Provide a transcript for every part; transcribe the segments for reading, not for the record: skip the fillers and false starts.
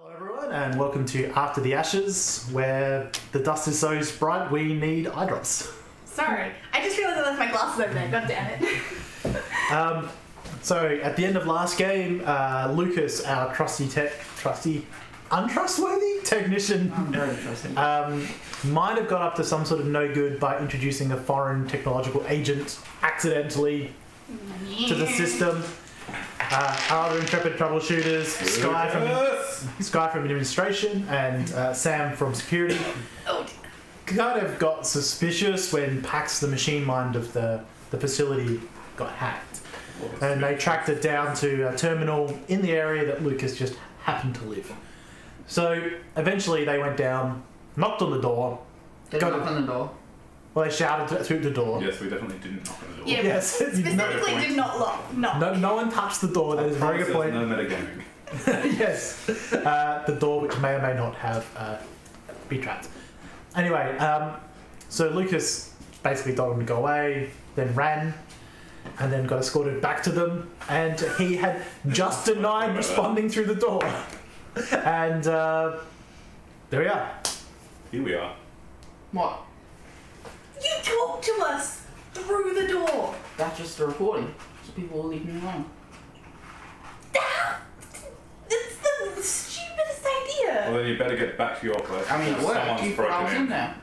Hello everyone and welcome to After the Ashes, where the dust is so bright we need eye drops. Sorry, I just realised I left my glasses over there, god damn it. So at the end of last game, Lucas, our untrustworthy technician, Very interesting. might have got up to some sort of no good by introducing a foreign technological agent accidentally to the system. Our other intrepid troubleshooters, Skye from administration and Sam from security, kind of got suspicious when Pax, the machine mind of the facility, got hacked. And they tracked it down to a terminal in the area that Lucas just happened to live. So eventually they went down, knocked on the door. They knocked on the door. Well, they shouted through the door. Yes, we definitely didn't knock on the door. Yeah, Yes. specifically did not lock. No one touched the door. That is a very good point. No metagaming. Yes. The door, which may or may not have be trapped. Anyway, so Lucas basically told him to go away, then ran, and then got escorted back to them, and he had just denied responding through the door. And there we are. Here we are. What? You talked to us through the door. That's just a recording. So people will leave me alone. It's the stupidest idea. Well, then you better get back to your place. I mean, it worked. Someone's You thought I was broken in there.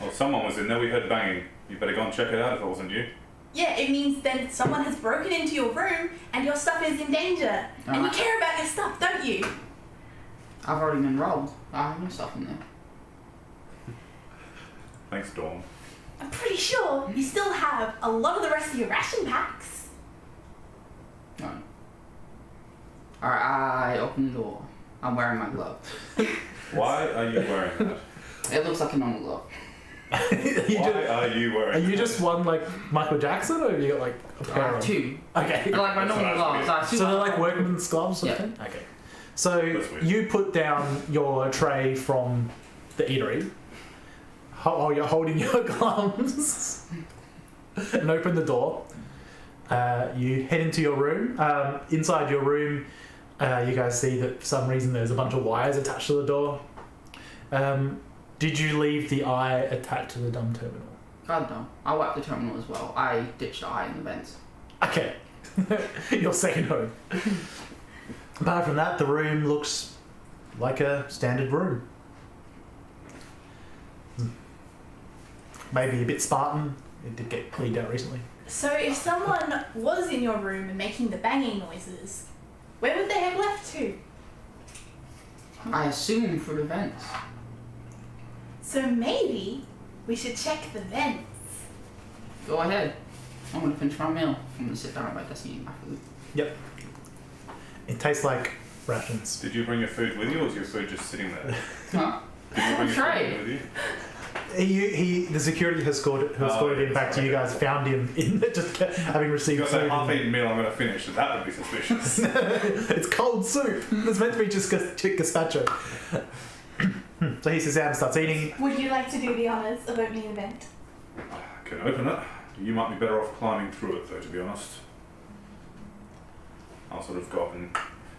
Well, someone was in there. We heard banging. You better go and check it out if it wasn't you. Yeah, it means then someone has broken into your room and your stuff is in danger. And you care about your stuff, don't you? I've already been robbed. I have no stuff in there. Thanks, Dawn. I'm pretty sure you still have a lot of the rest of your ration packs. No. Alright, I open the door. I'm wearing my glove. Why are you wearing that? It looks like a normal glove. Why are you wearing Are you that? just one like Michael Jackson, or have you got like a pair of? Two. Okay. They're like my That's normal what I was gloves. So they're like workman's gloves or Yeah. something? Okay. So That's weird. you put down your tray from the eatery while you're holding your gloves and open the door. You head into your room. Inside your room, you guys see that for some reason there's a bunch of wires attached to the door. Did you leave the eye attached to the dumb terminal? God no. I wiped the terminal as well. I ditched the eye in the vents. Okay. Your second home. Apart from that, the room looks like a standard room. Maybe a bit Spartan. It did get cleaned out recently. So if someone was in your room and making the banging noises, where would they have left to? I assume for the vents. So maybe we should check the vents. Go ahead. I'm gonna finish my meal. I'm gonna sit down at my desk and eat my food. Yep. It tastes like rations. Did you bring your food with you, or was your food just sitting there? Huh? Did you bring your Tray. food with you? The security who escorted him back to you guys found him in just having received You got that food. half-eaten meal I'm going to finish, so that would be suspicious. It's cold soup. It's meant to be just gazpacho. So he sits down and starts eating. Would you like to do the honours of opening the vent? I can open it. You might be better off climbing through it, though, to be honest. I'll sort of go up and...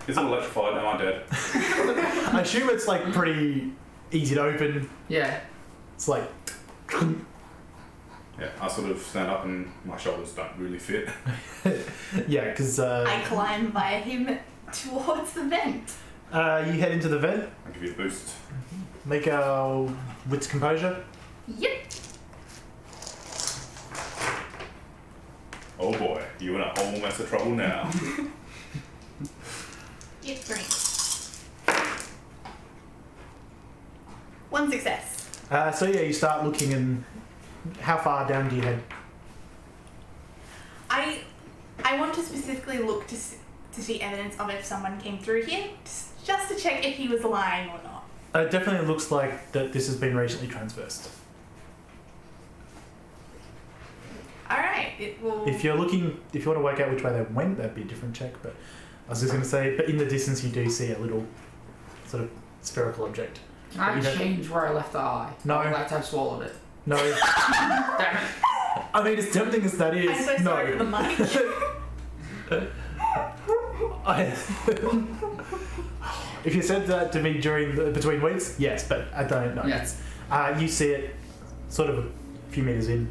Is it electrified? Am I dead? I assume it's like pretty easy to open. Yeah. It's like... Yeah, I sort of stand up and my shoulders don't really fit. Yeah, because... I climb by him towards the vent. you head into the vent. I'll give you a boost. Make a wits composure. Yep. Oh boy, you're in a whole mess of trouble now. Yep, 3. 1 success. So yeah, you start looking, and how far down do you head? I want to specifically look to see evidence of if someone came through here, just to check if he was lying or not. It definitely looks like that this has been recently transversed. Alright, it will... If you want to work out which way they went, that'd be a different check, but I was just going to say, but in the distance you do see a little sort of spherical object. I You don't- changed where I left the eye. No. I like to have swallowed it. No, Damn it. I mean, as tempting as that is, I'm so sorry for the mic. If you said that to me between weeks, yes, but I don't know. Yes. You see it sort of a few meters in.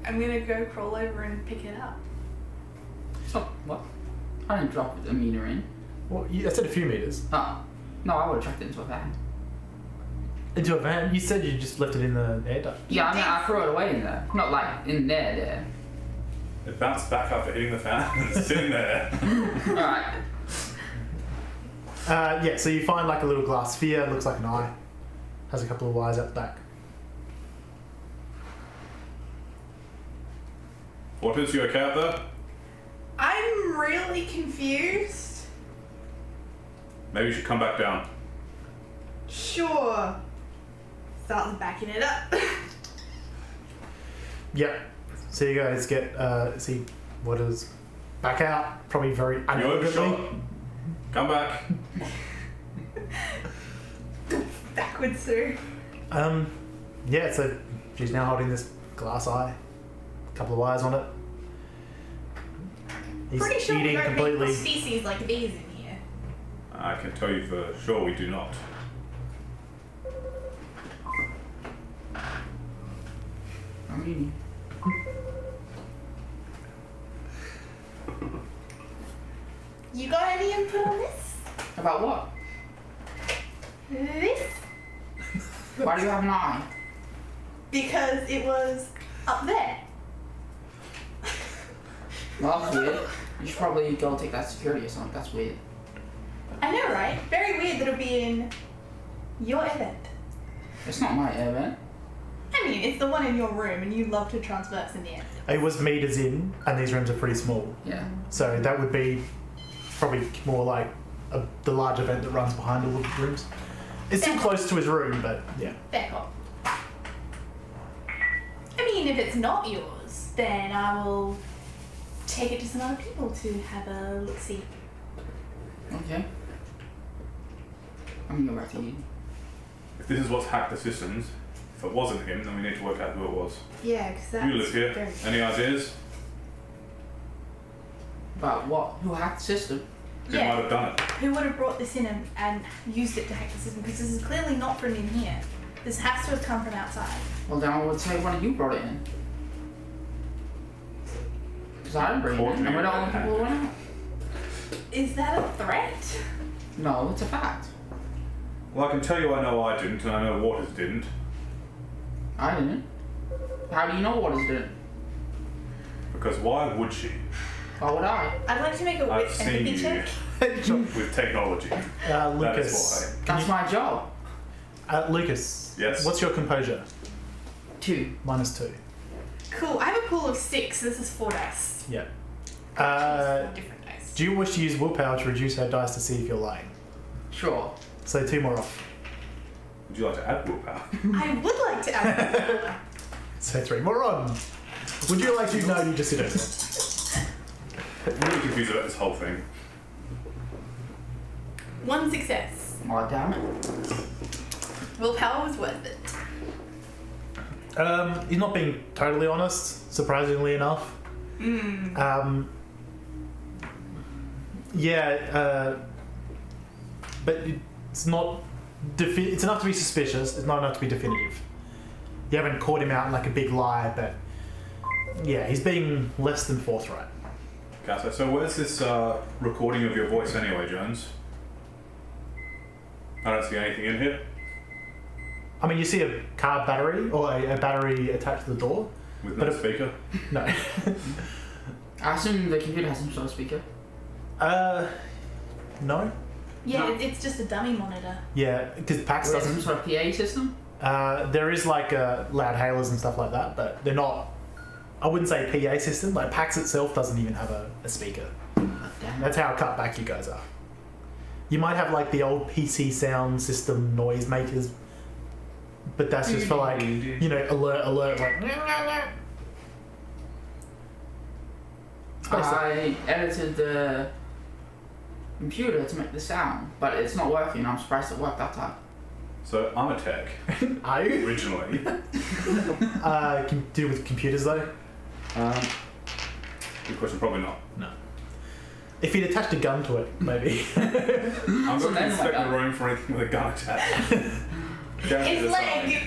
I'm gonna go crawl over and pick it up. Oh, what? I didn't drop a meter in. Well, I said a few meters. Oh. No, I would have chucked it into a van. Into a van? You said you just left it in the air duct. Yeah, I mean, I threw it away in there. Not like in there. It bounced back after hitting the fan and it's sitting there. Alright. Yeah, so you find like a little glass sphere, looks like an eye. Has a couple of wires out the back. Waters, you okay out there? I'm really confused. Maybe you should come back down. Sure. Starts backing it up. Yep. So you guys get see Waters back out, probably very You unelegantly. overshot. Come back. Backwards through. Yeah, so she's now holding this glass eye, a couple of wires on it. He's Pretty sure we eating don't completely. make species like these in here. I can tell you for sure we do not. I mean, You got any input on this? about what? This? Why do you have an eye? Because it was up there. Well, that's weird. You should probably go take that security or something. That's weird. I know, right? Very weird that it'll be in your event. It's not my event. I mean, it's the one in your room, and you love to transverse in the air. It was meters in, and these rooms are pretty small. Yeah. So that would be probably more like the large event that runs behind all the rooms. It's still close to his room, but yeah. Fair call. I mean, if it's not yours, then I will take it to some other people to have a look-see. Okay. I'm gonna go back to you. If this is what's hacked the systems, if it wasn't him, then we need to work out who it was. Yeah, because that's You live here. very... Any ideas? About what? Who hacked the system? Who might Yeah, have done it? who would have brought this in and used it to hack the system? Because this is clearly not from in here. This has to have come from outside. Well, then I would say one of you brought it in. Because I didn't bring it in, and we're the only people who went out. Is that a threat? No, it's a fact. Well, I can tell you I know I didn't, and I know Waters didn't. I didn't. How do you know Waters didn't? Because why would she? Why would I? I'd like to make a I've wit seen empathy you check. with technology. That is Lucas. why. That's my job. Lucas. Yes? What's your composure? 2. -2. Cool. I have a pool of 6. This is 4 dice. Yeah. Four different dice. Do you wish to use willpower to reduce her dice to see if you're lying? Sure. So 2 more off. Would you like to add willpower? I would like to add So 3 more on. Would you like to? No, you just did it. I'm really confused about this whole thing. 1 success. Oh, damn it. Willpower was worth it. He's not being totally honest, surprisingly enough. But it's not. It's enough to be suspicious. It's not enough to be definitive. You haven't caught him out in like a big lie, but yeah, he's being less than forthright. Okay, so where's this recording of your voice anyway, Jones? I don't see anything in here. I mean, you see a car battery or a battery attached to the door. With But no if- speaker. No. I assume the computer has some sort of speaker. No. Yeah, No. it's just a dummy monitor. Yeah, because PAX Is there doesn't. some sort of PA system? There is like loud hailers and stuff like that, but they're not. I wouldn't say a PA system. Like PAX itself doesn't even have a speaker. Oh, damn it. That's how cut back you guys are. You might have like the old PC sound system noise makers, but that's just for like, you know, alert, like. I edited the computer to make the sound, but it's not working. I'm surprised it worked that time. So I'm a tech, Are you? originally. Can do with computers though? Good question, probably not. No. If he'd attached a gun to it, maybe. I'm So going to then inspect what? the room for anything with a gun attached. Down to His the leg! side.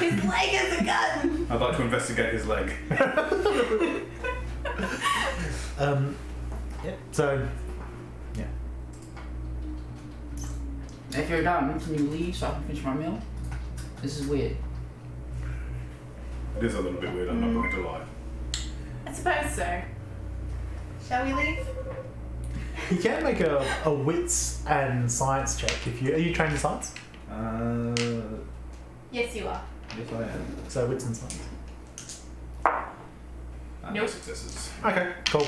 His leg is a gun! I'd like to investigate his leg. Yeah. So, yeah. If you're done, can you leave so I can finish my meal? This is weird. It is a little bit weird, I'm not going to lie. I suppose so. Shall we leave? You can make a wits and science check if you are you trained in science? Yes, you are. Yes, I am. So wits and science. No Nope. successes. Okay, cool.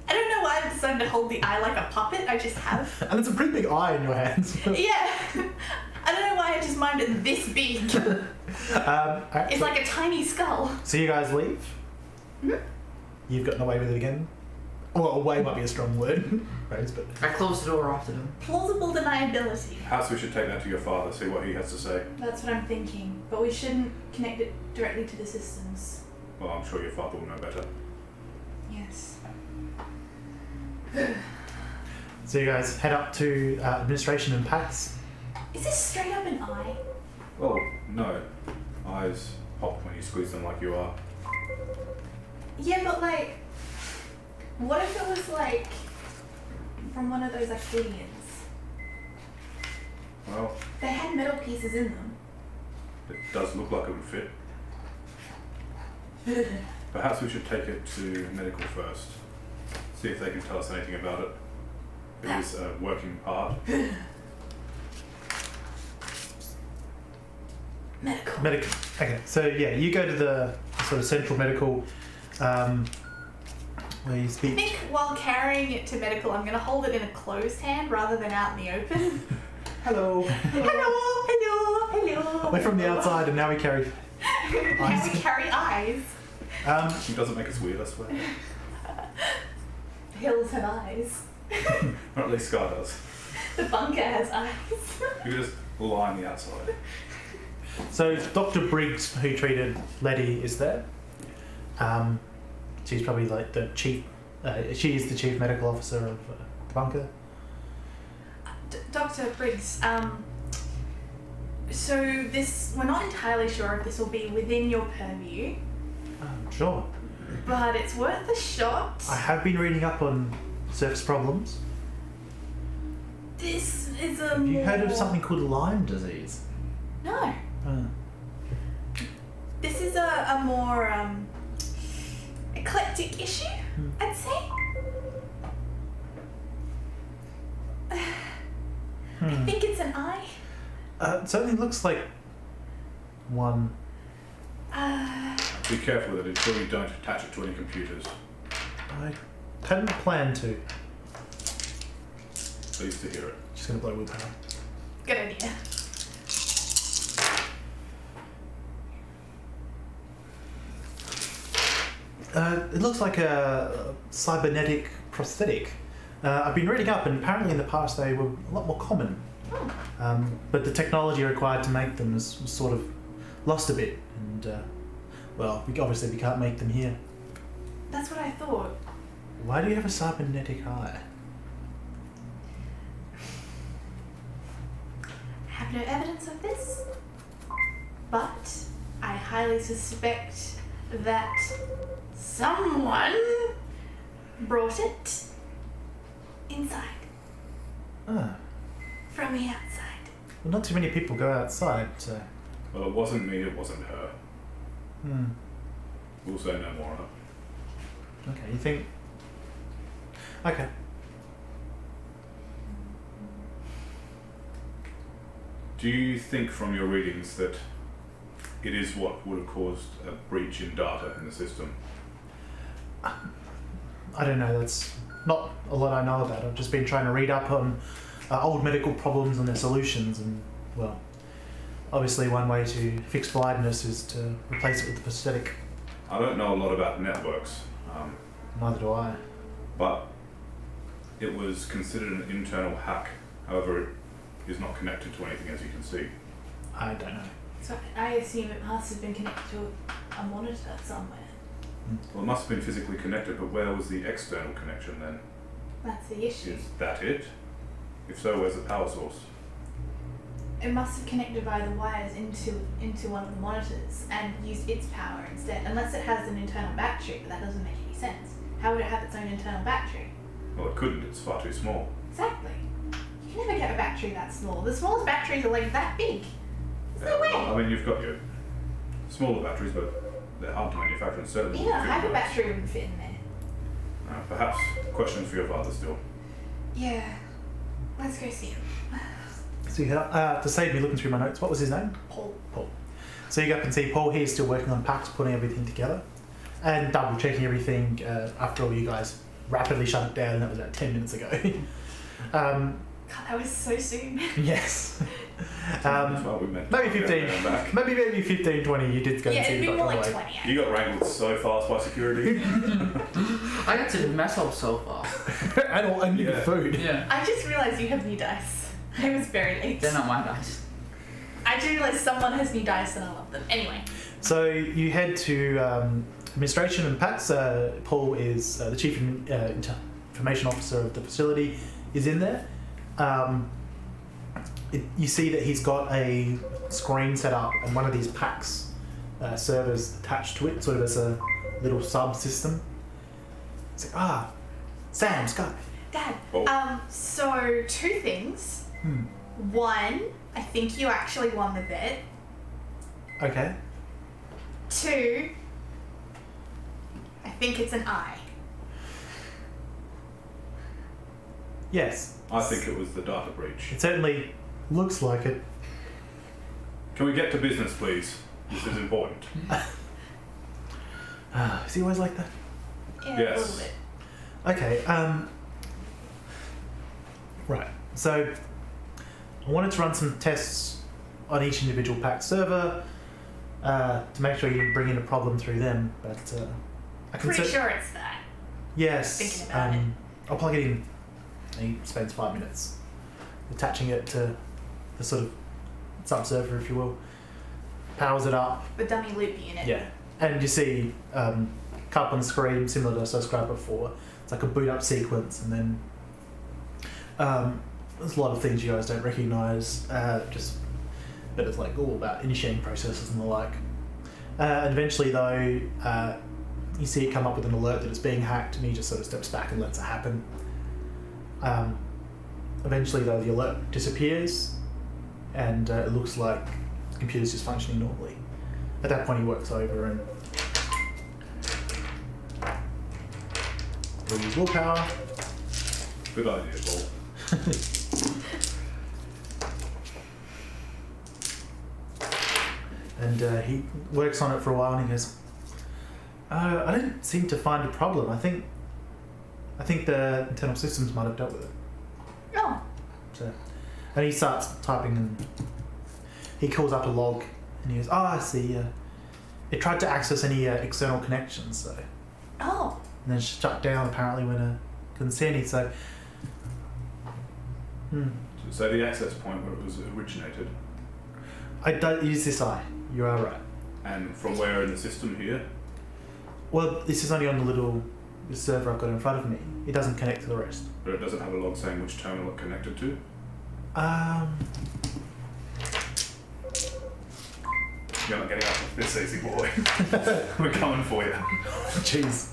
I don't know why I'm deciding to hold the eye like a puppet. I just have. And it's a pretty big eye in your hands. Yeah. I don't know why I just mimed it this big. Alright, It's like a tiny skull. so you guys leave. Mhm. You've gotten away with it again. Well, away might be a strong word, Rose, but I closed the door after them. Plausible deniability. Perhaps we should take that to your father, see what he has to say. That's what I'm thinking. But we shouldn't connect it directly to the systems. Well, I'm sure your father will know better. Yes. so you guys head up to administration and PAX. Is this straight up an eye? Well, no. Eyes pop when you squeeze them like you are. Yeah, but like, what if it was like from one of those aliens? Well, They had metal pieces in them. it does look like it would fit. Perhaps we should take it to medical first. See if they can tell us anything about it. It is a working part. Medical. Medical. Okay, so yeah, you go to the sort of central medical where you I speak. think while carrying it to medical, I'm going to hold it in a closed hand rather than out in the open. Hello. Hello. We're from the outside and now we carry Now eyes. we carry eyes. It doesn't make us weird, I swear. Hills have eyes. Or at least Skye does. The bunker has eyes. You just lie on the outside. So Dr. Briggs, who treated Letty, is there. She's probably like the chief. She is the chief medical officer of the bunker. Dr. Briggs, so this, we're not entirely sure if this will be within your purview, Sure. but it's worth a shot. I have been reading up on surface problems. This is a Have you heard of more- something called Lyme disease? No. Uh, This is a more eclectic issue, Hmm. I'd say. I hmm. think it's an eye. It certainly looks like one. Be careful with it until you don't attach it to any computers. I hadn't planned to. Pleased to hear it. Just gonna blow willpower. Good idea. It looks like a cybernetic prosthetic. I've been reading up, and apparently in the past they were a lot more common. But the technology required to make them has sort of lost a bit, and well, obviously we can't make them here. That's what I thought. Why do you have a cybernetic eye? I have no evidence of this, but I highly suspect that someone brought it inside Ah, from the outside. well, not too many people go outside, so. Well, it wasn't me, it wasn't her. Hmm. We'll say no more on it. Okay, you think? Okay. Do you think from your readings that it is what would have caused a breach in data in the system? I don't know. That's not a lot I know about. I've just been trying to read up on old medical problems and their solutions, and well, obviously one way to fix blindness is to replace it with the prosthetic. I don't know a lot about networks, Neither do I. but it was considered an internal hack. However, it is not connected to anything, as you can see. I don't know. So I assume it must have been connected to a monitor somewhere. Well, it must have been physically connected, but where was the external connection then? That's the issue. Is that it? If so, where's the power source? It must have connected via the wires into one of the monitors and used its power instead. Unless it has an internal battery, but that doesn't make any sense. How would it have its own internal battery? Well, it couldn't. It's far too small. Exactly. You can never get a battery that small. The smallest batteries are like that big. There's no way. I mean, you've got your smaller batteries, but they're hard to manufacture and certainly Even a wouldn't fit hyper in battery wouldn't fit in there. those. Perhaps questions for your father still. Yeah. Let's go see him. So you to save me looking through my notes, what was his name? Paul. Paul. So you go up and see Paul. He's still working on packs, putting everything together, and double checking everything. After all, you guys rapidly shut it down. That was about 10 minutes ago. God, that was so soon. Yes. That's why we met. Maybe Go 15. there and back. Maybe 15, 20. You did go Yeah, and see it'd the be more doctor like on the way. 20. You got wrangled so fast by security. I got to mess up so far. and you Yeah. get food. Yeah. I just realised you have new dice. I was very late. They're not my dice. I just realised someone has new dice and I love them. Anyway. So you head to administration and Pat's. Paul is the chief information officer of the facility. Is in there. You see that he's got a screen set up and one of these PAX servers attached to it, sort of as a little subsystem. It's like, Sam, Skye. Dad. Oh. So 2 things. One, I think you actually won the bet. Okay. 2, I think it's an eye. Yes. I think it was the data breach. It certainly looks like it. Can we get to business, please? This is important. Is he always like that? Yeah, Yes. a little bit. Okay. Right. So I wanted to run some tests on each individual PAX server to make sure you didn't bring in a problem through them. But I can Pretty sure it's that. Yes. Thinking about it. I'll plug it in. And he spends 5 minutes attaching it to the sort of sub-server, if you will. Powers it up. The dummy loopy in it. Yeah. And you see up on the screen, similar to what I described before. It's like a boot up sequence, and then there's a lot of things you guys don't recognise. But it's like all about initiating processes and the like. And eventually, though, you see it come up with an alert that it's being hacked, and he just sort of steps back and lets it happen. Eventually, though, the alert disappears, and it looks like the computer's just functioning normally. At that point, he works over and we'll use willpower. Good idea, Paul. And he works on it for a while, and he goes, I don't seem to find a problem. I think the internal systems might have dealt with it. Oh. So, and he starts typing, and he calls up a log, and he goes, I see. It tried to access any external connections, so. Oh. And then shut down apparently when it couldn't see any. So. So the access point where it was originated, I don't use this eye. You are right. and from where in the system here? Well, this is only on the server I've got in front of me. It doesn't connect to the rest. But it doesn't have a log saying which terminal it connected to? You're not getting up this easy, boy. We're coming for you. Jeez.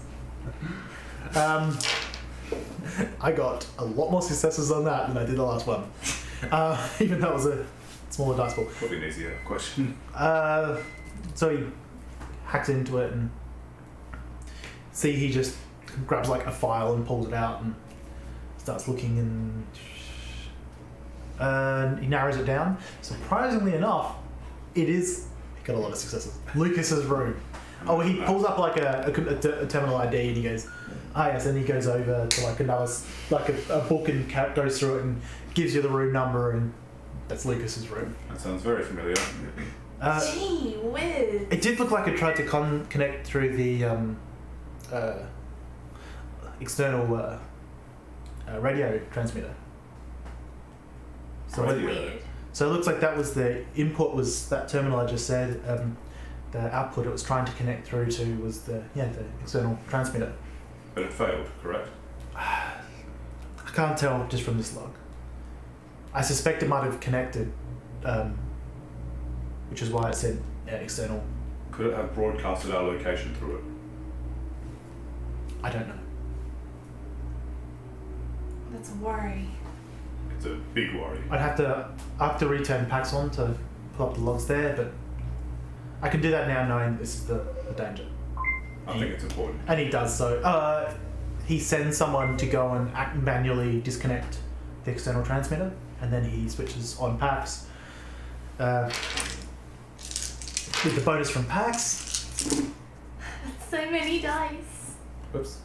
I got a lot more successes on that than I did the last one. Even though it was a smaller dice pool. Probably an easier question. So he hacks into it and see he just grabs like a file and pulls it out and starts looking, and he narrows it down. Surprisingly enough, it is, he got a lot of successes, Lucas's room. Oh, he pulls up like a terminal ID and he goes, yes, and he goes over to like another, like a book and goes through it and gives you the room number, and that's Lucas's room. That sounds very familiar. Gee whiz. It did look like it tried to connect through the external radio transmitter. So, Radio. Weird. so it looks like that was the input, was that terminal I just said. The output it was trying to connect through to was the external transmitter. But it failed, correct? I can't tell just from this log. I suspect it might have connected, which is why it said external. Could it have broadcasted our location through it? I don't know. That's a worry. It's a big worry. I have to return PAX on to pull up the logs there, but I can do that now knowing this is the danger. I think it's important. And he does so. He sends someone to go and manually disconnect the external transmitter, and then he switches on PAX. With the bonus from PAX. That's so many dice. Whoops.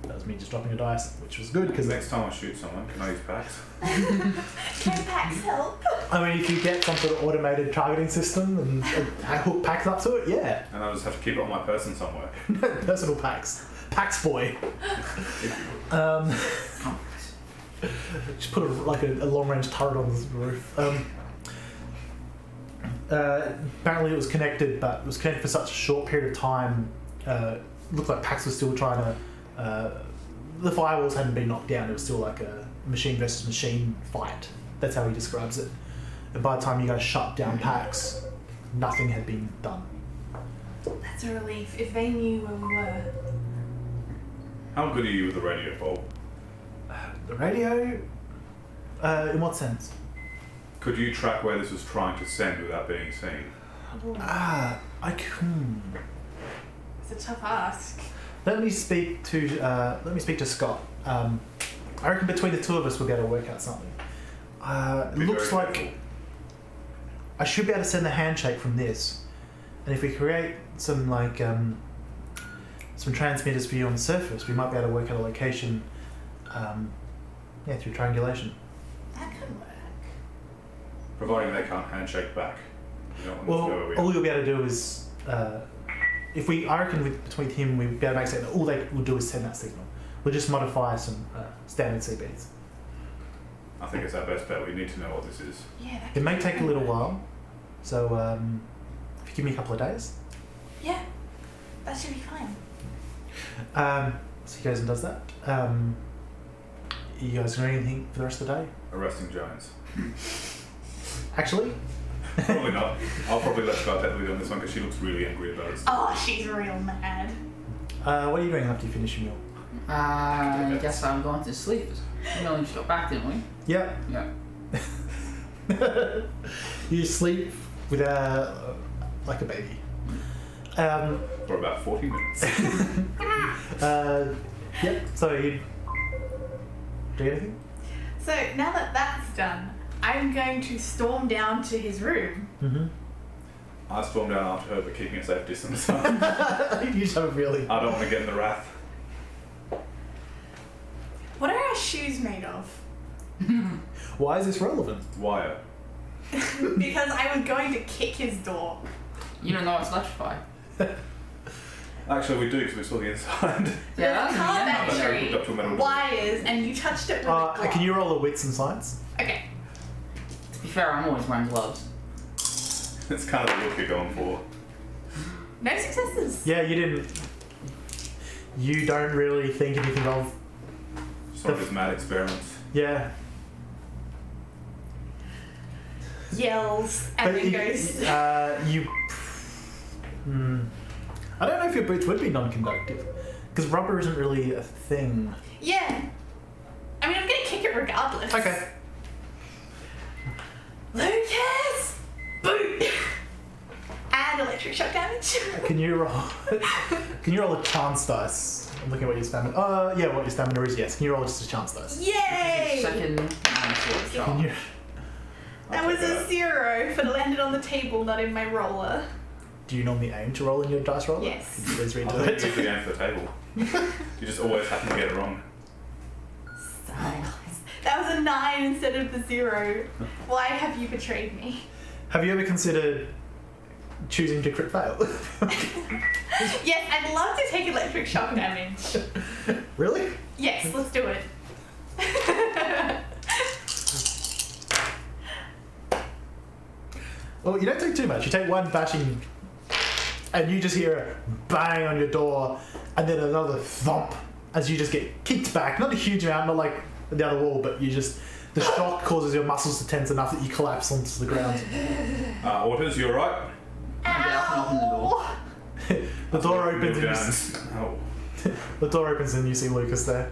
That was me just dropping a dice, which was good because Next time I shoot someone, can I use packs? Can PAX help? I mean, if you get some sort of automated targeting system and hook PAX up to it, yeah. And I just have to keep it on my person somewhere. Personal PAX. PAX boy. Just put a long range turret on the roof. Apparently it was connected, but it was connected for such a short period of time. Looked like PAX was still trying to. The firewalls hadn't been knocked down. It was still like a machine versus machine fight. That's how he describes it. And by the time you guys shut down PAX, nothing had been done. That's a relief. If they knew where we were. How good are you with the radio, Paul? The radio? In what sense? Could you track where this was trying to send without being seen? I can. It's a tough ask. Let me speak to Scott. I reckon between the two of us we'll be able to work out something. It Be looks very like careful. I should be able to send the handshake from this, and if we create some some transmitters for you on the surface, we might be able to work out a location. Through triangulation. That could work. Providing they can't handshake back. You don't want them to know where we All are. you'll be able to do is, I reckon between him, we'll be able to make something that all they will do is send that signal. We'll just modify some standard CBs. I think it's our best bet. We need to know what this is. Yeah, that It could may be take a fun. little while, so if you give me a couple of days. Yeah, that should be fine. So he goes and does that. You guys doing anything for the rest of the day? Arresting Jones. Actually? Probably not. I'll probably let Skye lead on this one because she looks really angry about it. Oh, she's real mad. What are you doing after you finish your meal? I guess I'm going to sleep. We only just got back, didn't we? Yeah. Yeah. You sleep with like a baby. For about 40 minutes. Yep. So you do anything? So now that that's done, I'm going to storm down to his room. Mm-hmm. I stormed down after her, but keeping a safe distance. You just have a really. I don't want to get in the wrath. What are our shoes made of? Why is this relevant? Wire. Because I was going to kick his door. You don't know it's electrified. Actually, we do because we saw the inside. There's that's a car yeah, but no, we battery, hooked up to a metal door. wires, and you touched it with a glove. Can you roll a wits and science? Okay. To be fair, I'm always wearing gloves. It's kind of the look you're going for. No successes. Yeah, you didn't. You don't really think anything of. Some of his mad experiments. Yeah. Yells and then goes. You. I don't know if your boots would be non-conductive, because rubber isn't really a thing. Yeah. I mean, I'm gonna kick it regardless. Okay. Lucas! Boot! And electric shock damage. Can you roll? Can you roll a chance dice? I'm looking at what your stamina. Yeah, what your stamina is. Yes. Can you roll just a chance dice? Yay! Second and fourth shot. Can you? That was a 0, but it landed on the table, not in my roller. Do you normally aim to roll in your dice roller? Yes. Can you please I redo think it? you usually aim for the table. You just always happen to get it wrong. So nice. That was a 9 instead of the 0. Why have you betrayed me? Have you ever considered choosing to crit fail? Yes, I'd love to take electric shock damage. Really? Yes, let's do it. Well, you don't take too much. You take one bashing, and you just hear a bang on your door, and then another thump as you just get kicked back. Not a huge amount, not like the other wall, but the shock causes your muscles to tense enough that you collapse onto the ground. Waters, you alright? The door opens and Oh. the door opens and you see Lucas there.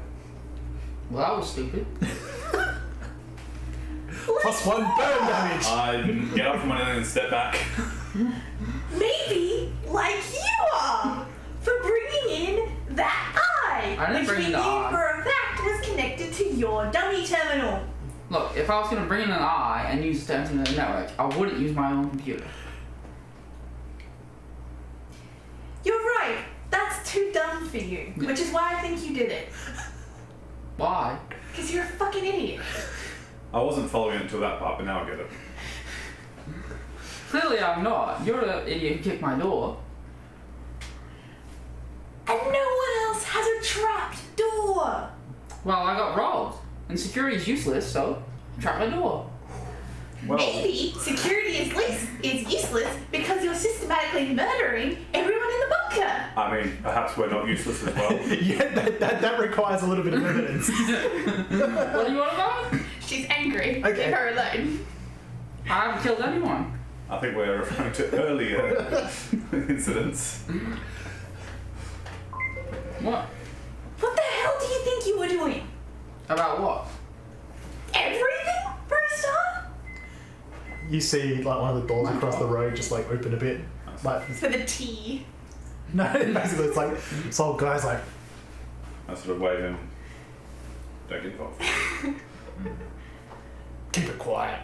Well, that was stupid. +1 burn damage. I get up from my knees and step back. Maybe like you are for bringing in that eye, I didn't which bring we in knew the eye. for a fact was connected to your dummy terminal. Look, if I was going to bring in an eye and use it to enter the network, I wouldn't use my own computer. You're right. That's too dumb for you, which is why I think you did it. Why? Because you're a fucking idiot. I wasn't following it until that part, but now I get it. Clearly I'm not. You're the idiot who kicked my door. And no one else has a trapped door. Well, I got robbed. And security is useless, so trap my door. Well, Maybe security is useless because you're systematically murdering everyone in the bunker. I mean, perhaps we're not useless as well. Yeah, that requires a little bit of evidence. What do you want about? She's angry. Okay. Leave her alone. I haven't killed anyone. I think we're referring to earlier incidents. What? What the hell do you think you were doing? About what? Everything for a start? You see like one of the doors across the road just like open a bit. Like For the tea. no, basically it's like this old guy's like, I sort of wave him. Don't get involved. keep it quiet.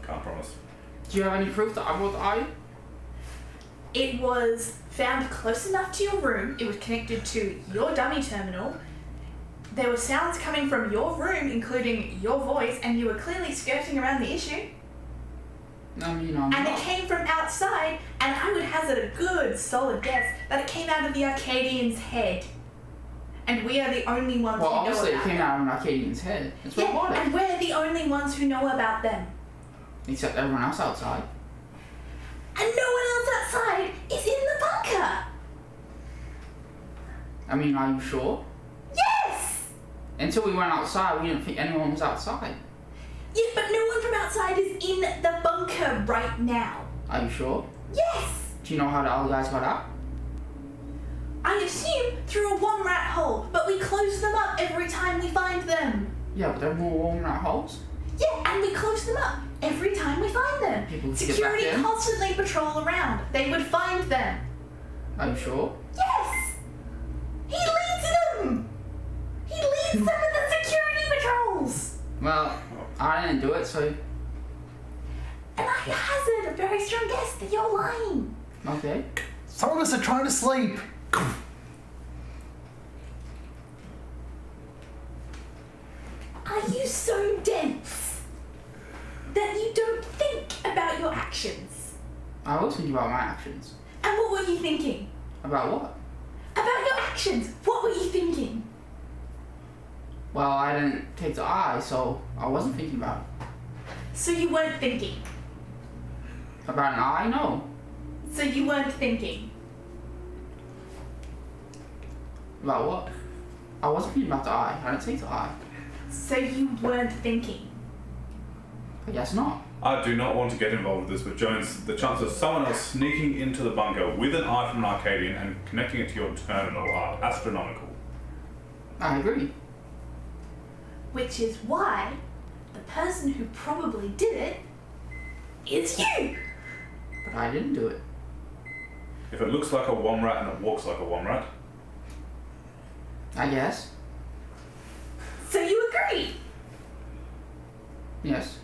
Can't promise. Do you have any proof that I brought the eye? It was found close enough to your room. It was connected to your dummy terminal. There were sounds coming from your room, including your voice, and you were clearly skirting around the issue. I mean, I'm And not. it came from outside, and I would hazard a good, solid guess that it came out of the Arcadian's head. And we are the only ones Well, who know obviously it about came them. out of an Arcadian's head. It's Yeah, recorded. and we're the only ones who know about them. Except everyone else outside. And no one else outside is in the bunker! I mean, are you sure? Yes! Until we went outside, we didn't think anyone was outside. Yeah, but no one from outside is in the bunker right now. Are you sure? Yes! Do you know how the other guys got out? I assume through a one rat hole, but we close them up every time we find them. Yeah, but they're more warm rat holes. Yeah, and we close them up every time we find them. People get Security back in. constantly patrol around. They would find them. Are you sure? Yes! He leads them! He leads some of the security patrols! Well, I didn't do it, so And I hazard a very strong guess that you're lying. okay. Some of us are trying to sleep. Are you so dense that you don't think about your actions? I was thinking about my actions. And what were you thinking? About what? About your actions. What were you thinking? Well, I didn't take the eye, so I wasn't thinking about it. So you weren't thinking. About an eye? No. So you weren't thinking. About what? I wasn't thinking about the eye. I didn't take the eye. So you weren't thinking. I guess not. I do not want to get involved with this, but Jones, the chances of someone else sneaking into the bunker with an eye from an Arcadian and connecting it to your terminal are astronomical. I agree. Which is why the person who probably did it is you. But I didn't do it. If it looks like a womrat and it walks like a womrat, I guess. So you agree. Yes.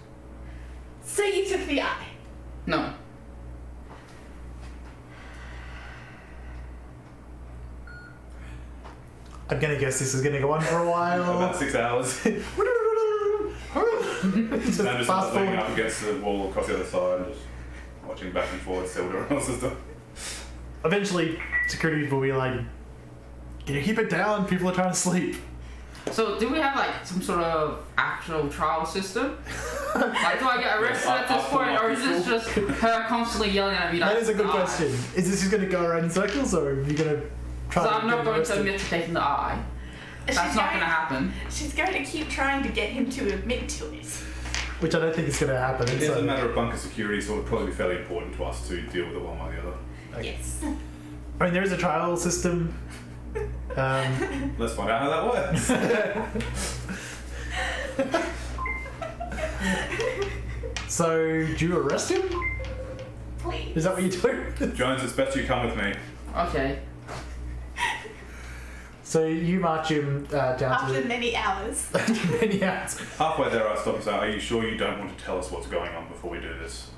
So you took the eye. No. I'm gonna guess this is gonna go on for a while. about 6 hours. Just And I'm just fast leaning forward. up against the wall across the other side and just watching back and forth, see what everyone else has done. Eventually, security people will be like, "Can you keep it down? People are trying to sleep." So, do we have like some sort of actual trial system? Like, do I get arrested at this point, or is this just her constantly yelling at me? That like, is a good "Eye"? question. Is this just gonna go around in circles, or are you gonna try So to I'm get not going to arrested? admit to taking the eye. That's not going to happen. She's going to keep trying to get him to admit to it. Which I don't think is going to happen. It is a matter of bunker security, so it'll probably be fairly important to us to deal with it one way or the other. Okay. Yes. I mean, there is a trial system. Let's find out how that works. So, do you arrest him? Please. Is that what you do? Jones, it's best you come with me. Okay. So you march him down to After the many hours. many hours. Halfway there, I stop and say, "Are you sure you don't want to tell us what's going on before we do this?"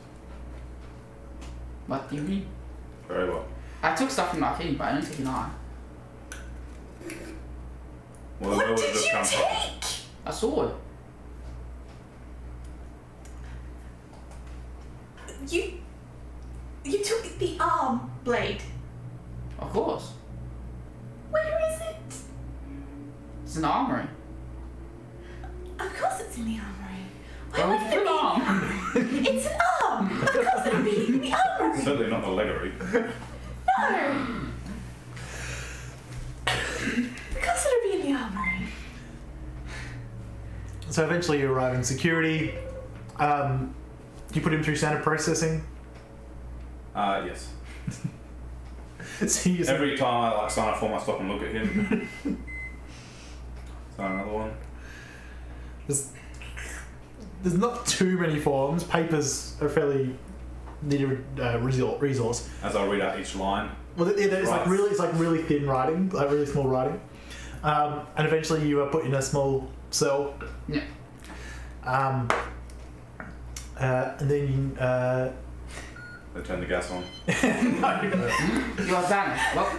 What do you mean? Very well. I took stuff from the arcade, but I didn't take an eye. Well, What where did would this you come from? take? A sword. You took the arm blade. Of course. Where is it? It's an armory. Of course it's in the armory. Where would you wouldn't put it an arm? be? It's an arm. Of course it'll be in the armory. Certainly not the leggery. No. Of course it'll be in the armory. So eventually you arrive in security. You put him through standard processing. Yes. So you just- Every time I sign a form, I stop and look at him. Sign another one. there's not too many forms. Papers are fairly needed resource. As I read out each line. Well, it's like really thin writing, like really small writing. And eventually you are put in a small cell. Yeah. And then They turn the gas on. You are banished. Well,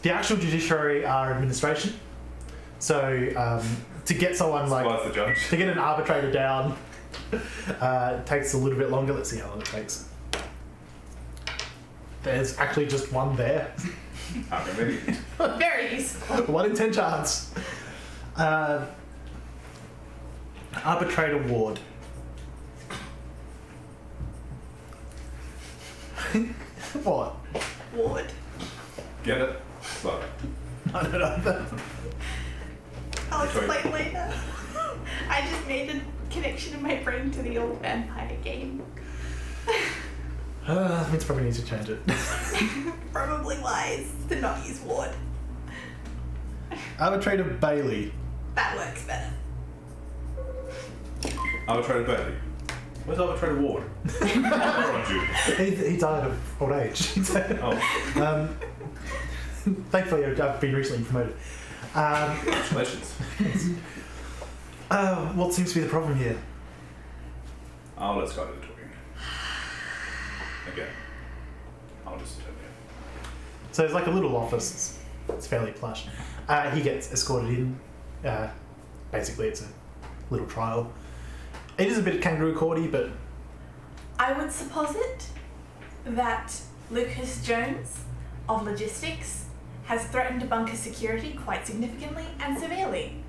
the actual judiciary are administration. So to get someone like Surprise the judge. to get an arbitrator down takes a little bit longer. Let's see how long it takes. There's actually just one there. How convenient. Very useful. 1 in 10 chance. Arbitrator Ward. What? Ward. Get it? Slow. I don't know. I'll Sorry. explain later. I just made a connection in my brain to the old vampire game. That means probably need to change it. Probably wise to not use Ward. Arbitrator Bailey. That works better. Arbitrator Bailey. Where's Arbitrator Ward? Aren't you? He died of old age. Oh, Thankfully, I've been recently promoted. congratulations. What seems to be the problem here? Oh, let's go to the talking. Again. I'll just sit there. So there's like a little office. It's fairly plush. He gets escorted in. Basically, it's a little trial. It is a bit kangaroo courty, but I would supposit that Lucas Jones of logistics has threatened bunker security quite significantly and severely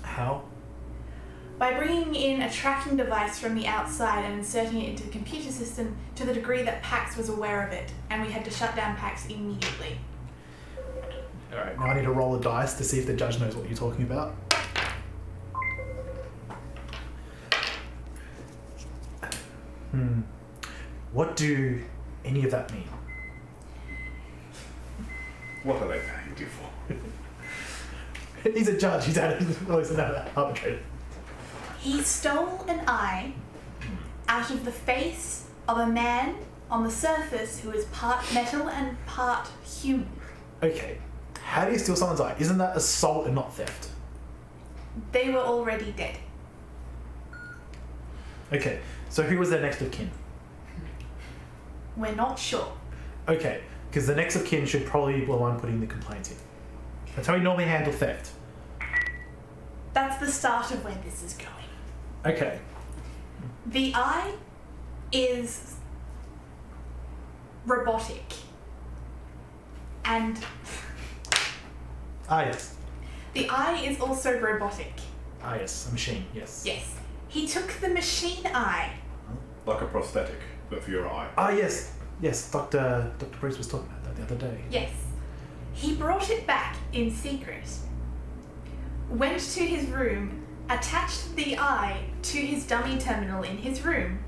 how? by bringing in a tracking device from the outside and inserting it into the computer system to the degree that PAX was aware of it, and we had to shut down PAX immediately. Alright, now I need to roll a dice to see if the judge knows what you're talking about. What do any of that mean? What are they paying you for? He's a judge, he's an arbitrator. He stole an eye out of the face of a man on the surface who is part metal and part human. Okay, how do you steal someone's eye? Isn't that assault and not theft? They were already dead. Okay, so who was their next of kin? We're not sure. Okay, because the next of kin should probably be the one putting the complaint in. That's how we normally handle theft. That's the start of where this is going. Okay. The eye is robotic. And Ah, yes. the eye is also robotic. Ah, yes. A machine, yes. Yes. He took the machine eye. Like a prosthetic, but for your eye. Ah, yes. Yes, Dr. Bruce was talking about that the other day. Yes. He brought it back in secret, went to his room, attached the eye to his dummy terminal in his room.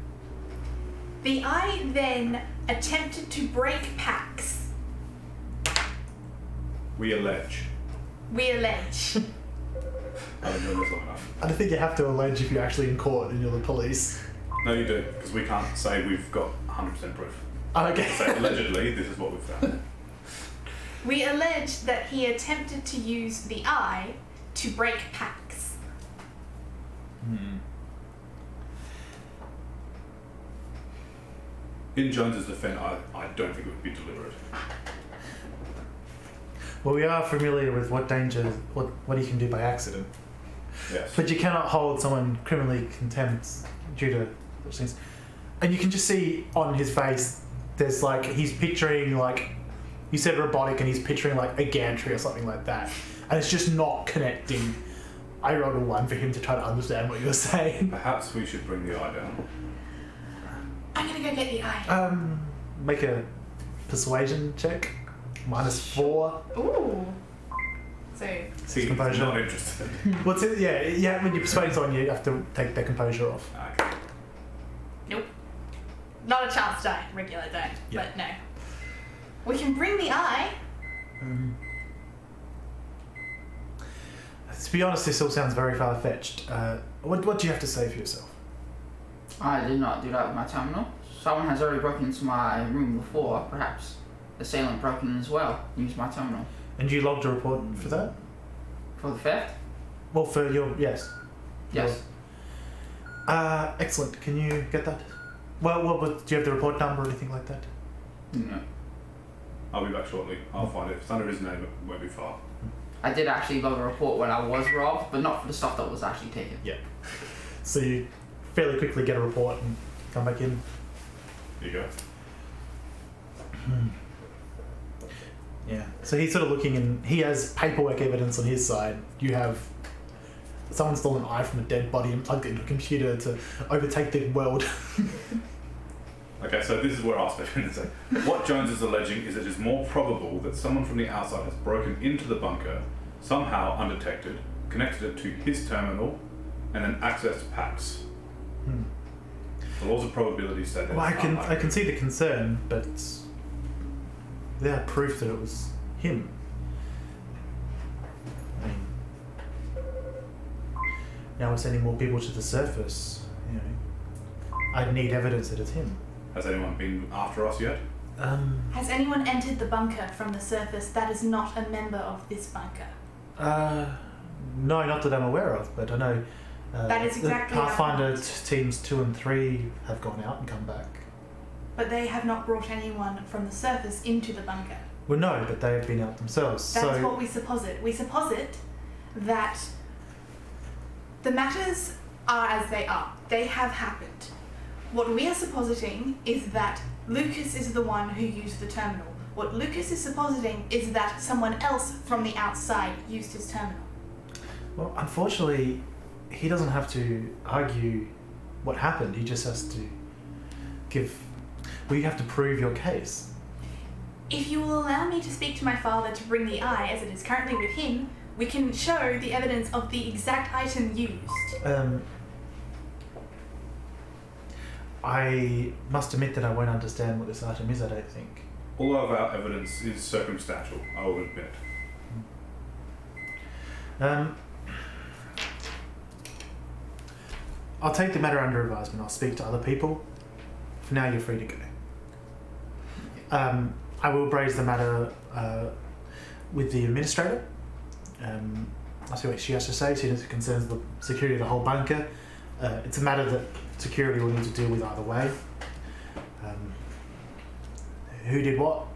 The eye then attempted to break packs. We allege. We allege. I haven't done this long enough. I don't think you have to allege if you're actually in court and you're the police. No, you do, because we can't say we've got 100% proof. Oh, okay. Say allegedly, this is what we've found. We allege that he attempted to use the eye to break packs. In Jones's defence, I don't think it would be deliberate. Well, we are familiar with what he can do by accident. Yes. But you cannot hold someone criminally contempt due to those things. And you can just see on his face, there's like, he's picturing like, you said robotic and he's picturing like a gantry or something like that. And it's just not connecting. I rolled a 1 for him to try to understand what you were saying. Perhaps we should bring the eye down. I'm gonna go get the eye. Make a persuasion check. -4. Ooh. So, See, he's Composure. not interested. What's it? Yeah. When you're persuading someone, you have to take their composure off. Okay. nope. Not a chance die. Regular don't. Yeah. But no. We can bring the eye. To be honest, this all sounds very far-fetched. What do you have to say for yourself? I did not do that with my terminal. Someone has already broken into my room before. Perhaps the assailant broke in as well. Used my terminal. And you logged a report for that? For the theft? Well, for your... Yes. Yes. Excellent. Can you get that? Well, do you have the report number or anything like that? No. I'll be back shortly. I'll find it. If it's under his name, it won't be far. I did actually log a report when I was robbed, but not for the stuff that was actually taken. Yeah. So you fairly quickly get a report and come back in. Here you go. Yeah. So he's sort of looking and he has paperwork evidence on his side. You have... Someone stole an eye from a dead body and plugged it into a computer to overtake the world. Okay, so this is where I'll step in and say, what Jones is alleging is it is more probable that someone from the outside has broken into the bunker, somehow undetected, connected it to his terminal, and then accessed packs. The laws of probability say that. Well, it's I can see the concern, but without proof that it was him. I mean, now we're sending more people to the surface. You know, I'd need evidence that it's him. Has anyone been after us yet? Has anyone entered the bunker from the surface that is not a member of this bunker? No, not that I'm aware of, but I know That is exactly the our Pathfinder point. teams 2 and 3 have gone out and come back. But they have not brought anyone from the surface into the bunker. Well, no, but they have been out themselves. That is so what we supposit. We supposit that the matters are as they are. They have happened. What we are suppositing is that Lucas is the one who used the terminal. What Lucas is suppositing is that someone else from the outside used his terminal. Well, unfortunately, he doesn't have to argue what happened. He just has to give... Well, you have to prove your case. If you will allow me to speak to my father to bring the eye, as it is currently with him, we can show the evidence of the exact item used. I must admit that I won't understand what this item is, I don't think. All of our evidence is circumstantial, I will admit. I'll take the matter under advisement. I'll speak to other people. For now, you're free to go. I will raise the matter with the administrator. I'll see what she has to say. She concerns the security of the whole bunker. It's a matter that security will need to deal with either way. Who did what?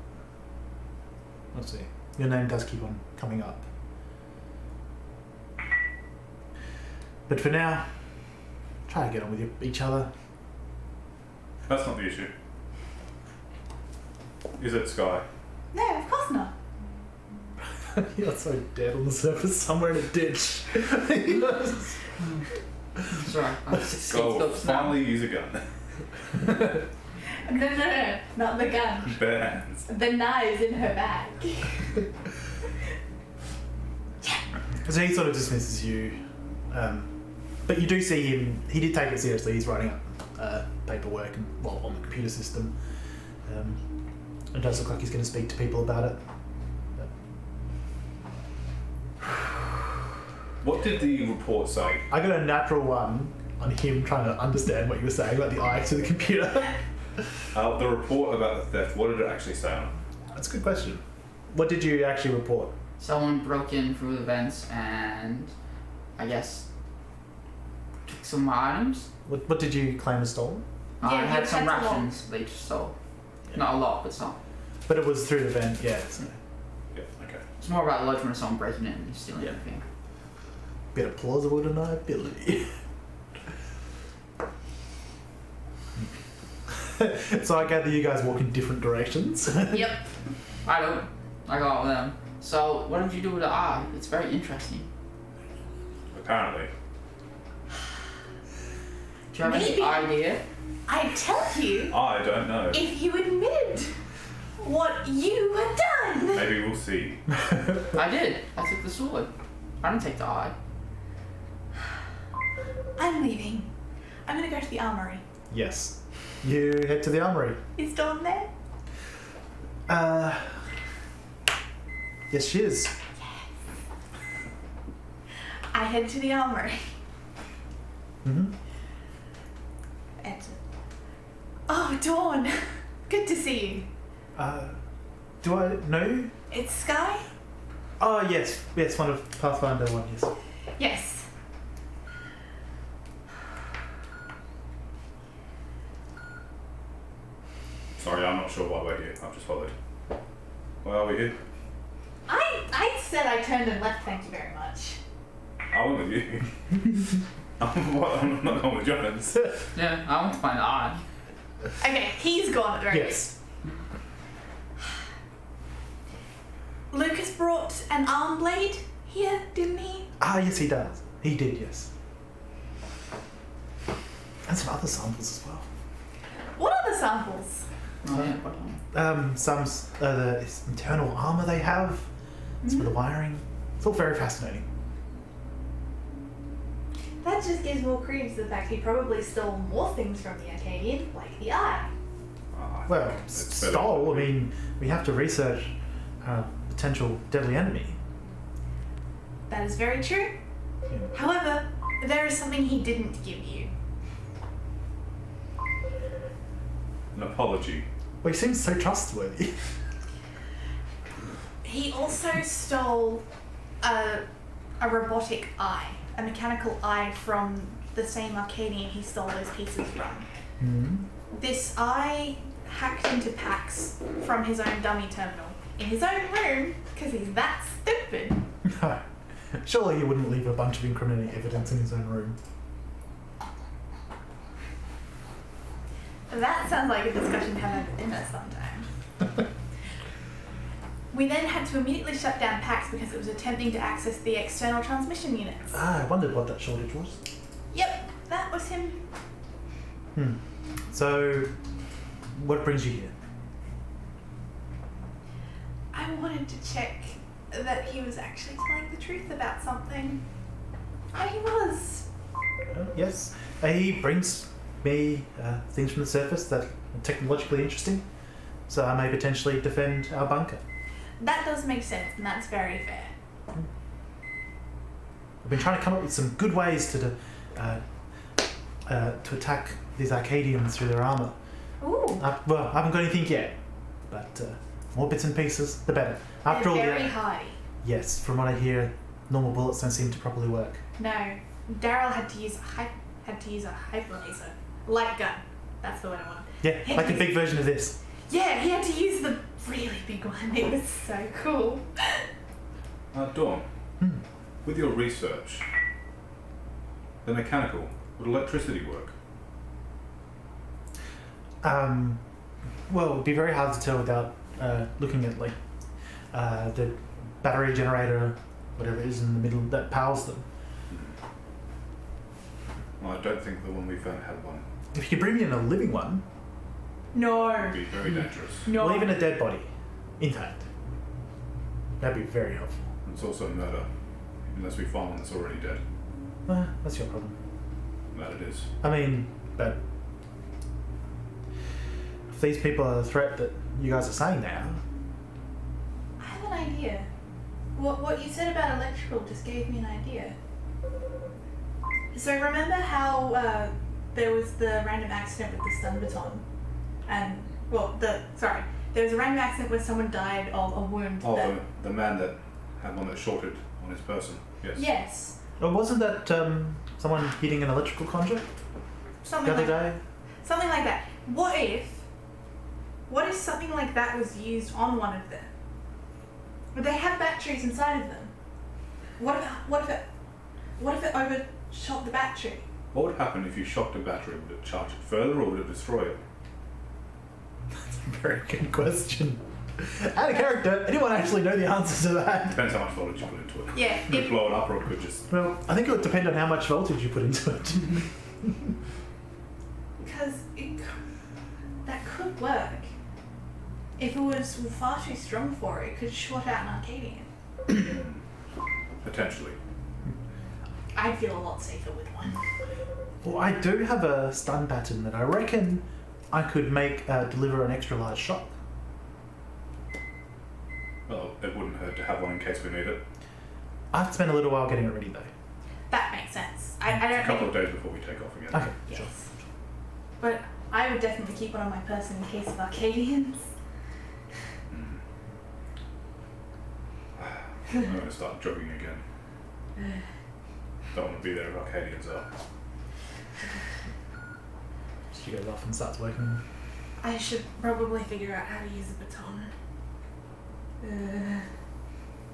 Let's see. Your name does keep on coming up. But for now, try to get on with each other. That's not the issue. Is it, Skye? No, of course not. You're so dead on the surface, somewhere in a ditch. Sorry, I'm 16 Go steps now. finally use a gun. No, not the gun. Bare hands. The knives in her bag. So he sort of dismisses you, but you do see him. He did take it seriously. He's writing up paperwork and on the computer system. It does look like he's going to speak to people about it. What did the report say? I got a natural one on him trying to understand what you were saying about the eye to the computer. The report about the theft, what did it actually say on it? That's a good question. What did you actually report? Someone broke in through the vents and I guess took some items. What did you claim was stolen? I Yeah, had you some had some rations they just stole. Yeah. Not a lot, but some. But it was through the vent, yeah. So Yeah, okay. It's more about lodgement of someone breaking in and stealing Yeah. everything. bit of plausible deniability. So I gather you guys walk in different directions. Yep. I don't. I got them. So, what did you do with the eye? It's very interesting. Apparently. Do you have Maybe. any idea? I'd tell you I don't know. if you admitted what you had done. Maybe we'll see. I did. I took the sword. I didn't take the eye. I'm leaving. I'm gonna go to the armory. Yes. You head to the armory. Is Dawn there? Yes, she is. I head to the armory. Mm-hmm. Enter. Oh, Dawn. Good to see you. Do I know you? It's Skye? Oh, yes. Yes, one of Pathfinder 1, yes. Yes. Sorry, I'm not sure why we're here. I've just followed. Why are we here? I said I turned and left, thank you very much. I went with you. I'm not going with Jonas. Yeah, I want to find the eye. Okay, he's gone at the very Yes. Lucas brought an arm blade here, didn't he? Ah, yes, he does. He did, yes. And some other samples as well. What other samples? Oh, yeah, put it on. Some the internal armor they have. Some of the wiring. It's all very fascinating. That just gives more credence to the fact he probably stole more things from the Arcadian, like the eye. Well, It's better. stole. I mean, we have to research potential deadly enemy. That is very true. Yeah. However, there is something he didn't give you. An apology. Well, he seems so trustworthy. He also stole a robotic eye, a mechanical eye from the same Arcadian he stole those pieces from. Hmm. This eye hacked into PAX from his own dummy terminal in his own room because he's that stupid. No. Surely he wouldn't leave a bunch of incriminating evidence in his own room. That sounds like a discussion to have at dinner sometime. We then had to immediately shut down PAX because it was attempting to access the external transmission units. Ah, I wondered what that shortage was. Yep, that was him. So, what brings you here? I wanted to check that he was actually telling the truth about something. Oh, he was. Yes. He brings me things from the surface that are technologically interesting, so I may potentially defend our bunker. That does make sense, and that's very fair. I've been trying to come up with some good ways to attack these Arcadians through their armor. Ooh. Well, I haven't got anything yet, but more bits and pieces, the better. After all, They're very yeah, hardy. yes. From what I hear, normal bullets don't seem to properly work. No, Daryl had to use a hyper laser, light gun. That's the one I want. Yeah, like a big version of this. Yeah, he had to use the really big one. It was so cool. Dawn, with your research, the mechanical, would electricity work? Well, it'd be very hard to tell without looking at like the battery generator, whatever it is in the middle that powers them. Well, I don't think the one we found had one. If you could bring me in a living one, No. It'd be very dangerous. No. Well, even a dead body, intact. That'd be very helpful. It's also murder, unless we find one that's already dead. That's your problem. That it is. I mean, but if these people are the threat that you guys are saying they are, I have an idea. What you said about electrical just gave me an idea. So remember how there was the random accident with the stun baton? And, there was a random accident where someone died of a wound. Oh, the man that had one that shorted on his person. Yes. Yes. or wasn't that someone hitting an electrical conduit Something the other like day? Something like that. What if something like that was used on one of them? Would they have batteries inside of them? What if it overshot the battery? What would happen if you shocked a battery? Would it charge it further or would it destroy it? That's a very good question. Out of character, anyone actually know the answer to that? Depends how much voltage you put into it. Yeah. It could blow it up or it could just... Well, I think it would depend on how much voltage you put into it. Because that could work. If it was far too strong for it, it could short out an Arcadian. Potentially. I'd feel a lot safer with one. Well, I do have a stun pattern that I reckon I could make deliver an extra large shock. Well, it wouldn't hurt to have one in case we need it. I have to spend a little while getting it ready though. That makes sense. I don't A couple think. of days before we take off again. Okay, Yes. sure. But I would definitely keep one on my person in case of Arcadians. I'm going to start jogging again. Don't want to be there if Arcadians are. She goes off and starts working. I should probably figure out how to use a baton.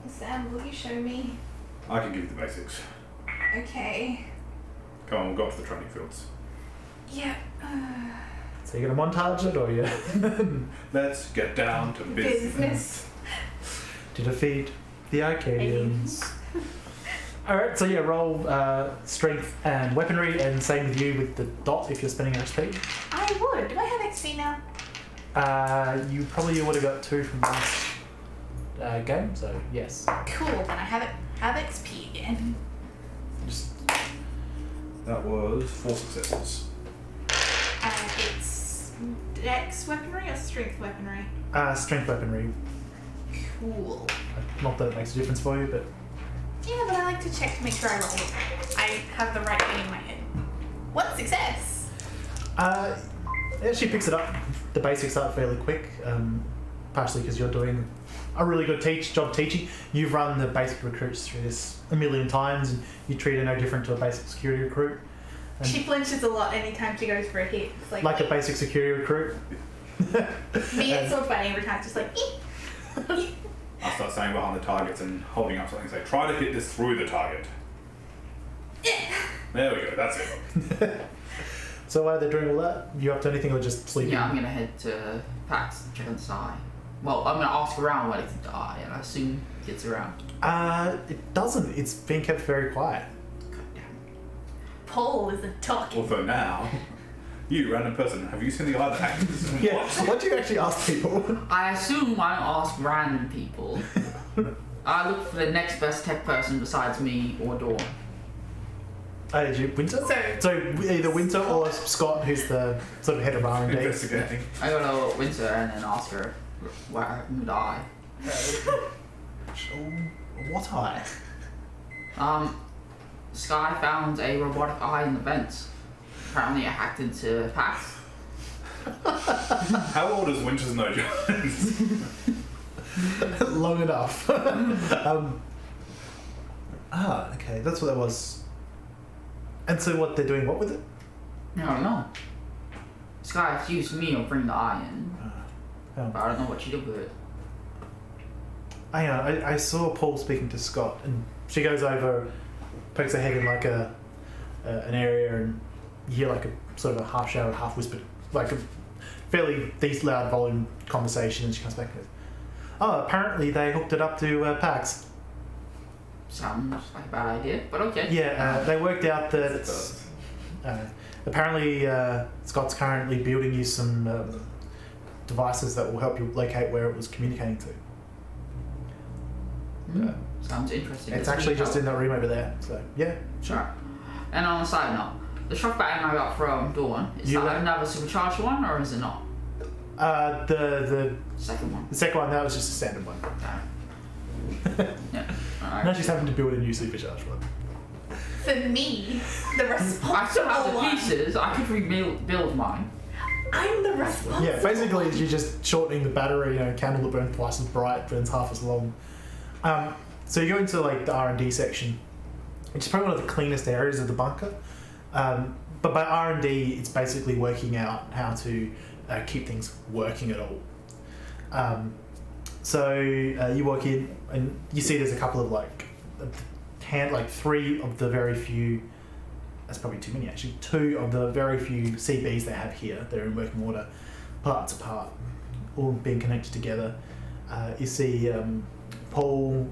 Sam, will you show me? I can give you the basics. Okay. Come on, we'll go up to the training fields. Yeah. So you're gonna montage it, or you Let's get down to business. to defeat the Arcadians? All right. So yeah, roll strength and weaponry, and same with you with the dot if you're spending XP. I would. Do I have XP now? You probably would have got 2 from last game, so yes. Cool. Then I have XP again. Just That was 4 successes. It's Dex weaponry or strength weaponry? strength weaponry. Cool. Not that it makes a difference for you, but Yeah, but I like to check to make sure I roll it. I have the right thing in my head. 1 success. it actually picks it up. The basics are fairly quick, partially because you're doing a really good job teaching. You've run the basic recruits through this a million times, and you treat her no different to a basic security recruit. And She flinches a lot anytime she goes for a hit. It's like a basic security recruit. me get so funny every time. Just like, eek. I start saying behind the targets and holding up something and say, try to hit this through the target. There we go, that's it. So while they're doing all that, you up to anything or just sleeping? Yeah, I'm gonna head to Pax check on Skye. Well, I'm gonna ask around whether it's die, and I assume it's around. It doesn't. It's being kept very quiet. God damn. Paul isn't talking. Well, for now, you, random person, have you seen the eye that acts? Yeah. What do you actually ask people? I assume I don't ask random people. I look for the next best tech person besides me or Dawn. Did you Winter? So either Winter or Scott, who's the sort of head of R&D. Investigating. I go to Winter and then ask her where happened to die. What eye? Skye found a robotic eye in the vents. Apparently it hacked into Pax. How old is Winter's No Jones? Long enough. Okay, that's what that was. And so what, they're doing what with it? I don't know. Skye accused me of bringing the eye in, but I don't know what she did with it. I saw Paul speaking to Scott, and she goes over, pokes her head in like an area, and you hear like a sort of a half shouted, half whispered, like a fairly decent loud volume conversation, and she comes back and goes, "Oh, apparently they hooked it up to PAX." Sounds like a bad idea, but okay. Yeah, they worked out that it's, apparently Scott's currently building you some devices that will help you locate where it was communicating to. Mm. Sounds interesting. It's actually just in that room over there. So yeah, Sure. And on a side note, the shock baton I got from Dawn, is that another supercharged one or is it not? The Second one. The second one, that was just a standard one. Yeah. Alright. Now she's having to build a new supercharged one. For me, the responsible I still have the one. pieces. I could rebuild mine. I'm the responsible. Yeah, basically you're just shortening the battery. Candle that burns twice as bright burns half as long. So you go into like the R&D section, which is probably one of the cleanest areas of the bunker. But by R&D, it's basically working out how to keep things working at all. So you walk in and you see there's a couple of three of the very few. That's probably too many actually. 2 of the very few CBs they have here. They're in working order, parts apart, all being connected together. You see Paul.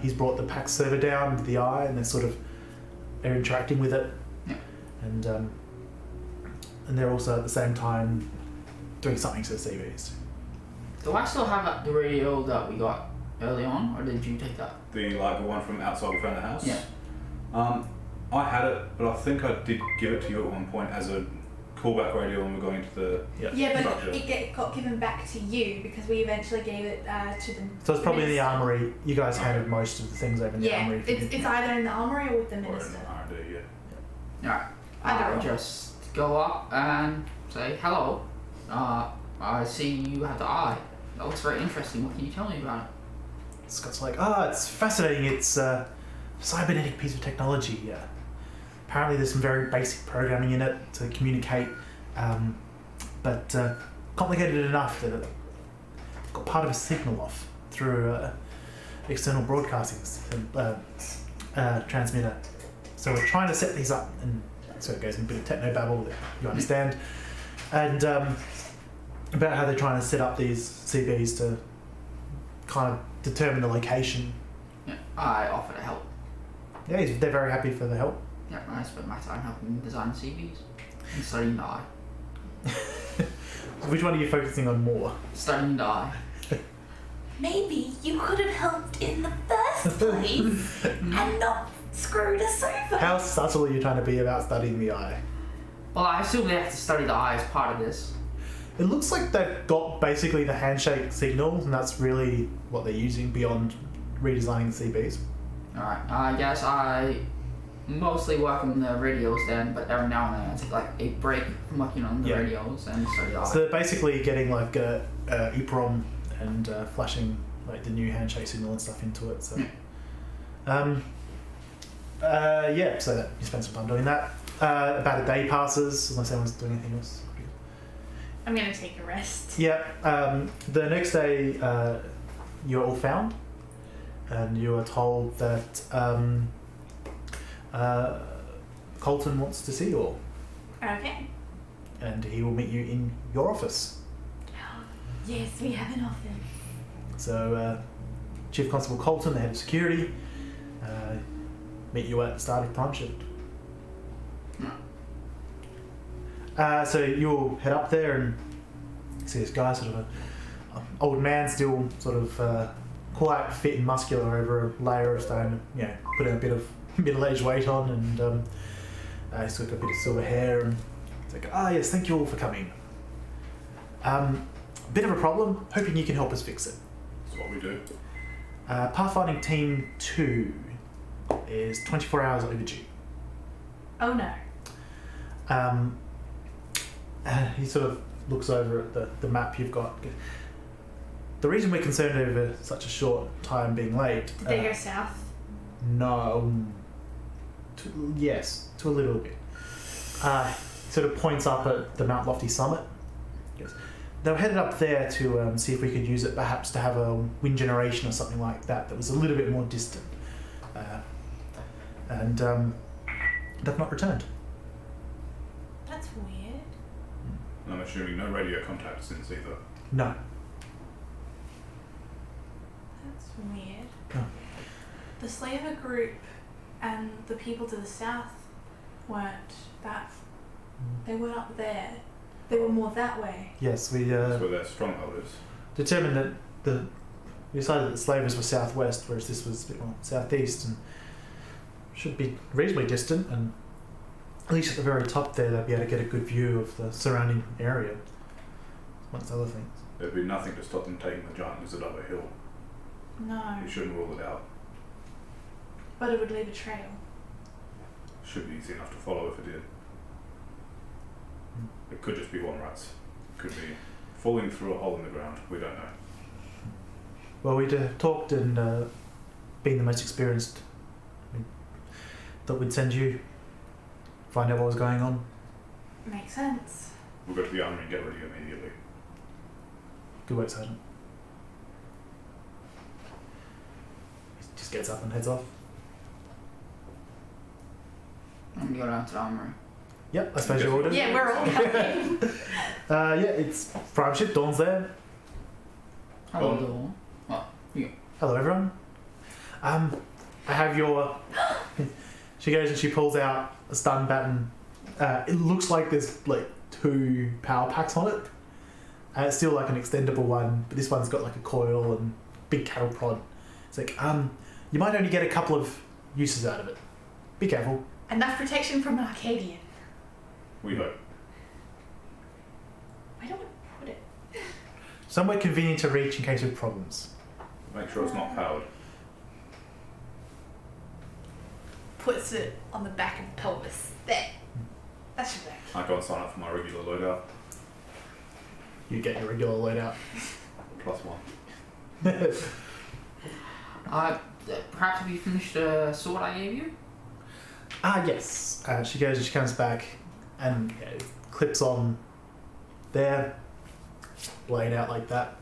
He's brought the PAX server down with the eye, and they're interacting with it. Yeah. And they're also at the same time doing something to the CVs. Do I still have the radio that we got early on, or did you take that? The one from outside we found the house? Yeah. I had it, but I think I did give it to you at one point as a callback radio when we were going into the Yeah, but structure. it got given back to you because we eventually gave it to them. So it's probably in the armory. You guys handled most of the things over in the Yeah, armory. it's either in the armory or with the Or in minister. R&D, yeah. Alright. Either I'll or. just go up and say, hello. I see you have the eye. That looks very interesting. What can you tell me about it? Scott's like, it's fascinating. It's a cybernetic piece of technology. Apparently there's some very basic programming in it to communicate, but complicated enough that it got part of a signal off through external broadcasting transmitter. So we're trying to set these up, and so it goes in a bit of techno-babble that you understand, and about how they're trying to set up these CBs to kind of determine the location. Yeah. I offer to help. Yeah, they're very happy for the help. Yeah, I spent my time helping design CVs and studying the eye. Which one are you focusing on more? Studying the eye. Maybe you could have helped in the first place and not screwed us over. How subtle are you trying to be about studying the eye? Well, I assume they have to study the eye as part of this. It looks like they've got basically the handshake signal, and that's really what they're using beyond redesigning the CBs. Alright, I guess I mostly work on the radios then, but every now and then I take like a break from working on the radios and study the eye. So they're basically getting like a EEPROM and flashing like the new handshake signal and stuff into it. So, so that you spend some time doing that. About a day passes, unless anyone's doing anything else. I'm gonna take a rest. Yeah. The next day, you're all found, and you are told that Colton wants to see you all, Okay. and he will meet you in your office. Yes, we have an office. So, Chief Constable Colton, the head of security, meet you at the start of prime shift. So you'll head up there and see this guy, sort of an old man, still sort of quite fit and muscular over a layer of stone. Putting a bit of middle-aged weight on, and he's got a bit of silver hair. And he's like, yes, thank you all for coming. Bit of a problem. Hoping you can help us fix it. That's what we do. Pathfinding Team 2 is 24 hours overdue. Oh no. He sort of looks over at the map you've got. The reason we're concerned over such a short time being late... Did they go south? No. Yes, to a little bit. Sort of points up at the Mount Lofty summit. Yes. They were headed up there to see if we could use it perhaps to have a wind generation or something like that was a little bit more distant. And they've not returned. That's weird. And I'm assuming no radio contact since either. No. That's weird. No. The Slaver group and the people to the south weren't that. They weren't up there. They were more that way. Yes, we That's where their stronghold is. determined that we decided that the slavers were southwest, whereas this was a bit more southeast, and should be reasonably distant, and at least at the very top there they'll be able to get a good view of the surrounding area, amongst other things. There'd be nothing to stop them taking the giant lizard up a hill. No. You shouldn't rule it out. But it would leave a trail. Should be easy enough to follow if it did. It could just be one rats. It could be falling through a hole in the ground. We don't know. Well, we'd talked and being the most experienced, we thought we'd send you, find out what was going on. Makes sense. We'll go to the armory and get ready immediately. Good work, Sergeant. He just gets up and heads off. I'm gonna go down to the armory. Yep, I suppose your order. Yeah, we're all coming. Yeah, it's prime ship. Dawn's there. Hello, Dawn. Dawn. Oh, you. Hello, everyone. I have your. She goes and she pulls out a stun baton. It looks like there's like 2 power packs on it. It's still like an extendable one, but this one's got like a coil and big cattle prod. It's like, you might only get a couple of uses out of it. Be careful. Enough protection from an Arcadian. We hope. Where do we put it? Somewhere convenient to reach in case of problems. Make sure it's not powered. Puts it on the back of the pelvis. There. That should work. I go and sign up for my regular loadout. You get your regular loadout. +1. Perhaps have you finished the sword I gave you? Yes. She goes and she comes back and it clips on there, laid out like that.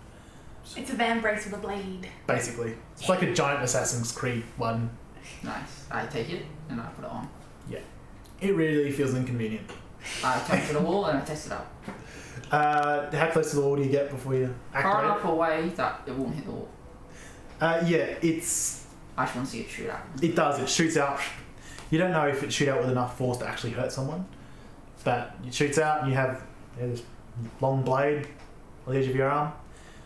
It's a van brace with a blade. Basically, it's like a giant Assassin's Creed one. Nice. I take it and I put it on. It really feels inconvenient. I take it to the wall and I test it out. How close to the wall do you get before you Far activate enough away that it won't hit the wall. it? Yeah, it's I just want to see it shoot out. it does. It shoots out. You don't know if it shoots out with enough force to actually hurt someone, but it shoots out and you have this long blade on the edge of your arm.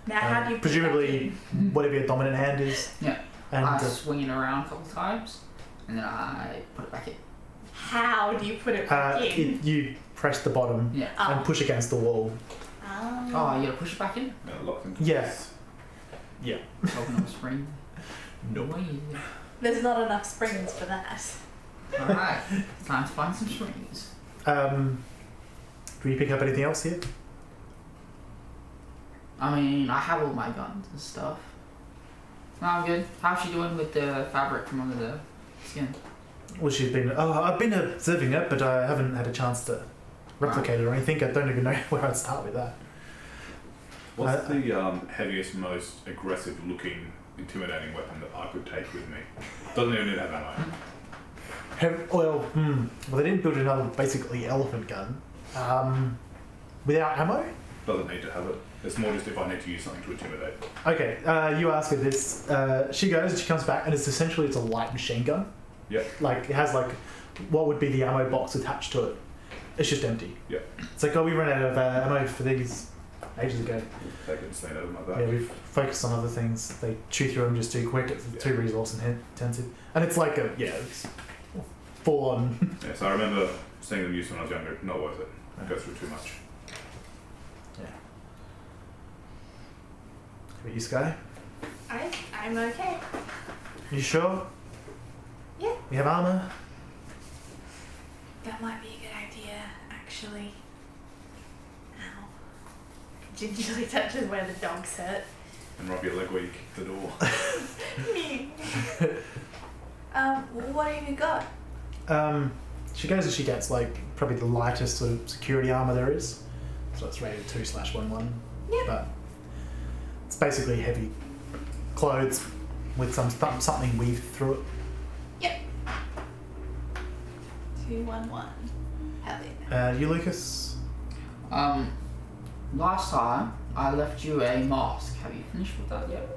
Now, how do you put Presumably, it back in? whatever your dominant hand is. Yeah. And I swing it around a couple times and then I put it back in. How do you put it back in? you press the bottom Yeah. and push against the wall. Oh, you gotta push it back in? Yeah, locked into Yes. Open up a spring. No. There's not enough springs for that. Alright, time to find some springs. Do you pick up anything else here? I mean, I have all my guns and stuff. No, I'm good. How's she doing with the fabric from under the skin? Well, she's been. Oh, I've been observing it, but I haven't had a chance to replicate it or anything. I don't even know where I'd start with that. What's the heaviest, most aggressive-looking, intimidating weapon that I could take with me? Doesn't even need to have ammo. Well, they didn't build another basically elephant gun without ammo. Doesn't need to have it. It's more just if I need to use something to intimidate. Okay, you ask her this. She goes and she comes back, and it's a light machine gun. Yeah. Like it has like what would be the ammo box attached to it. It's just empty. Yeah. It's like, oh, we ran out of ammo for these ages ago. Take it and stand over my back. Yeah, we've focused on other things. They chew through them just too quick. It's too resource intensive, and it's like it's full on. Yeah, so I remember seeing them used when I was younger. Not worth it. It goes through too much. Are you, Skye? I'm okay. You sure? Yeah. We have armor. That might be a good idea, actually. Ow. Gingerly touches where the dog's hurt. And rub your leg where you kick the door. What have you got? She goes and she gets like probably the lightest sort of security armor there is. So it's rated 2/11. Yeah. But it's basically heavy clothes with something weaved through it. Yep. 211. Hell yeah. You, Lucas? Last time I left you a mask. Have you finished with that yet?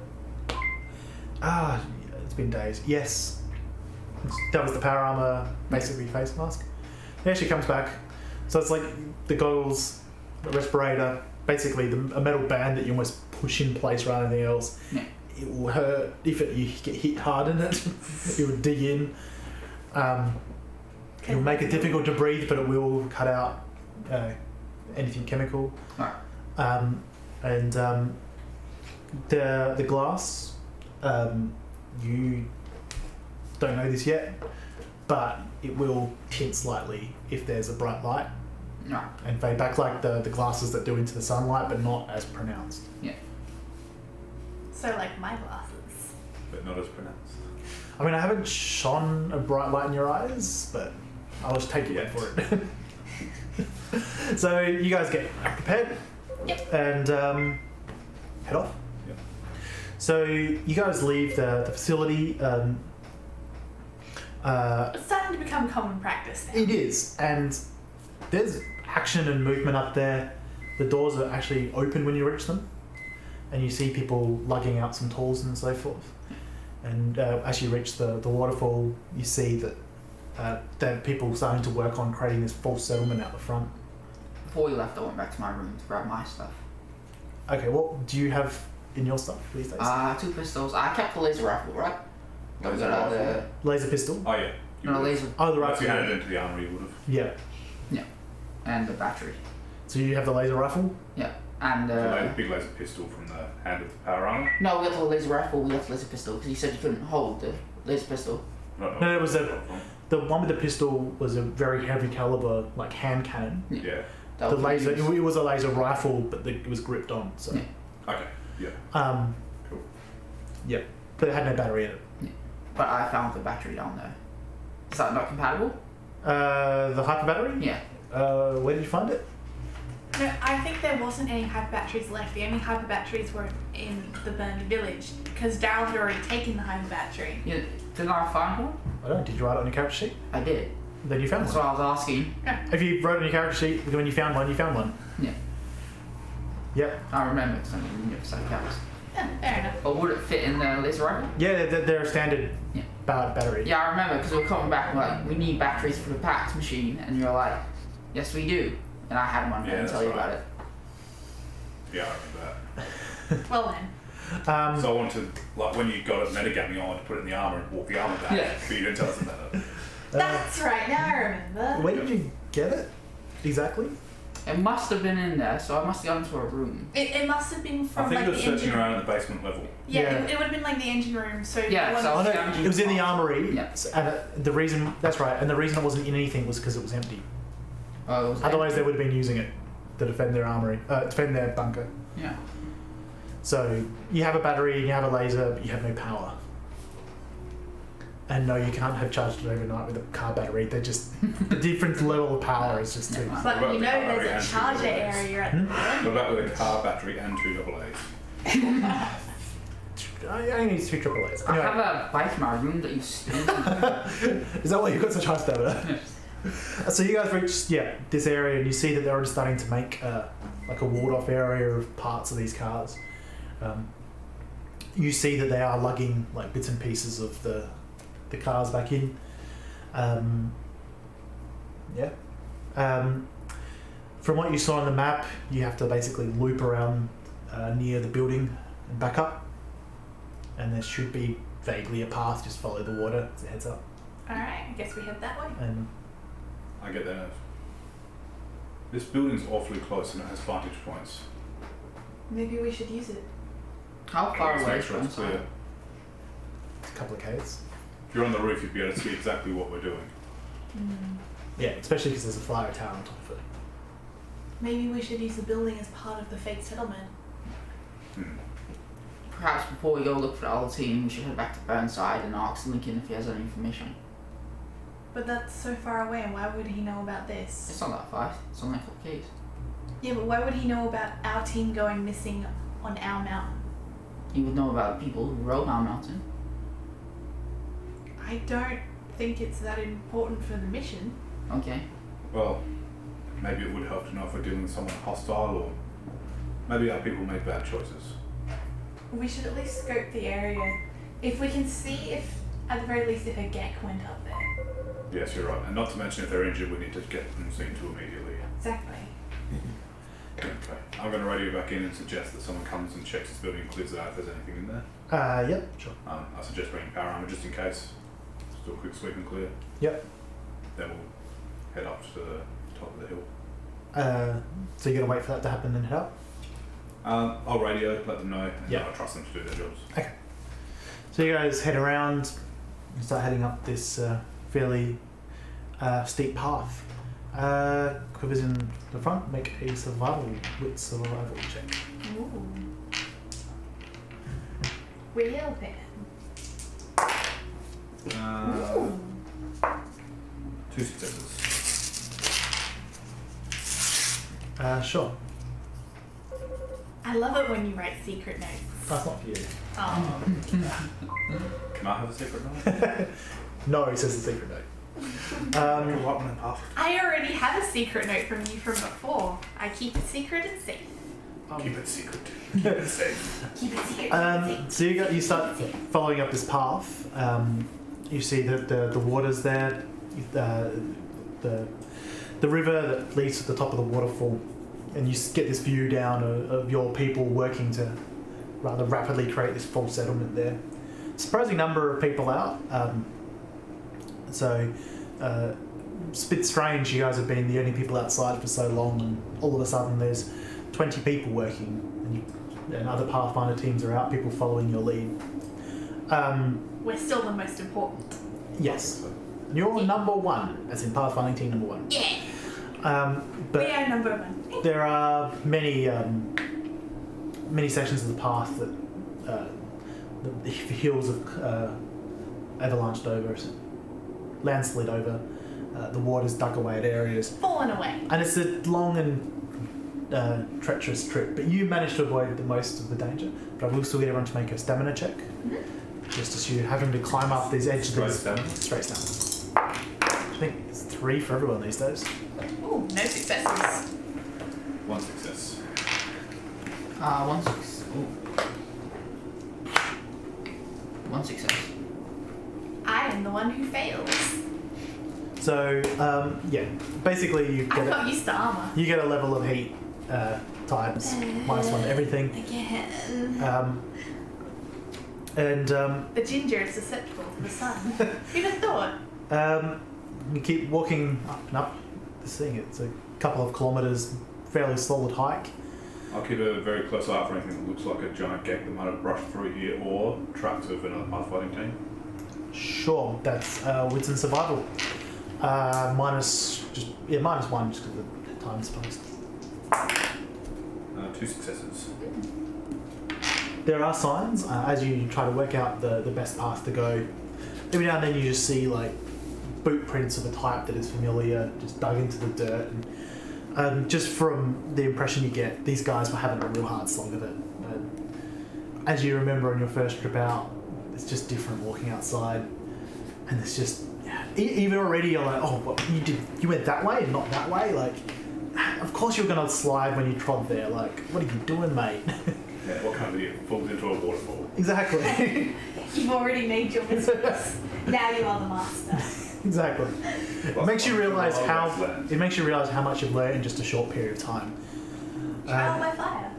It's been days. Yes. That was the power armor, basically face mask. Yeah, she comes back. So it's like the goggles a respirator, basically a metal band that you almost push in place rather than anything else. Yeah. It will hurt if you get hit hard in it. It will dig in. It will make it difficult to breathe, but it will cut out anything chemical. Right. And the glass, you don't know this yet, but it will tint slightly if there's a bright light Right. and fade back like the glasses that do into the sunlight, but not as pronounced. So like my glasses. But not as pronounced. I mean, I haven't shone a bright light in your eyes, but I'll just take your word for it. So you guys get prepared. Yep. And head off. Yep. So you guys leave the facility. It's starting to become common practice now. It is, and there's action and movement up there. The doors are actually open when you reach them, and you see people lugging out some tools and so forth. And as you reach the waterfall, you see that there are people starting to work on creating this false settlement out the front. Before we left, I went back to my room to grab my stuff. Okay, what do you have in your stuff these days? 2 pistols. I kept the laser rifle, right? That was Laser out rifle? Laser pistol? Oh yeah. You No, would've. laser. Oh, the If rifle. you handed it into the armory, you would have. Yeah. And the battery. So you have the laser rifle? And The big laser pistol from the hand of the power armor. no, we got the laser rifle. We got the laser pistol because you said you couldn't hold the laser pistol. No, it was the one with the pistol was a very heavy caliber, like hand cannon. Yeah. That The was laser, used. it was a laser rifle, but it was gripped on. So, Yeah. Okay. Yeah. Cool. yeah, but it had no battery in it. But I found the battery down there. Is that not compatible? The hyper battery? Yeah. Where did you find it? No, I think there wasn't any hyper batteries left. The only hyper batteries were in the burned village because Daryl had already taken the hyper battery. Yeah. Didn't I find one? I don't know. Did you write it on your character sheet? I did. Then you found That's one. what I was asking. If you wrote on your character sheet when you found one, you found one. Yeah. Yep. I remember because I'm in the same house. Yeah, fair enough. But would it fit in the laser rifle? Yeah, they're a standard Yeah. battery. Yeah, I remember because we were coming back and we're like, we need batteries for the PAX machine, and you're like, yes, we do. And I had one Yeah, and that's tell you right. about it. Yeah, I remember Well then. that. So I wanted, like, when you got it metagaming, I wanted to put it in the armor and walk the armor back. Yeah. But you didn't tell us about it. That's right, now I remember. Where did you get it? Exactly? It must have been in there, so I must have gone to a room. It must have been I from think like it was the searching engine. around at the basement level. Yeah, Yeah. It would have been like the engine room. So Yeah, the so one- Oh, no, Yeah. it was in the armory. Yeah. And the reason, that's right, and the reason it wasn't in anything was because it was empty. Oh, it was Otherwise, they would have been using it to defend their armory, defend their bunker. Yeah. So you have a battery and you have a laser, but you have no power. And no, you can't have charged it overnight with a car battery. They're just the different level of power is just too. Yeah. But What you know about the there's a battery and charger two AAs? area at the front. What about with a car battery and 2 AAs? I only need 2 AAAs. I have Anyway, a bike in my room that you steal. is that why you got such high stamina? So you guys reach this area and you see that they're already starting to make like a ward-off area of parts of these cars. You see that they are lugging like bits and pieces of the cars back in. From what you saw on the map, you have to basically loop around near the building and back up. And there should be vaguely a path, just follow the water as it heads up. Alright, I guess we head that way. And I get that. This building's awfully close and it has vantage points. Maybe we should use it. How far Let's away make sure from it's clear. it's a couple of Ks. If you're on the roof, you'd be able to see exactly what we're doing. Yeah, especially because there's a flyer tower on top of it. Maybe we should use the building as part of the fake settlement. Hmm. Perhaps before we go look for the other team, we should head back to Burnside and ask Lincoln if he has any information. But that's so far away, and why would he know about this? It's not that far. It's only a couple of keys. Yeah, but why would he know about our team going missing on our mountain? He would know about people who rode our mountain. I don't think it's that important for the mission. Okay. Well, maybe it would help to know if we're dealing with someone hostile or maybe our people made bad choices. We should at least scope the area. If we can see if, at the very least, if a Gek went up there. Yes, you're right. And not to mention if they're injured, we need to get them seen to immediately. Exactly. Okay. I'm going to radio back in and suggest that someone comes and checks this building and clears it out if there's anything in there. Yep, sure. I suggest bringing power armor just in case. Just do a quick sweep and clear. Yep. Then we'll head up to the top of the hill. So you're gonna wait for that to happen and head up? I'll radio, let them know, and Yeah. I trust them to do their jobs. Okay. So you guys head around and start heading up this fairly steep path. Whoever's in the front, make a survival check. Ooh. Real pen. Ooh. 2 successes. Sure. I love it when you write secret notes. That's not for you. Oh. Can I have a secret note? No, it says the secret note. I already have a secret note from you from before. I keep it secret and safe. Keep it secret. Keep it safe. Keep it secret and safe. So you start following up this path. You see that the water's there, the river that leads to the top of the waterfall, and you get this view down of your people working to rather rapidly create this full settlement there. Surprising number of people out. So it's a bit strange. You guys have been the only people outside for so long, and all of a sudden there's 20 people working, and other Pathfinder teams are out. People following your lead. We're still the most important. Yes. You're number one, as in Pathfinding team number one. Yeah. But we are number one. there are many sections of the path that the hills have avalanched over, landslid over, the water's dug away at areas. Fallen away. And it's a long and treacherous trip, but you managed to avoid the most of the danger. But I will still get everyone to make a stamina check. Mm-hmm. Just as you're having to climb up these edges. Straight stamina. I think it's 3 for everyone these days. Ooh, no successes. 1 success. 1 success. Ooh. 1 success. I am the one who fails. So, yeah, basically you I get got used to armor. you get a level of heat times -1 to everything. Again. The ginger is susceptible to the sun. Who'd have thought? You keep walking up and up this thing. It's a couple of kilometres, fairly solid hike. I'll keep a very close eye out for anything that looks like a giant gate that might have brushed through here or tracks of another pathfinding team. Sure, that's wits and survival. -1 just because of the time spaced. 2 successes. There are signs as you try to work out the best path to go. Every now and then you just see like boot prints of a type that is familiar, just dug into the dirt, and just from the impression you get, these guys were having a real hard slog of it. As you remember on your first trip out, it's just different walking outside, and it's just even already you're like, oh, what, you went that way and not that way. Like, of course you're gonna slide when you trod there. Like, what are you doing, mate? Yeah, what kind of idiot falls into a waterfall? Exactly. You've already made your mistakes. Now you are the master. Exactly. It makes you realise how much you've learned in just a short period of time. Trial by fire.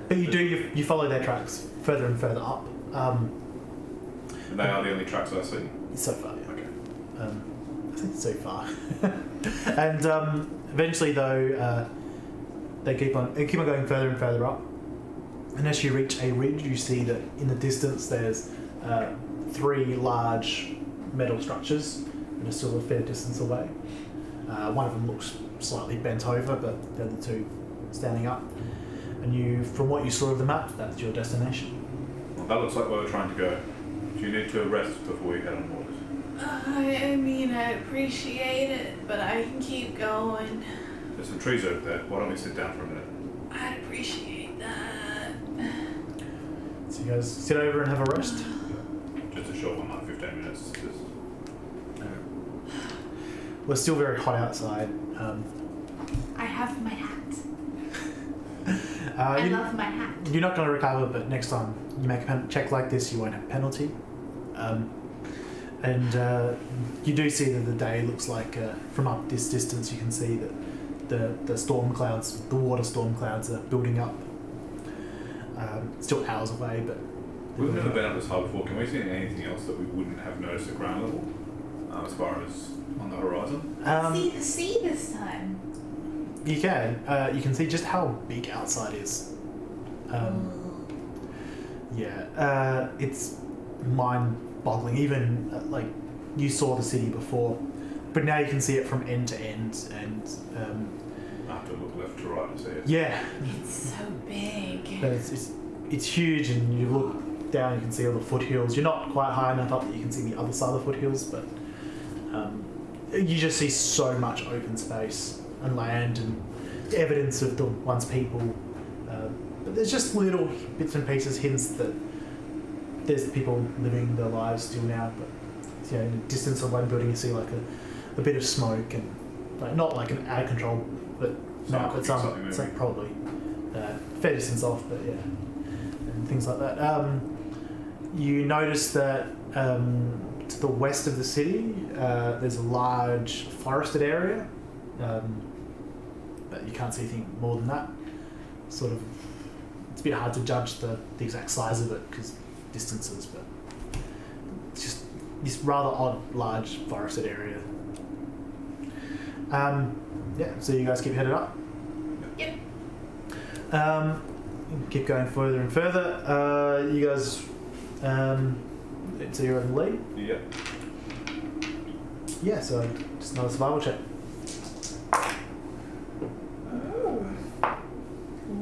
But you follow their tracks further and further up. And they are the only tracks I see. So far, yeah. Okay. I think so far. And eventually, though, they keep on going further and further up. And as you reach a ridge, you see that in the distance there's 3 large metal structures that are still a fair distance away. One of them looks slightly bent over, but the other 2 standing up. And from what you saw of the map, that's your destination. Well, that looks like where we're trying to go. Do you need to rest before we head on board? I mean, I appreciate it, but I can keep going. There's some trees over there. Why don't we sit down for a minute? I'd appreciate that. So you guys sit over and have a rest. Just a short one, like 15 minutes. We're still very hot outside. I have my hat. I love my hat. You're not going to recover, but next time you make a check like this, you won't have a penalty. And you do see that the day looks like, from up this distance, you can see that the storm clouds, the water storm clouds are building up. Still hours away, but We've never been up this high before. Can we see anything else that we wouldn't have noticed at ground level, as far as on the horizon? See the sea this time. You can see just how big outside is. It's mind-boggling. Even like you saw the city before, but now you can see it from end to end, and I have to look left to right to see it. yeah, It's so big. but it's huge, and you look down, you can see all the foothills. You're not quite high enough up that you can see the other side of the foothills, but you just see so much open space and land and evidence of the once people. But there's just little bits and pieces, hints that there's people living their lives still now. But in the distance of one building, you see like a bit of smoke and like not like an out of control, but it's like probably fair distance off, but yeah, and things like that. You notice that to the west of the city, there's a large forested area, but you can't see anything more than that. Sort of, it's a bit hard to judge the exact size of it because distances, but it's just this rather odd, large forested area. So you guys keep headed up. Yep. Keep going further and further. You guys, so you're in the lead. Yeah. Yeah. So just another survival check.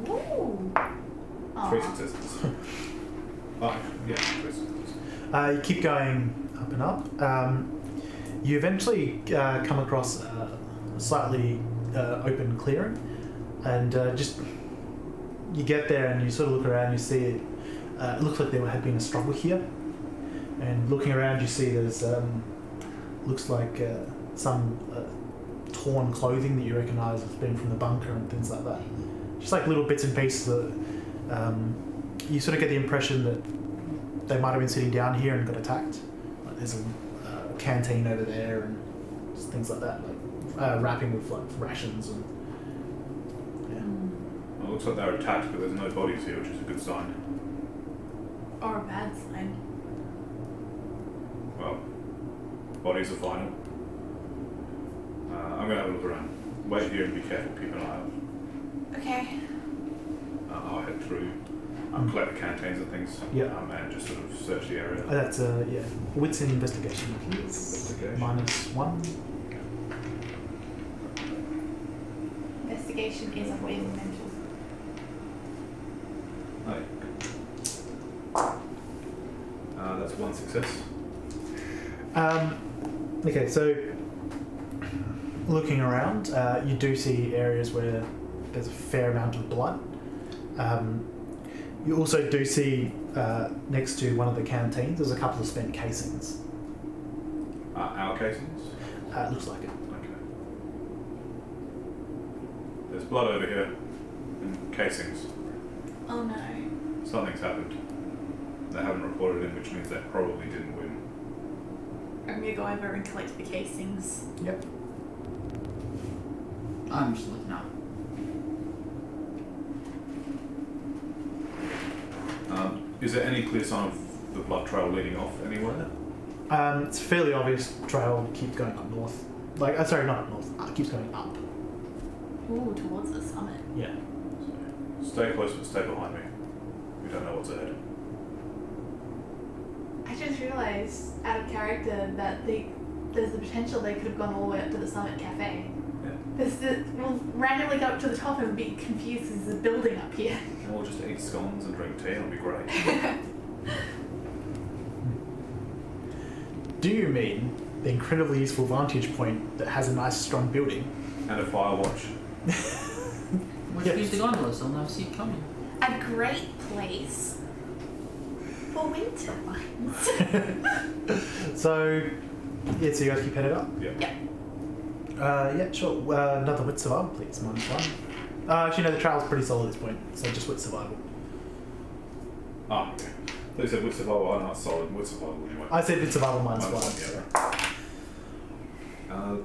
Ooh. 3 successes. Oh, yeah, 3 successes. You keep going up and up. You eventually come across a slightly open clearing, and just you get there and you sort of look around. You see it looks like there had been a struggle here, and looking around you see there's looks like some torn clothing that you recognise has been from the bunker and things like that. Just like little bits and pieces that you sort of get the impression that they might have been sitting down here and got attacked. Like there's a canteen over there and just things like that, like wrapping with like rations and Well, it looks like they were attacked, but there's no bodies here, which is a good sign. Or a bad sign. Well, bodies are final. I'm going to have a look around. Wait here and be careful, keep an eye out. Okay. I'll head through, collect the canteens and things, and just sort of search the area. That's wits in investigation. Investigation. -1. Investigation is avoiding mental. That's 1 success. Okay, so looking around, you do see areas where there's a fair amount of blood. You also do see next to one of the canteens, there's a couple of spent casings. Our casings? It looks like it. Okay. There's blood over here and casings. Oh no. Something's happened. They haven't reported in, which means they probably didn't win. I'm gonna go over and collect the casings. Yep. I'm just looking up. Is there any clear sign of the blood trail leading off anywhere? It's a fairly obvious trail, keeps going up north. Like, sorry, not up north, keeps going up. Ooh, towards the summit. Yeah. So stay close, but stay behind me. We don't know what's ahead. I just realised, out of character, that there's the potential they could have gone all the way up to the Summit Cafe. Yeah. We'll randomly go up to the top and be confused as there's a building up here. And we'll just eat scones and drink tea, it'll be great. Do you mean the incredibly useful vantage point that has a nice strong building? And a fire watch. Which use the gondolas, they'll never see it coming. A great place for winter ones. So you guys keep headed up? Yeah. Yeah. Sure. Another wit survival, please. -1. Actually, no, the trail's pretty solid at this point, so just wit survival. Okay. They said with survival, I'm not solid with survival anyway. I said wit survival -1. Yeah.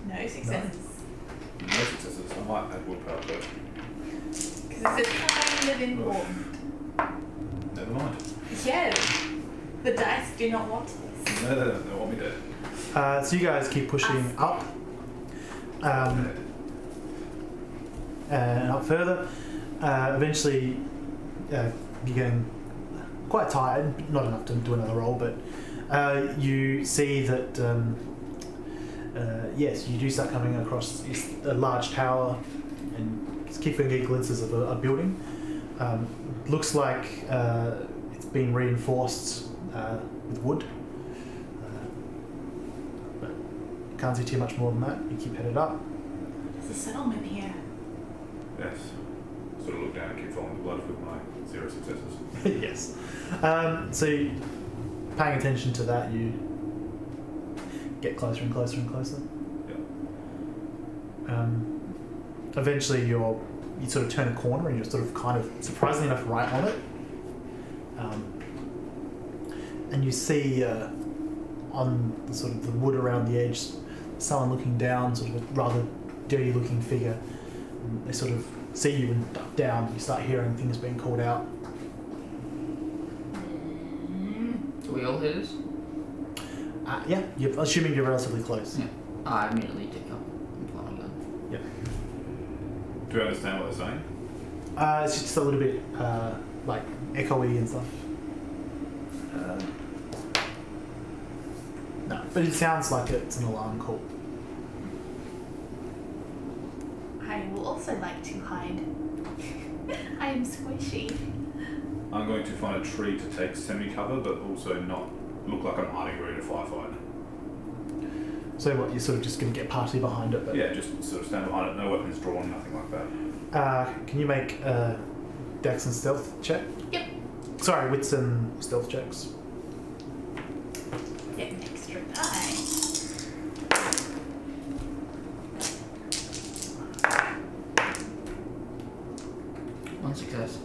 No successes. No successes. might add willpower first. Because it's kind of important. Never mind. Yeah. The dice do not want this. No, they want me dead. So you guys keep pushing up. And up further. Eventually, you're getting quite tired, not enough to do another roll, but you see that, yes, you do start coming across a large tower and keeping glimpses of a building. Looks like it's been reinforced with wood. But can't see too much more than that. You keep headed up. There's a settlement here. Yes. Sort of look down and keep following the blood with my 0 successes. Yes. So, paying attention to that, you get closer and closer and closer. Yeah. Eventually, you sort of turn a corner and you're sort of kind of surprisingly enough right on it. And you see on the sort of the wood around the edge, someone looking down, sort of a rather dirty-looking figure. And they sort of see you and duck down. You start hearing things being called out. Do we all hear this? Yeah, you're assuming you're relatively close. Yeah. I immediately take up and pull my gun. Yeah. Do you understand what they're saying? It's just a little bit like echoey and stuff. No, but it sounds like it's an alarm call. I will also like to hide. I am squishy. I'm going to find a tree to take semi-cover, but also not look like I'm hiding ready to firefight. So what, you're sort of just going to get partially behind it? But Yeah, just sort of stand behind it, no weapons drawn, nothing like that. Can you make Dex and Stealth check? Yep. Sorry, Wits and Stealth checks. Get an extra die. One success.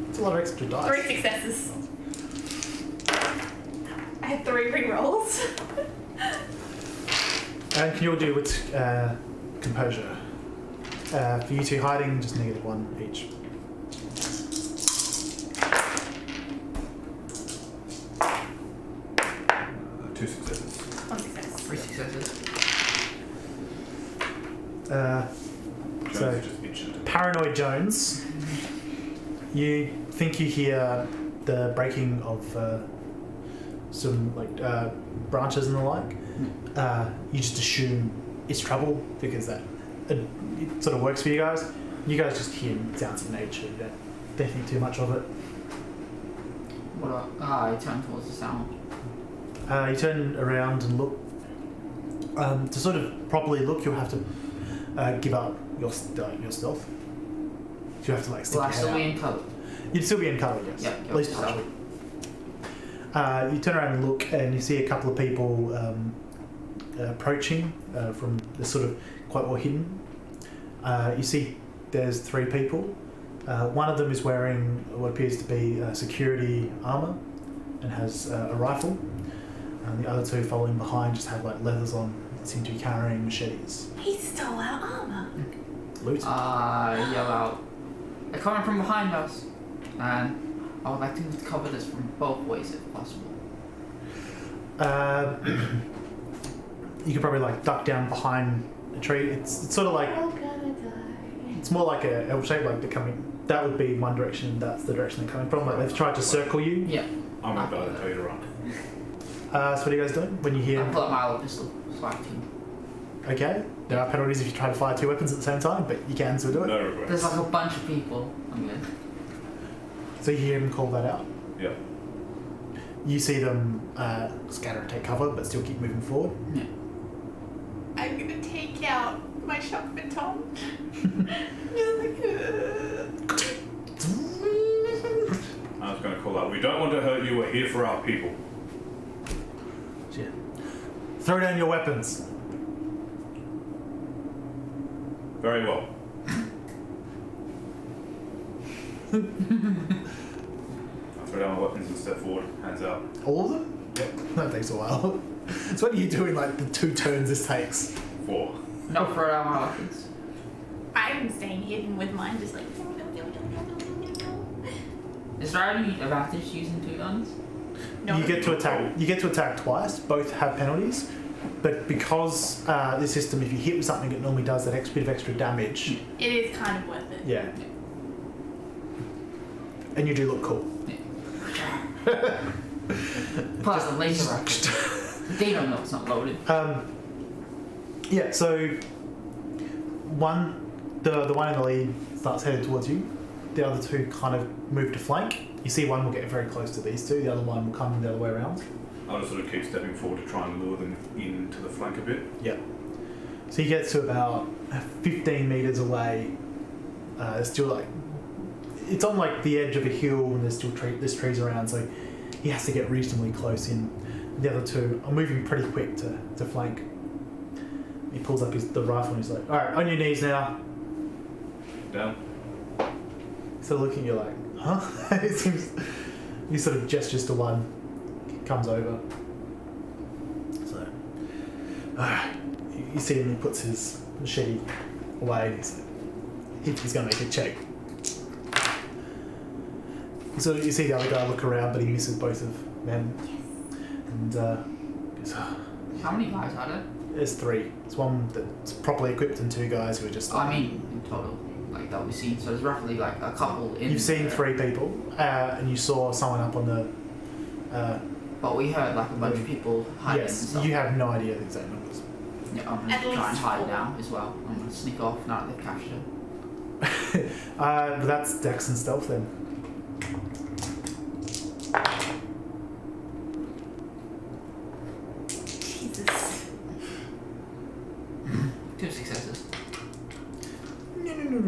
It's a lot of extra dice. 3 successes. I had 3 re-rolls. And can you all do Wits Composure? For you two hiding, just -1 each. Two successes. 1 success. 3 successes. Jones So, is just itching to Paranoid Jones, you think you hear the breaking of some like branches and the like. You just assume it's trouble because that it sort of works for you guys. You guys just hear sounds of nature. You don't think too much of it. I turn towards the sound. You turn around and look. To sort of properly look, you'll have to give up your stealth. You have to like stick Will I your head still out. be in cover? You'd still be in cover, yes. Yeah, At least partially. You turn around and look, and you see a couple of people approaching from the sort of quite well hidden. You see there's 3 people. One of them is wearing what appears to be security armor and has a rifle. And the other 2 following behind just have like leathers on. They seem to be carrying machetes. He stole our armor. Looted. Yell out. They're coming from behind us, and I would like to cover this from both ways if possible. You could probably like duck down behind a tree. It's sort of like We're all gonna die. it's more like a L shape. Like they're coming. That would be one direction. That's the direction they're coming from. Like they've tried to circle you. Yeah. I'm going to die and tell you to run. So what are you guys doing when you hear? I pull out my old pistol, so I can. Okay, there are penalties if you try to fire 2 weapons at the same time, but you can still do it. No regrets. There's like a bunch of people. I'm good. So you hear him call that out. Yeah. You see them scatter and take cover, but still keep moving forward. Yeah. I'm gonna take out my shock baton. I was going to call out, we don't want to hurt you, we're here for our people. Yeah. Throw down your weapons. Very well. I throw down my weapons and step forward, hands out. All of them? That takes a while. So what are you doing, like, the 2 turns this takes? 4. Not for my weapons. I'm staying hidden with mine, just like. Is there any advantage to using 2 guns? No. You get to attack twice. Both have penalties. But because this system, if you hit with something, it normally does that bit of extra damage. It is kind of worth it. Yeah. And you do look cool. Plus the laser rifle. They don't know it's not loaded. Yeah, so the one in the lead starts headed towards you. The other 2 kind of move to flank. You see one will get very close to these 2. The other one will come the other way around. I'll just sort of keep stepping forward to try and lure them into the flank a bit. Yeah. So he gets to about 15 meters away. It's still like it's on like the edge of a hill, and there's still there's trees around. So he has to get reasonably close in. The other 2 are moving pretty quick to flank. He pulls up the rifle and he's like, "All right, on your knees now." Down. So looking at you like, "Huh?" He sort of gestures to one, comes over. So you see him. He puts his machete away. And he's going to make a check. So you see the other guy look around, but he misses both of them. And goes, How many guys are there? there's 3. There's one that's properly equipped and 2 guys who are just. I mean, in total, like that we've seen. So there's roughly like a couple in. You've seen 3 people, and you saw someone up on the. But we heard like a bunch of people hiding. Yes, and stuff. you have no idea the exact numbers. Yeah, I'm gonna At try and least hide 4. now as well. I'm gonna sneak off now that they've captured him. But that's Dex and Stealth then. Jesus. 2 successes. No.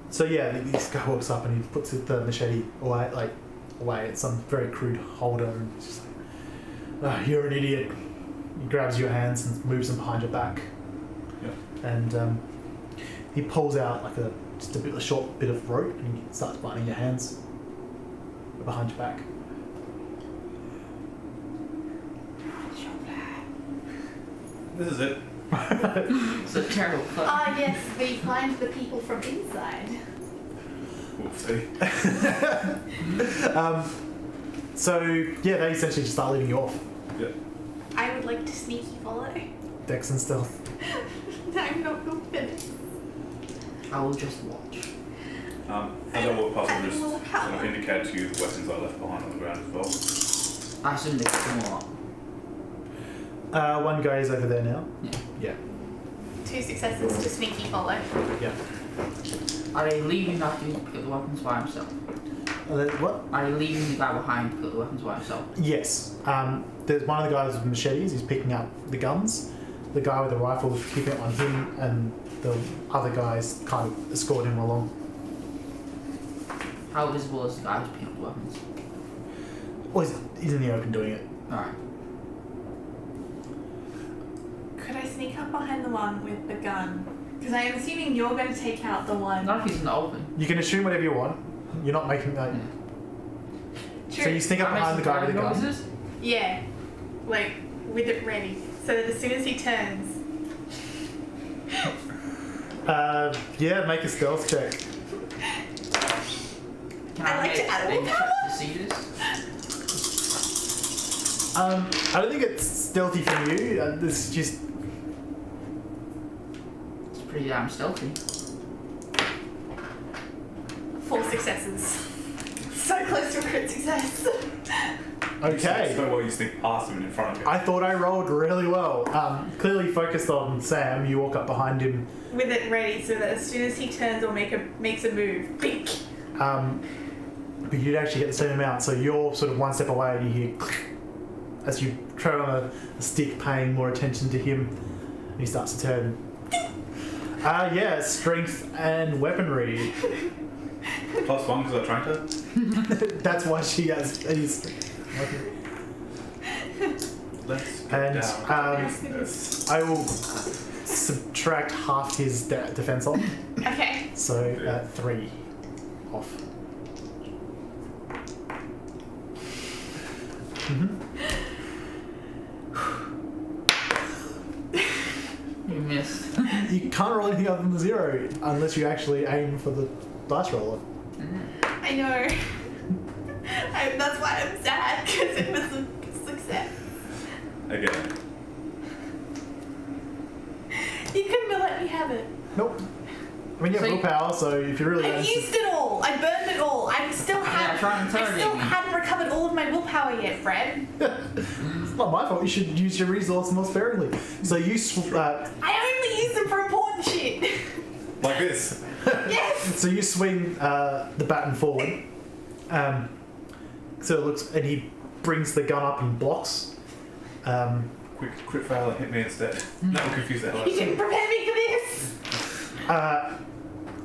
So yeah, this guy walks up and he puts the machete away at some very crude holder, and he's just like, "Oh, you're an idiot." He grabs your hands and moves them behind your back. Yeah. And he pulls out like a short bit of rope and he starts binding your hands behind your back. This is it. It's a terrible clip. Ah, yes, we find the people from inside. We'll see. So yeah, they essentially just start leaving you off. Yeah. I would like to sneaky follow. Dex and Stealth. I'm not confident. I will just watch. As I walk past, I'll just I will sort of cover. indicate to you the weapons I left behind on the ground as well. I assume they picked them all up. One guy is over there now. Yeah. Yeah. 2 successes to sneaky follow. Yeah. Are they leaving that dude to pick up the weapons by himself? What? Are they leaving the guy behind to pick up the weapons by himself? Yes. There's one of the guys with machetes. He's picking up the guns. The guy with the rifle is keeping it on him, and the other guys kind of escort him along. How visible is the guy who's picking up the weapons? Well, he's in the open doing it. Alright. Could I sneak up behind the one with the gun? Because I am assuming you're going to take out the one. Not if he's in the open. You can assume whatever you want. You're not making that. Yeah. True. So you sneak up That behind the makes guy with the gun. noises? Yeah, like with it ready, so that as soon as he turns. Yeah, make a stealth check. Can I like make to add a things willpower. to see this? I don't think it's stealthy from you. This is just. It's pretty damn stealthy. 4 successes. So close to a crit success. Okay. So well, you sneak past him and in front of him. I thought I rolled really well. Clearly focused on Sam, you walk up behind him. With it ready, so that as soon as he turns or makes a move, bink. But you'd actually get the same amount, so you're sort of one step away and you hear click as you throw on a stick, paying more attention to him, and he starts to turn. Yeah, strength and weaponry. +1 because I trained her. That's why she has. Let's get And down. I will subtract half his defense off, Okay. so 3 off. You missed. You can't roll anything other than the 0 unless you actually aim for the dice roller. I know. That's why I'm sad, because it was a success. Again. You couldn't have let me have it. Nope. I mean, you have So willpower, so if you really... I used it all. I burned it all. I still Yeah, try and interrogate me. hadn't recovered all of my willpower yet, Fred. It's not my fault. You should use your resources more sparingly. So you... I only use them for important shit. Like this. Yes. So you swing the baton forward. So it looks... And he brings the gun up and blocks. Quick crit fail and hit me instead. That will confuse the hell out You of me. didn't prepare me for this.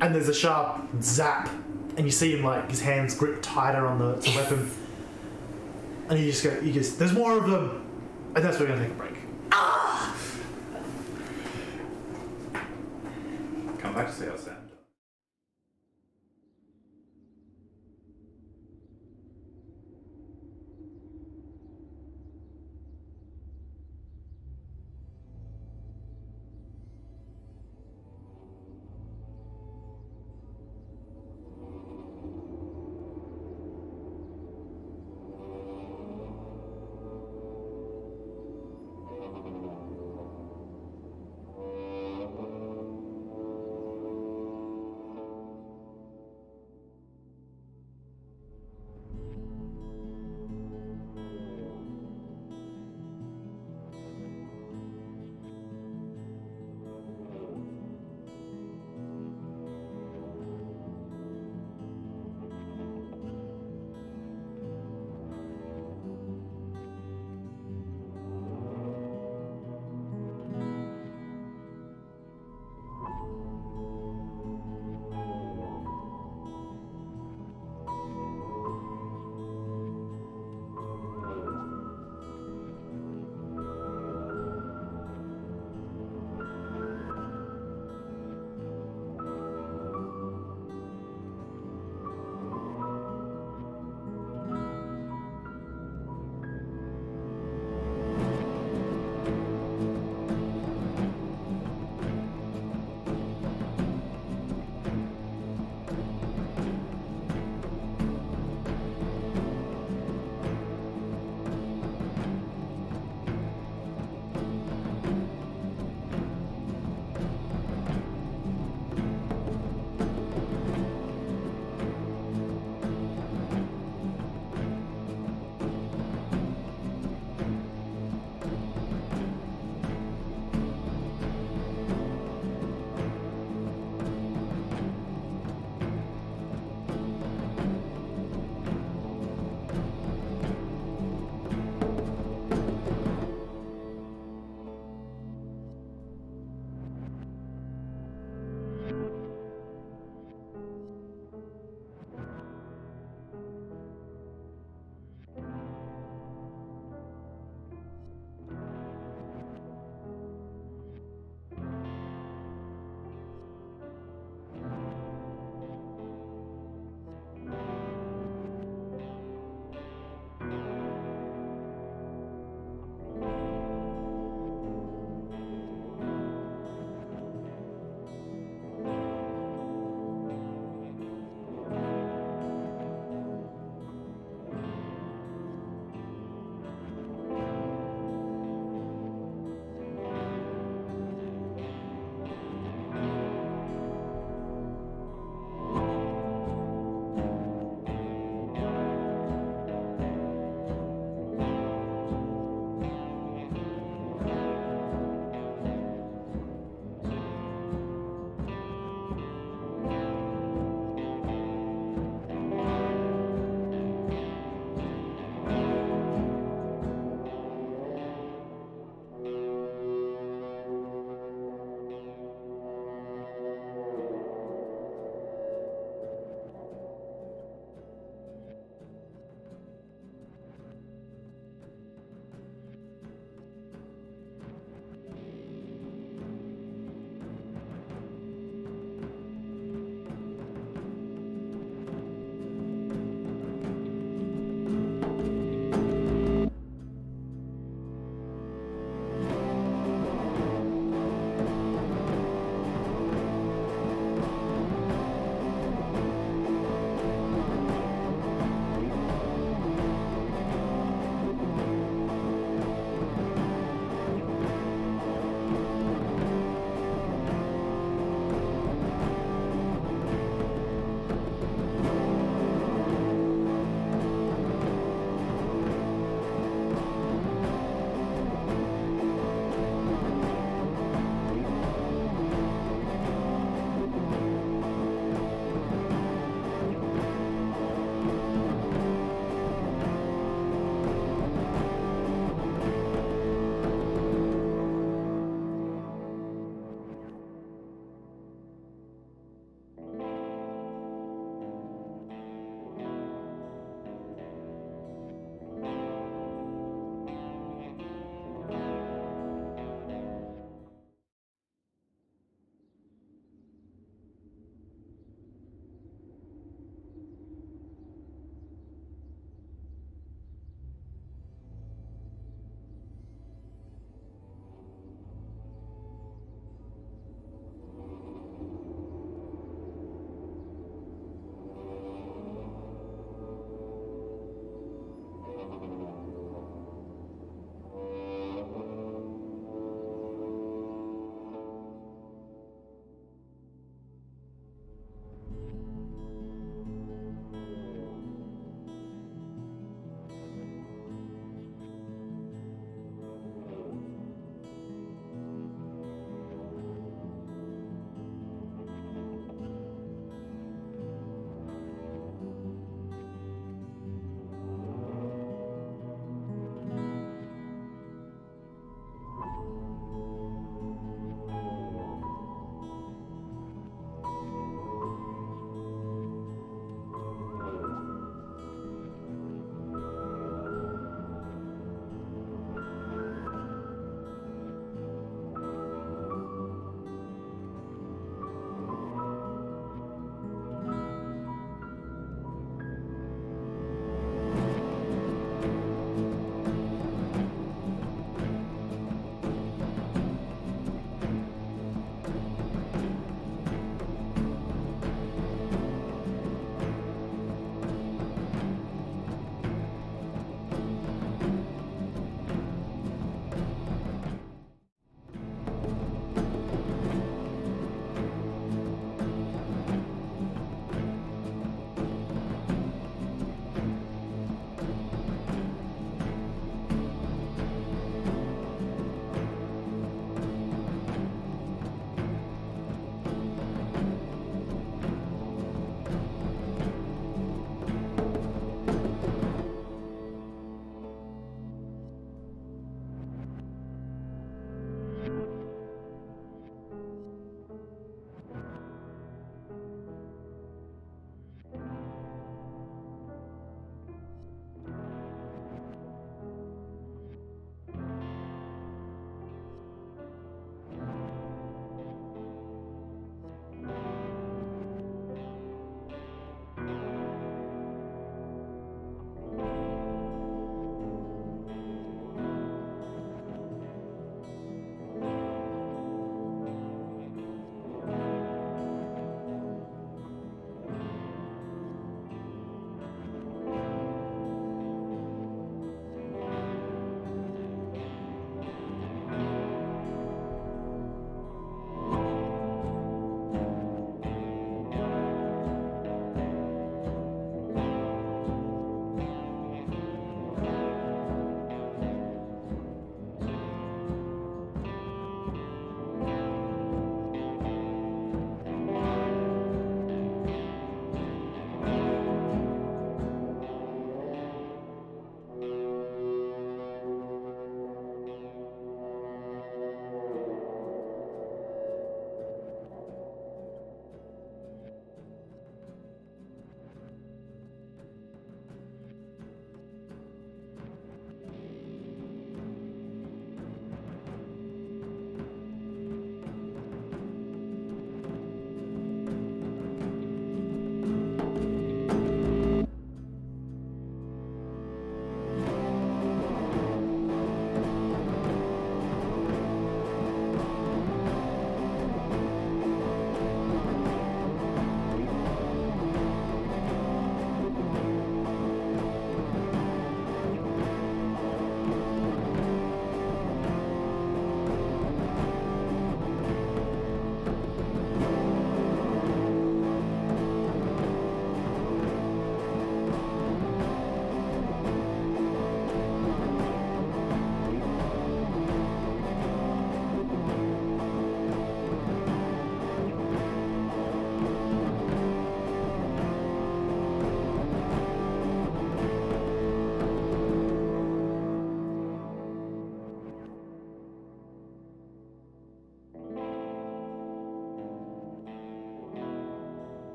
And there's a sharp zap. And you see him, like, his hands grip tighter on the weapon. And he goes, there's more of them. And that's where we're going to take a break. Come back to see how Sam does.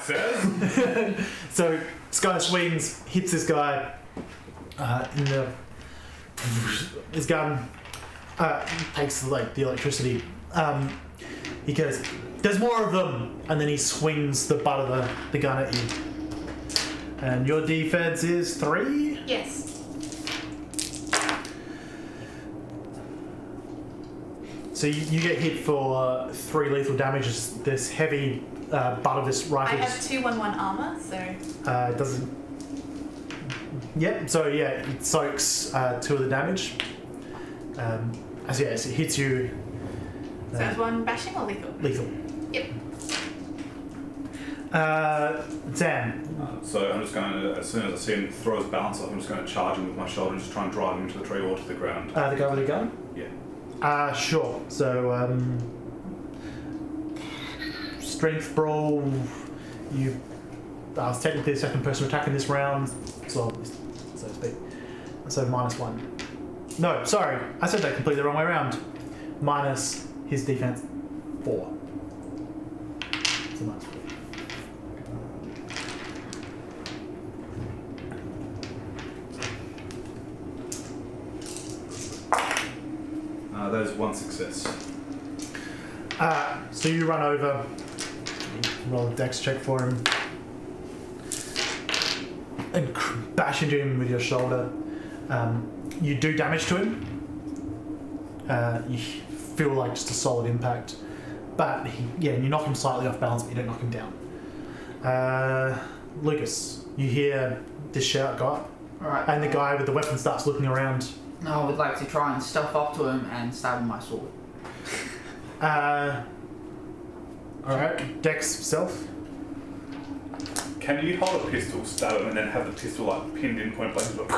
Skye says. So Skye swings, hits this guy in the. His gun takes like the electricity. He goes, "There's more of them," and then he swings the butt of the gun at you. And your defense is 3. Yes. So you get hit for 3 lethal damage. This heavy butt of this I rifle. have 2-1-1 armor, so It doesn't. Yep. So yeah, it soaks 2 of the damage. As it hits you. so it's 1 bashing or lethal? Lethal. Yep. Sam. So I'm just going to, as soon as I see him throw his balance off, I'm just going to charge him with my shoulder and just try and drive him into the tree or to the ground. The guy with the gun. Yeah. Sure. So strength brawl. You. I was technically the second person attacking this round, so to speak. So -1. No, sorry, I said that completely the wrong way around. Minus his defense 4. So -4. That is 1 success. So you run over, roll a dex check for him, and bash into him with your shoulder. You do damage to him. You feel like just a solid impact, but you knock him slightly off balance, but you don't knock him down. Lucas, you hear this shout go up, Alright. and the guy with the weapon starts looking around. I would like to try and stuff up to him and stab him with my sword. Alright, dex self. Can you hold a pistol, stab him, and then have the pistol like pinned in point blank?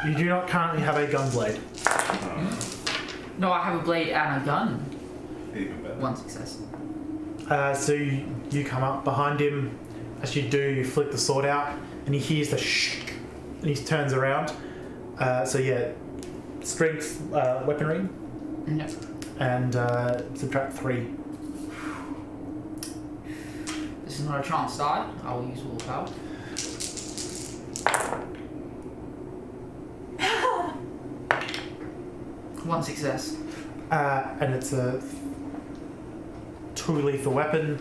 You do not currently have a gun blade. No, I have a blade and a gun. Even better. 1 success. So you come up behind him. As you do, you flick the sword out, and he hears the shh, and he turns around. So yeah, strength weaponry, Yep. and subtract 3. This is not a chance die. I will use willpower. One success. And it's a 2 lethal weapon.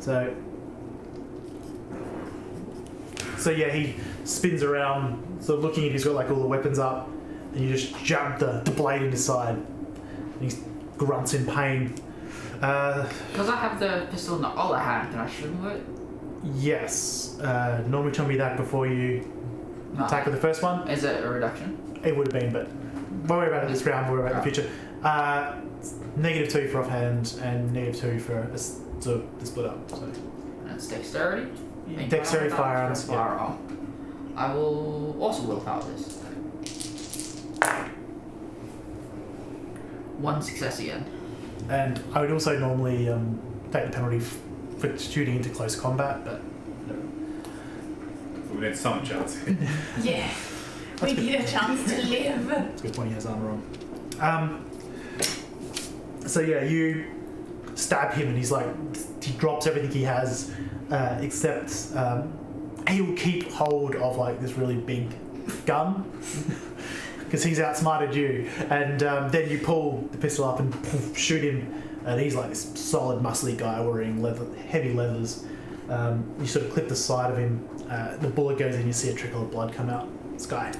So yeah, he spins around, so looking at he's got like all the weapons up, and you just jab the blade in his side, and he grunts in pain. Because I have the pistol in the other hand, can I shoot him with it? Yes. Normally tell me that before you attack with the first one. Is it a reduction? It would have been, but we'll worry about it this round, we'll worry about the future. -2 for offhand, and -2 for the split up. So. And it's dexterity? Dexterity firearms, yeah. Firearm. I will also willpower this. 1 success again. And I would also normally take the penalty for shooting into close combat, but We need some chance. Yeah. We need a chance to live. it's a good point he has armor on. So yeah, you stab him, and he drops everything he has, except he will keep hold of like this really big gun because he's outsmarted you, and then you pull the pistol up and shoot him, and he's like this solid muscly guy wearing heavy leathers. You sort of clip the side of him, the bullet goes in, you see a trickle of blood come out. Skye.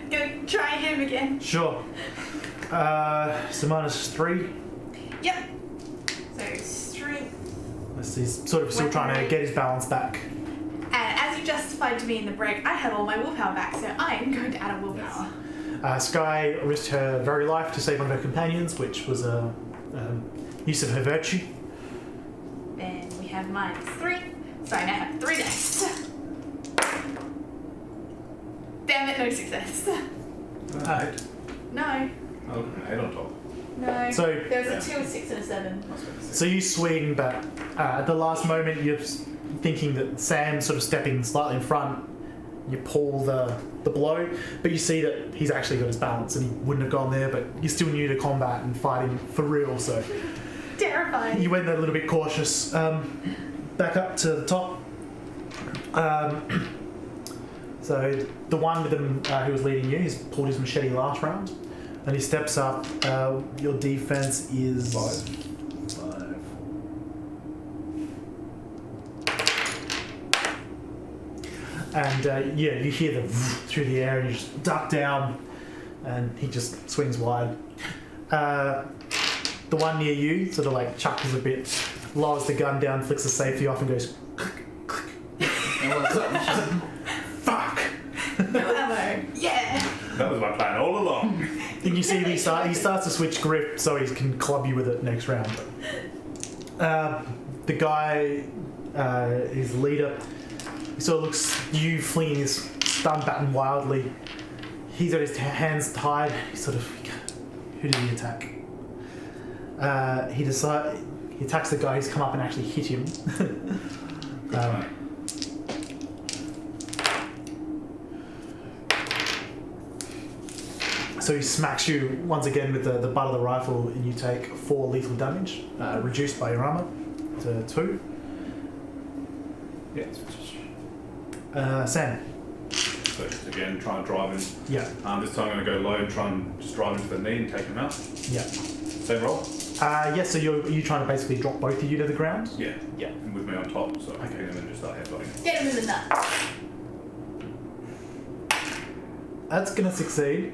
Go try him again. Sure. So -3. Yep. So strength. He's sort of still trying to get his balance back. And as you justified to me in the break, I have all my willpower back, so I am going to add a willpower. Skye risked her very life to save one of her companions, which was a use of her virtue. Then we have -3. So I now have 3 dice. Damn it, no success. Right. No. Oh, an 8 on top. No. So- there was a 2, a 6, and a 7. So you swing, but at the last moment you're thinking that Sam's sort of stepping slightly in front. You pull the blow, but you see that he's actually got his balance and he wouldn't have gone there, but you're still new to combat and fighting for real, so... Damn terrifying. You went a little bit cautious. Back up to the top. So the one with him who was leading you, he's pulled his machete last round, and he steps up. Your defense is 5. And you hear them through the air, and you just duck down, and he just swings wide. The one near you sort of like chuckles a bit, lowers the gun down, flicks the safety off, and goes, "Fuck!" No ammo. Yeah. That was my plan all along. And you see he starts to switch grip so he can club you with it next round. The guy, his leader, he sort of looks you flinging his stun baton wildly. He's got his hands tied. He sort of, who did he attack? He attacks the guy who's come up and actually hit him. So he smacks you once again with the butt of the rifle, and you take 4 lethal damage, reduced by your armor to 2. Yeah. Sam. So just again, try and drive him. Yeah. This time I'm going to go low and try and just drive him to the knee and take him out. Yeah. Same roll? Yes, so you're trying to basically drop both of you to the ground? Yeah. Yeah. And with me on top, so I can hit him and just start headbutting. Get him in the nuts. That's going to succeed.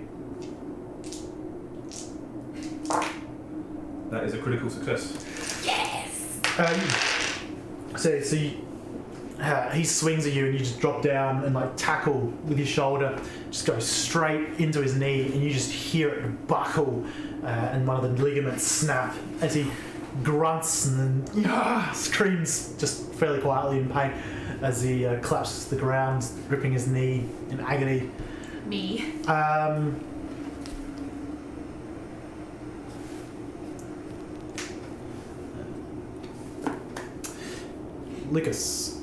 That is a critical success. Yes. So he swings at you, and you just drop down and like tackle with your shoulder, just go straight into his knee, and you just hear it buckle, and one of the ligaments snap as he grunts and then screams just fairly quietly in pain as he collapses to the ground, gripping his knee in agony. Me. Lucas.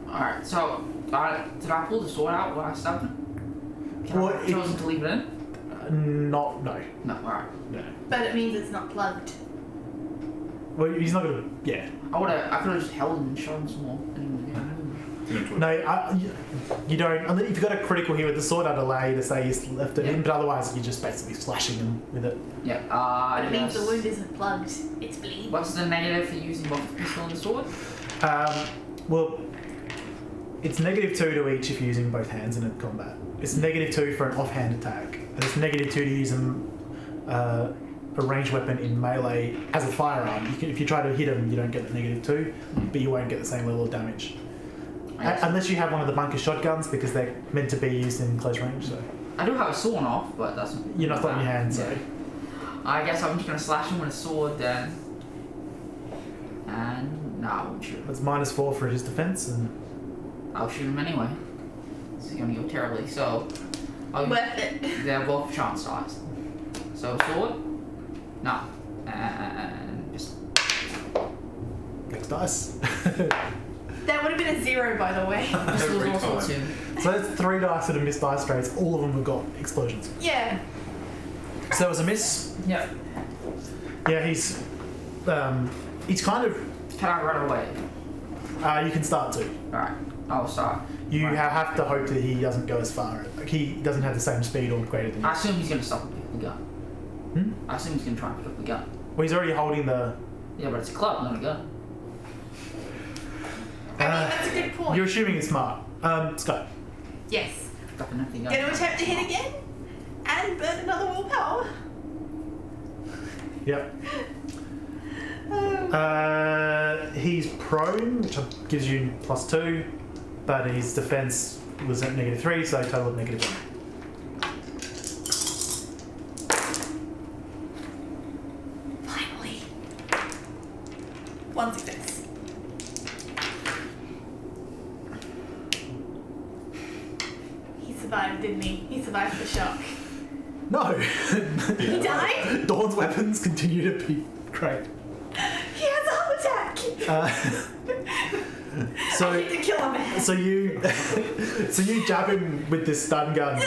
Alright, so did I pull the sword out when I stabbed him? Can I have chosen to leave it in? No. No, alright. No. But it means it's not plugged. Well, he's not gonna. Yeah. I could have just held him and shot him some more. No, you don't. If you've got a critical here with the sword, I'd allow you to say you left it in, but otherwise you're just basically slashing him with it. Yeah. But it means the wound isn't plugged. It's bleeding. What's the negative for using both the pistol and the sword? Well, it's -2 to each if you're using both hands in a combat. It's -2 for an offhand attack, and it's -2 to use a ranged weapon in melee as a firearm. If you try to hit him, you don't get the -2, but you won't get the same level of damage. Unless you have one of the bunker shotguns, because they're meant to be used in close range. So I do have a sawn off, but that's you're not throwing your hand, so I guess I'm just gonna slash him with a sword then. And no, I won't shoot him. that's -4 for his defense, and I'll shoot him anyway. This is gonna go terribly. So Worth it. they're both chance dice. So sword, no, and just next dice. That would have been a 0, by the way. this was Every also time. 2. So that's 3 dice that have missed dice trays. All of them have got explosions. Yeah. So it was a miss. Yeah. Yeah, he's kind of. Can I run away? You can start to. Alright, I'll start. You Right. have to hope that he doesn't go as far. Like he doesn't have the same speed or greater than you. I assume he's gonna stop and pick up the gun. Hmm? I assume he's gonna try and pick up the gun. Well, he's already holding the. Yeah, but it's a club, not a gun. I mean, that's a good point. You're assuming it's smart. Skye. Yes. Pick up an empty gun. Gonna attempt to hit again? And burn another willpower? Yep. He's prone, which gives you +2, but his defense was at -3, so total of -1. Finally. 1 success. He survived, didn't he? He survived the shock. No. He died? Dawn's weapons continue to be great. He has a heart attack! So. I need to kill a man. So you jab him with this stun gun,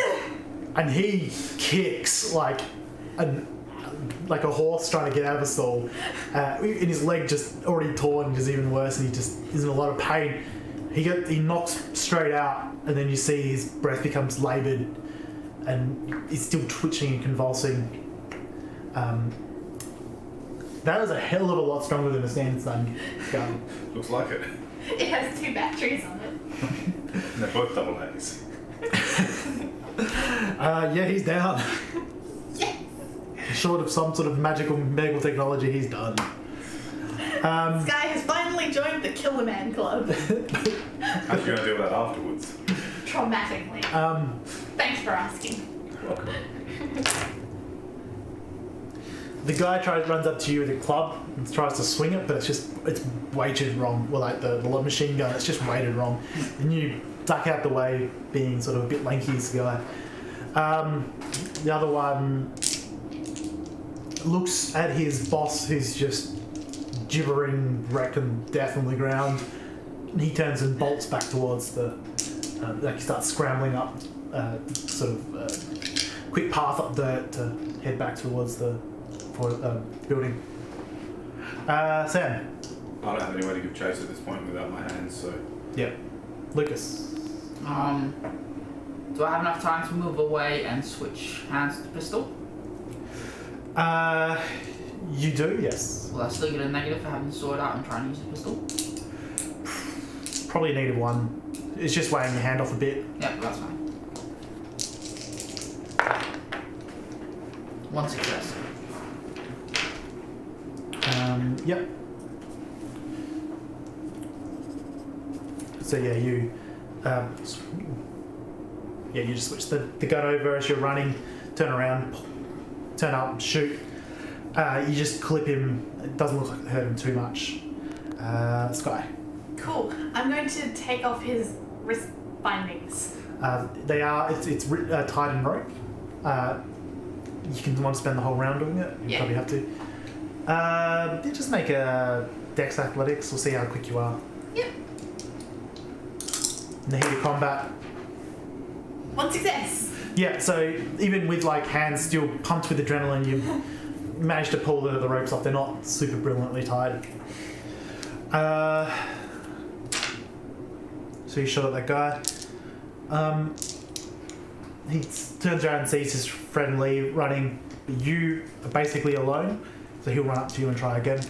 and he kicks like like a horse trying to get out of a stall. And his leg just already torn, is even worse, and he just is in a lot of pain. He knocks straight out, and then you see his breath becomes laboured, and he's still twitching and convulsing. That was a hell of a lot stronger than a standard stun gun. Looks like it. It has 2 batteries on it. And they're both double A's. Yeah, he's down. Yes! Short of some sort of magical medical technology, he's done. Skye has finally joined the Killer Man Club. How's you going to deal with that afterwards? Traumatically. Thanks for asking. Welcome. The guy runs up to you with a club and tries to swing it, but it's weighted wrong. Well, like the machine gun, it's just weighted wrong. And you duck out the way, being sort of a bit lanky as the guy. The other one looks at his boss, who's just gibbering wreck and death on the ground. And he turns and bolts back towards the... like he starts scrambling up, quick path up dirt to head back towards the building. Sam. I don't have any way to give chase at this point without my hands, so... Yeah. Lucas. Do I have enough time to move away and switch hands to pistol? You do, yes. Will I still get a negative for having sword out and trying to use a pistol? Probably a -1. It's just weighing your hand off a bit. Yeah, that's fine. 1 success. Yep. So yeah, you you just switch the gun over as you're running, turn around, turn up, shoot. You just clip him. It doesn't look like it hurt him too much. Skye. Cool. I'm going to take off his wrist bindings. They are. It's tied in rope. You can want to spend the whole round doing it. You probably have to. You just make a Dex Athletics. We'll see how quick you are. Yep. In the heat of combat. 1 success. Yeah. So even with like hands still pumped with adrenaline, you manage to pull the ropes off. They're not super brilliantly tied. So you shot at that guy. He turns around and sees his friend Lee running. But you are basically alone, so he'll run up to you and try again.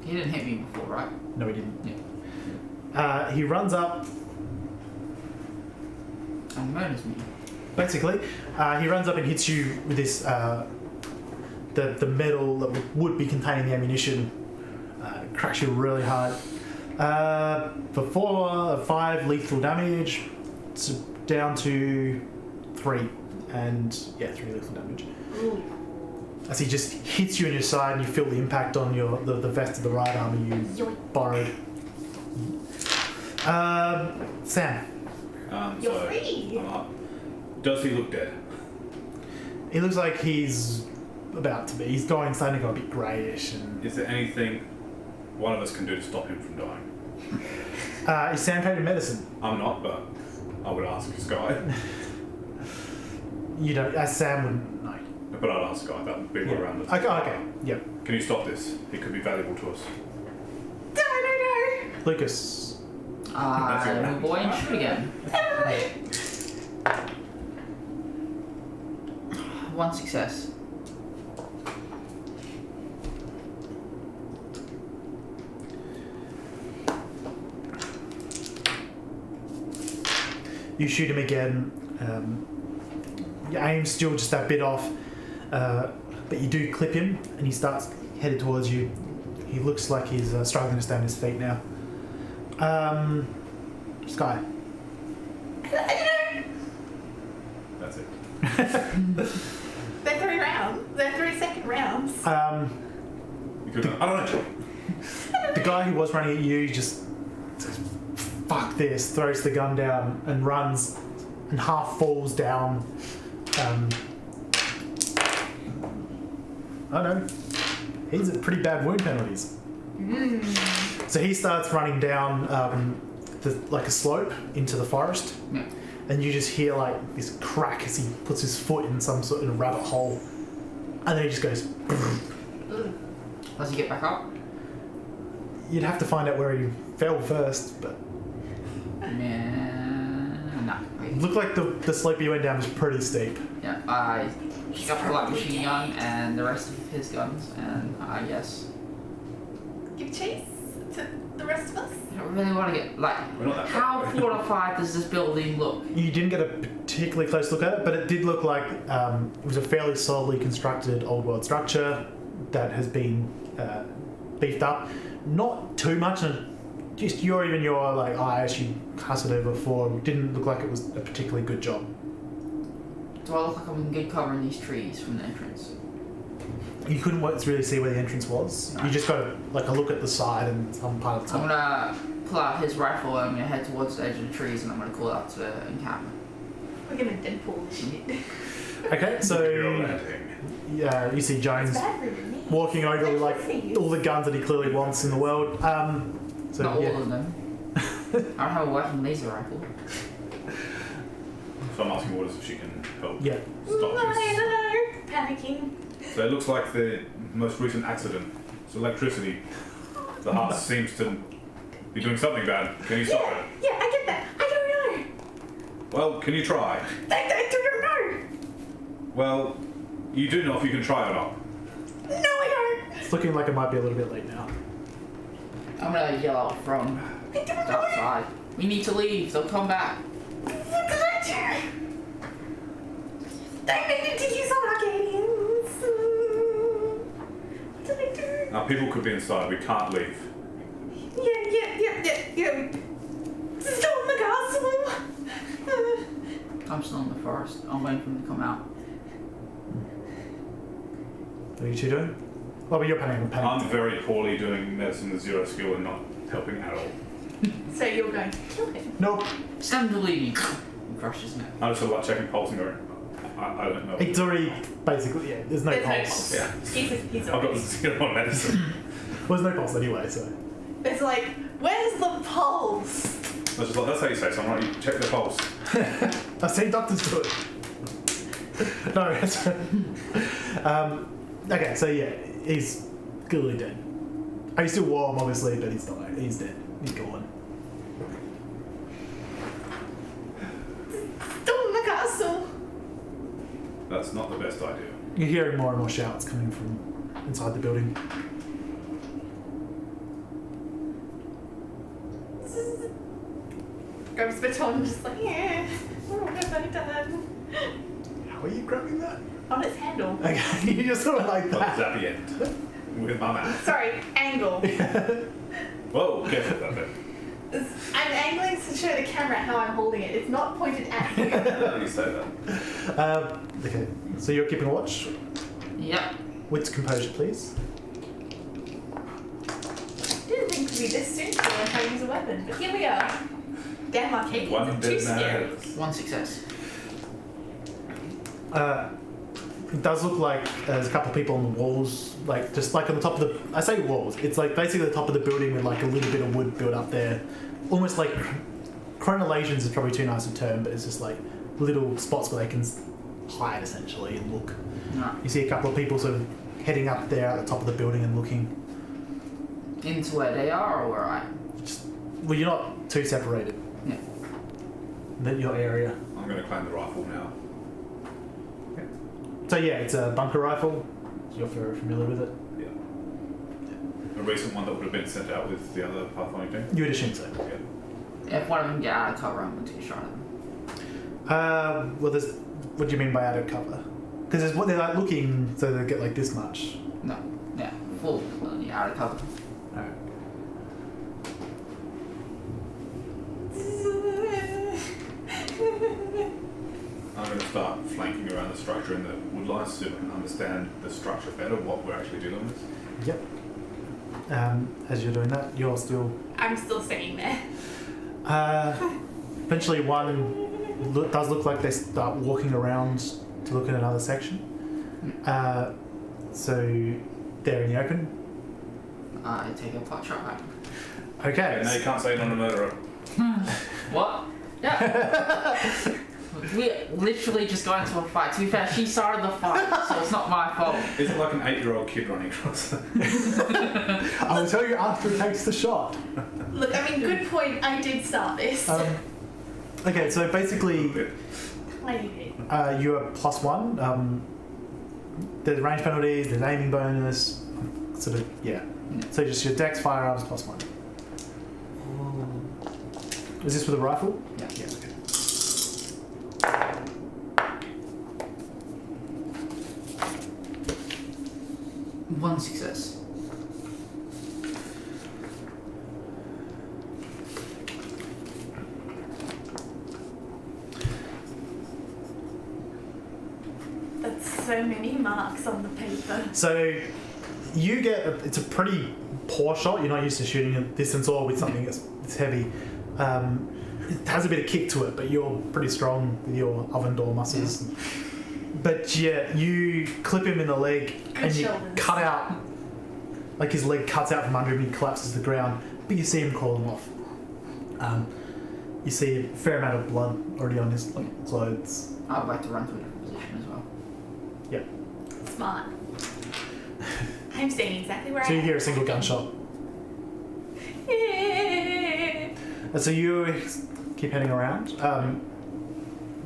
He didn't hit me before, right? No, he didn't. Yeah. He runs up. And murders me. Basically, he runs up and hits you with this the metal that would be containing the ammunition. Cracks you really hard. For 5 lethal damage, it's down to 3, and 3 lethal damage. Ooh. As he just hits you in your side, and you feel the impact on the vest of the right armor you borrowed. Sam. You're free. I'm up. Does he look dead? He looks like he's about to be. He's starting to go a bit greyish. And Is there anything one of us can do to stop him from dying? is Sam trained in medicine? I'm not, but I would ask Skye. You don't. Sam wouldn't know. But I'd ask Skye, that would be around us. Okay. Yep. Can you stop this? It could be valuable to us. No. Lucas. Move away and shoot again. 1 success. You shoot him again. Your aim's still just that bit off, but you do clip him, and he starts headed towards you. He looks like he's struggling to stand on his feet now. Skye. That's it. They're 3 rounds. They're 3-second rounds. You could I don't know. The guy who was running at you just says, "Fuck this!" throws the gun down and runs, and half falls down. I don't know. He's at pretty bad wound penalties. So he starts running down like a slope into the forest, and you just hear like this crack as he puts his foot in some sort of rabbit hole, and then he just goes. Does he get back up? You'd have to find out where he fell first, but No. it looked like the slope he went down was pretty steep. Yeah, I got the light machine gun and the rest of his guns, and I guess Give chase to the rest of us. I don't really want to get like. We're not that How far away. fortified does this building look? You didn't get a particularly close look at it, but it did look like it was a fairly solidly constructed old world structure that has been beefed up. Not too much, and just your like eyes, you cast it over before, didn't look like it was a particularly good job. Do I look like I'm in good cover in these trees from the entrance? You couldn't really see where the entrance was. You just got like a look at the side and some part of the I'm top. gonna pull out his rifle and I'm gonna head towards the edge of the trees and I'm gonna call out to the encampment. We're gonna Deadpool this shit. Okay, You're so landing. yeah, you see Jones It's bad for me. walking over with like all the guns that he clearly wants in the world. So Not yeah. all of them. I don't have a weapon laser rifle. So I'm asking Waters if she can help Yeah. stop this. No, panicking. So it looks like the most recent accident. It's electricity. The heart seems to be doing something bad. Can you stop it? Yeah, I get that. I don't know. Well, can you try? I don't know. Well, you do know if you can try or not. No, I don't. It's looking like it might be a little bit late now. I'm gonna yell out from I don't the know. outside. We need to leave, so come back. What did I do? I needed to use on Arcadians. What did I do? Now, people could be inside. We can't leave. Yeah. Still in the castle. I'm still in the forest. I'm waiting for them to come out. What are you two doing? Well, but you're panicking. I'm very poorly doing medicine with 0 skill and not helping at all. So you're going to kill him? Nope. Stand to leave. And crush his neck. I'm just sort of like checking pulse and going, I don't know. It's already basically, yeah, there's no There's no pulse. pulse. Yeah. He's I've got already. 0 medicine. Well, there's no pulse anyway, so. It's like, where's the pulse? I was just like, that's how you say something, right? You check the pulse. I've seen doctors do it. No, it's okay, so yeah, he's clearly dead. Oh, he's still warm, obviously, but he's not. He's dead. He's gone. Still in the castle. That's not the best idea. You're hearing more and more shouts coming from inside the building. Grabs baton, just like, yeah, we're all gonna be done. How are you grabbing that? On its handle. Okay, you just sort of like But that. at the end. With my mouth. Sorry, angle. Whoa, careful with that bit. I'm angling to show the camera how I'm holding it. It's not pointed at you. How do you say that? Okay, so you're keeping watch. Yep. With composure, please. Didn't think we'd be this soon to learn how to use a weapon, but here we are. Damn Arcadians One are too bit scary. nervous. One success. It does look like there's a couple of people on the walls, like just like on the top of the. I say walls. It's like basically the top of the building with like a little bit of wood built up there, almost like crenellations is probably too nice a term, but it's just like little spots where they can hide essentially and look. No. You see a couple of people sort of heading up there at the top of the building and looking. Into where they are or where I am? Well, you're not too separated. Yeah. That your area. I'm going to claim the rifle now. So yeah, it's a bunker rifle. You're very familiar with it. Yeah. A recent one that would have been sent out with the other Pathfinder team. You would assume so. Yeah. If one of them get out of cover, I'm going to take a shot at them. Well, there's. What do you mean by out of cover? Because there's what they're like looking, so they get like this much. No. Yeah. Full out of cover. Alright. I'm going to start flanking around the structure in the wood lines so I can understand the structure better, what we're actually dealing with. Yep. As you're doing that, you're still. I'm still staying there. Eventually, one does look like they start walking around to look at another section. So they're in the open. I take a pot shot at them. Okay. And now you can't say non a murderer. What? Yeah. We literally just got into a fight. To be fair, she started the fight, so it's not my fault. Is it like an 8-year-old kid running across? I'll tell you after he takes the shot. Look, I mean, good point. I did start this. Okay, so basically, I did. you're +1. There's range penalties, there's aiming bonus, sort of, yeah. So just your dex, firearms, +1. Is this with a rifle? Yeah. Yeah, okay. One success. That's so many marks on the paper. So you get, it's a pretty poor shot. You're not used to shooting at distance or with something that's heavy. It has a bit of kick to it, but you're pretty strong with your oven door muscles. But yeah, you clip him in the leg and you shoulders. cut out, like his leg cuts out from under him and he collapses to the ground, but you see him crawling off. You see a fair amount of blood already on his clothes. I would like to run to a different position as well. Yep. Smart. I'm staying exactly where So I you am. hear a single gunshot. And so you keep heading around.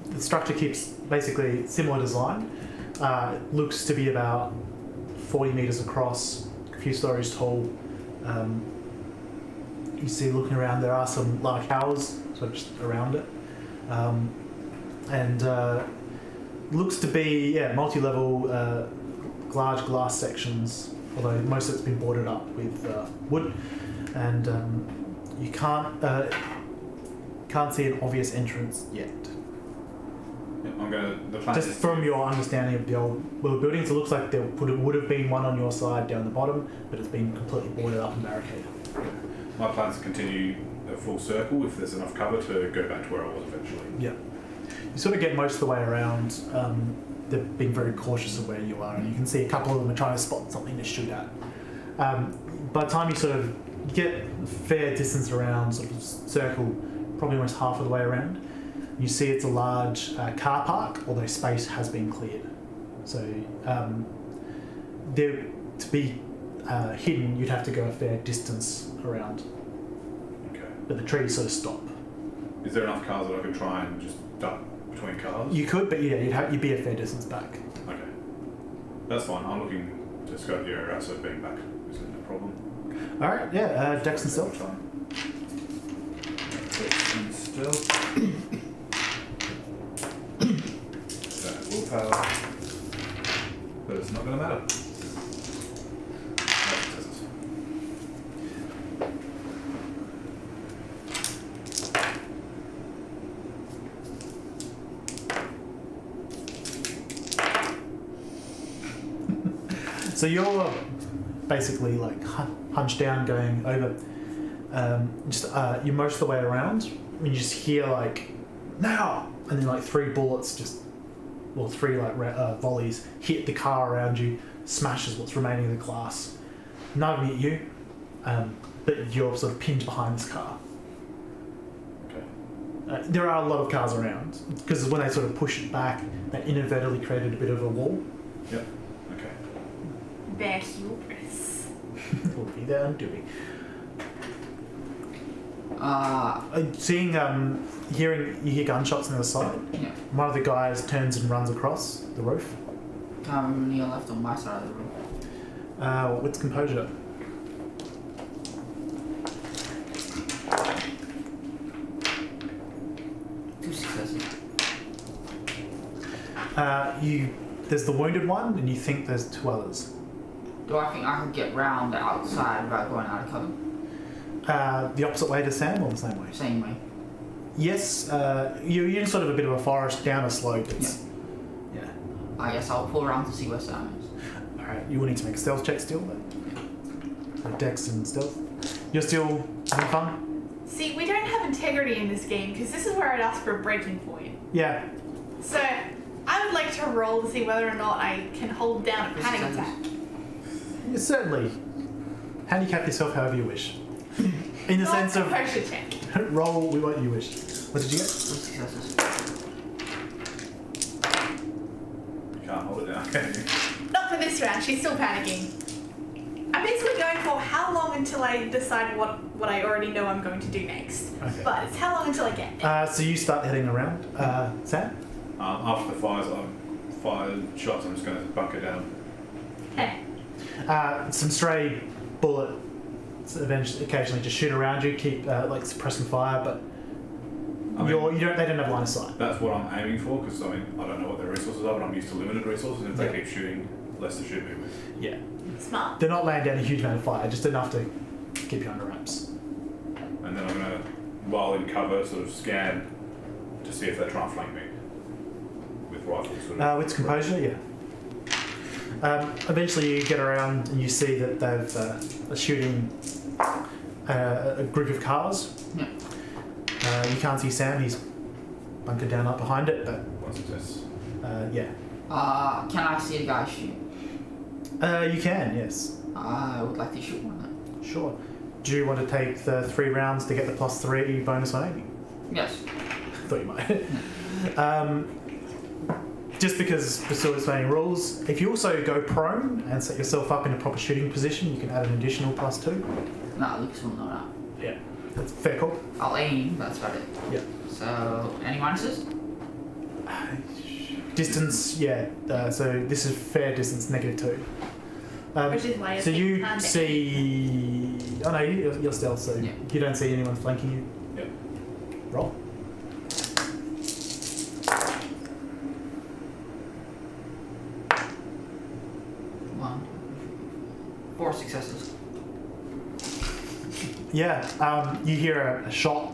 The structure keeps basically similar design. It looks to be about 40 metres across, a few stories tall. You see, looking around, there are some large towers sort of just around it. And looks to be, multi-level, large glass sections, although most of it's been boarded up with wood. And you can't see an obvious entrance yet. The plan Just is from your understanding of the old buildings, it looks like there would have been one on your side down the bottom, but it's been completely boarded up and barricaded. my plan is to continue a full circle if there's enough cover to go back to where I was eventually. Yeah. You sort of get most of the way around. They're being very cautious of where you are, and you can see a couple of them are trying to spot something to shoot at. By the time you sort of get a fair distance around, sort of circle, probably almost half of the way around, you see it's a large car park, although space has been cleared. So there, to be hidden, you'd have to go a fair distance around, Okay. but the trees sort of stop. Is there enough cars that I could try and just duck between cars? You could, but yeah, you'd be a fair distance back. Okay. That's fine. I'm looking to scope the area out, so being back isn't a problem. All right, yeah, Dex and Stealth. Still. Don't have willpower. But it's not going to matter. No successes. So you're basically like hunched down, going over. You're most of the way around. And you just hear like now, and then like 3 bullets three volleys hit the car around you, smashes what's remaining of the glass. None of them hit you, but you're sort of pinned behind this car. Okay. There are a lot of cars around because when they sort of push it back, they inadvertently created a bit of a wall. Yep. Okay. Their hubris. Will be their undoing. You hear gunshots on the other side. Yeah. One of the guys turns and runs across the roof. Neil left on my side of the room. What's composure? Two successes. There's the wounded one, and you think there's 2 others. Do I think I can get round the outside without going out of cover? The opposite way to Sam, or the same way? Same way. Yes, you're in sort of a bit of a forest down a slope. Yeah. I guess I'll pull around to see where Sam is. Alright, you will need to make a stealth check still, but Dex and stealth. You're still having fun? See, we don't have integrity in this game because this is where I'd ask for a breaking point. Yeah. So, I would like to roll to see whether or not I can hold down a panic attack. You certainly handicap yourself however you wish. In the sense of composure check. roll with what you wish. What did you get? 2 successes. Not for this round. She's still panicking. I'm basically going for how long until I decide what I already know I'm going to do next. Okay. But it's how long until I get there. So you start heading around. Sam? After the fires, fired shots, I'm just going to bunker down. Okay. Some stray bullets eventually, occasionally just shoot around you, keep like suppressing fire, but I mean, they don't have line of sight. that's what I'm aiming for, because I don't know what their resources are, but I'm used to limited resources, and if they keep shooting, less to shoot me with. Yeah. Smart. They're not laying down a huge amount of fire, just enough to keep you under wraps. And then I'm going to, while in cover, sort of scan to see if they're trying to flank me with rifles. Sort of. With composure, yeah. Eventually you get around and you see that they're shooting a group of cars. Yeah. You can't see Sam, he's bunkered down up behind it, but One success. yeah. Can I see the guy shoot? You can, yes. I would like to shoot one. Sure. Do you want to take the 3 rounds to get the +3 bonus on aiming? Yes. Thought you might. Just because the still explaining rules, if you also go prone and set yourself up in a proper shooting position, you can add an additional +2. No, Lucas will know that. Yeah. That's a fair call. I'll aim, that's about it. Yeah. So, any minuses? Distance, yeah. So this is fair distance, -2. Which is why So it's you handy. see... Oh no, you're stealth, so Yeah. you don't see anyone flanking you. Yep. Roll. One. 4 successes. Yeah, you hear a shot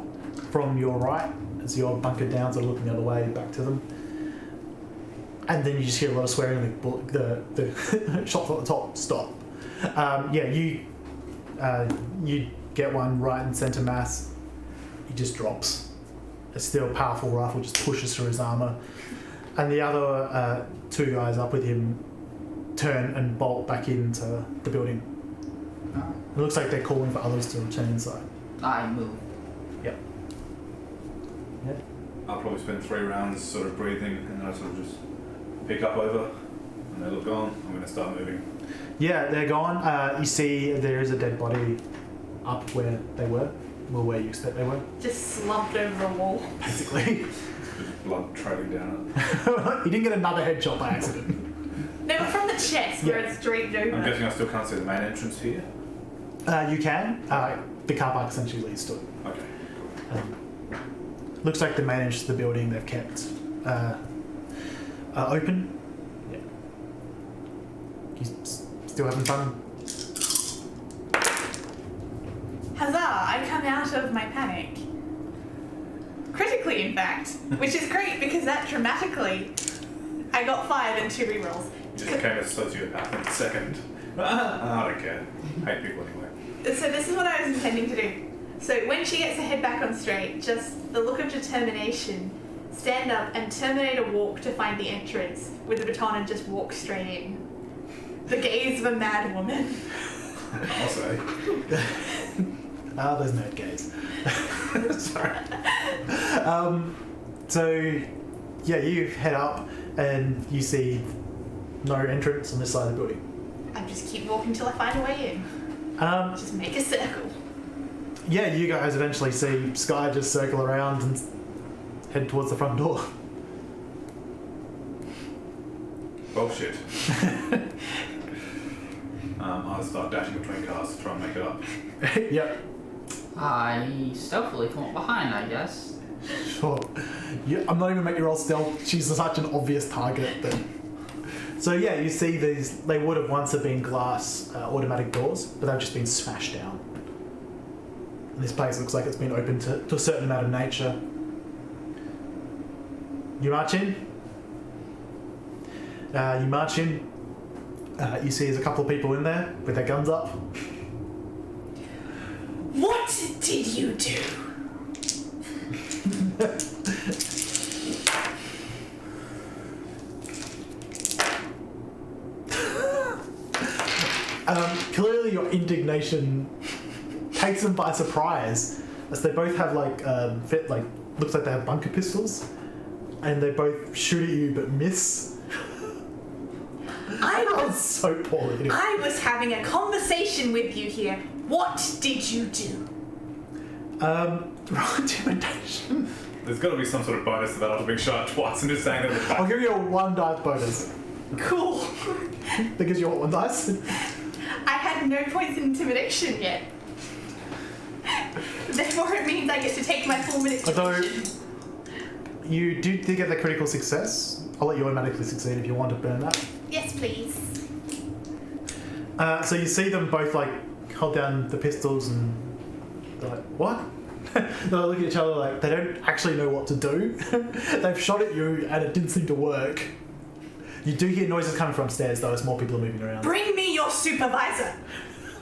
from your right as you're bunkered down, sort of looking the other way back to them. And then you just hear a lot of swearing, the shots at the top stop. Yeah, you get one right in centre mass, he just drops. A still powerful rifle just pushes through his armour. And the other 2 guys up with him turn and bolt back into the building. It looks like they're calling for others to return inside. I move. Yep. Yeah. I'll probably spend 3 rounds sort of breathing, and then I sort of just pick up over, and they look gone. I'm going to start moving. Yeah, they're gone. You see there is a dead body up where they were, well, where you expect they were, Just slumped over the wall. basically. Just blood trailing down You didn't get another headshot by accident. No, but from the chest where Yeah. it's draped it. I'm over. guessing I still can't see the main entrance here. You can. The car park essentially leads to it. Okay. Looks like the main entrance to the building they've kept open. Yeah. You still having fun? Huzzah! I come out of my panic. Critically, in fact. Which is great because that dramatically I got 5 and 2 rerolls. You just became a sociopath in a second. I don't care. Hate people anyway. So this is what I was intending to do. So when she gets her head back on straight, just the look of determination, stand up and terminate a walk to find the entrance with the baton and just walk straight in. The gaze of a mad woman. I'll say. There's no gaze. Sorry. So, yeah, you head up and you see no entrance on this side of the building. I just keep walking till I find a way in. Just make a circle. Yeah, you guys eventually see Skye just circle around and head towards the front door. Bullshit. I'll start dashing between cars to try and make it up. Yep, I stealthily come up behind, I guess. sure. I'm not even making you roll stealth. She's such an obvious target that... So yeah, you see these, they would have once have been glass automatic doors, but they've just been smashed down. And this place looks like it's been opened to a certain amount of nature. You march in. You see there's a couple of people in there with their guns up. What did you do? Clearly your indignation takes them by surprise, as they both have looks like they have bunker pistols, and they both shoot at you but miss. I rolled so poorly. I was having a conversation with you here. What did you do? Roll intimidation. There's got to be some sort of bonus to that after being shot twice and just saying that in the back. I'll give you a 1 dice bonus. Cool. That gives you what, 1 dice? I had no points in intimidation yet. Therefore, it means I get to take my full Although manipulation. you did get the critical success. I'll let you automatically succeed if you want to burn that. Yes, please. So you see them both like hold down the pistols and they're like, what? They look at each other like they don't actually know what to do. They've shot at you and it didn't seem to work. You do hear noises coming from upstairs though as more people are moving around. Bring me your supervisor.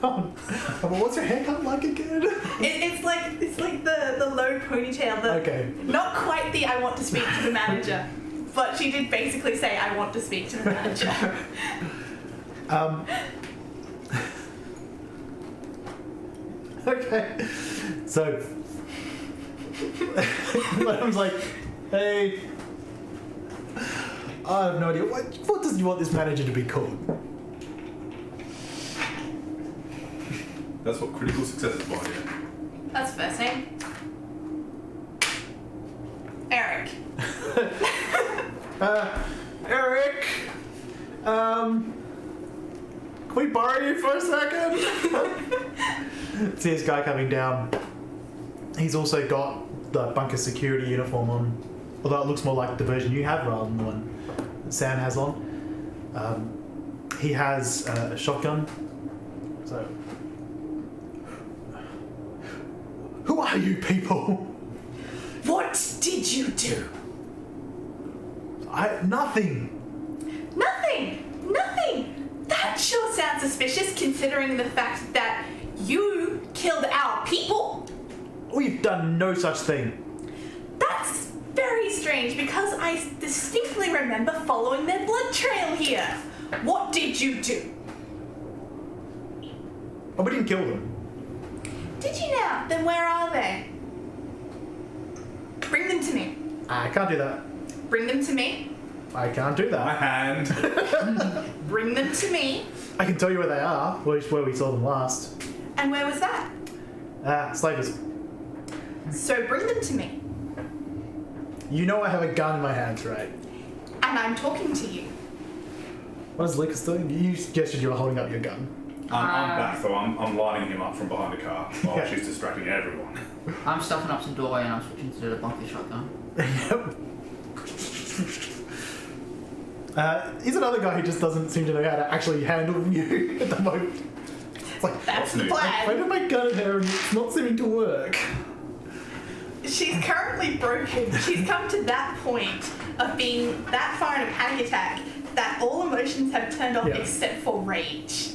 But what's your haircut like again? It's like the low ponytail. Okay. Not quite the I want to speak to the manager, but she did basically say I want to speak to the manager. Okay. So Madame's like, hey, I have no idea. What does you want this manager to be called? That's what critical success is by, yeah. That's the first name. Eric. Eric, can we borrow you for a second? See this guy coming down. He's also got the bunker security uniform on, although it looks more like the version you have rather than the one that Sam has on. He has a shotgun. So, who are you people? What did you do? Nothing. Nothing! That sure sounds suspicious considering the fact that you killed our people. We've done no such thing. That's very strange because I distinctly remember following their blood trail here. What did you do? Oh, we didn't kill them. Did you now? Then where are they? Bring them to me. I can't do that. Bring them to me. I can't do My that. hand. Bring them to me. I can tell you where they are, where we saw them last. And where was that? Slavers. So bring them to me. You know I have a gun in my hands, right? And I'm talking to you. What is Lucas doing? You suggested you were holding up your gun. I'm back though. I'm lining him up from behind the car while Yeah. she's distracting everyone. I'm stuffing up some doorway and I'm switching to the bunker shotgun. Yep. He's another guy who just doesn't seem to know how to actually handle you at the moment. It's like, That's the new? I plan. did my gun in her and it's not seeming to work. She's currently broken. She's come to that point of being that far in a panic attack that all emotions have turned off Yeah. except for rage.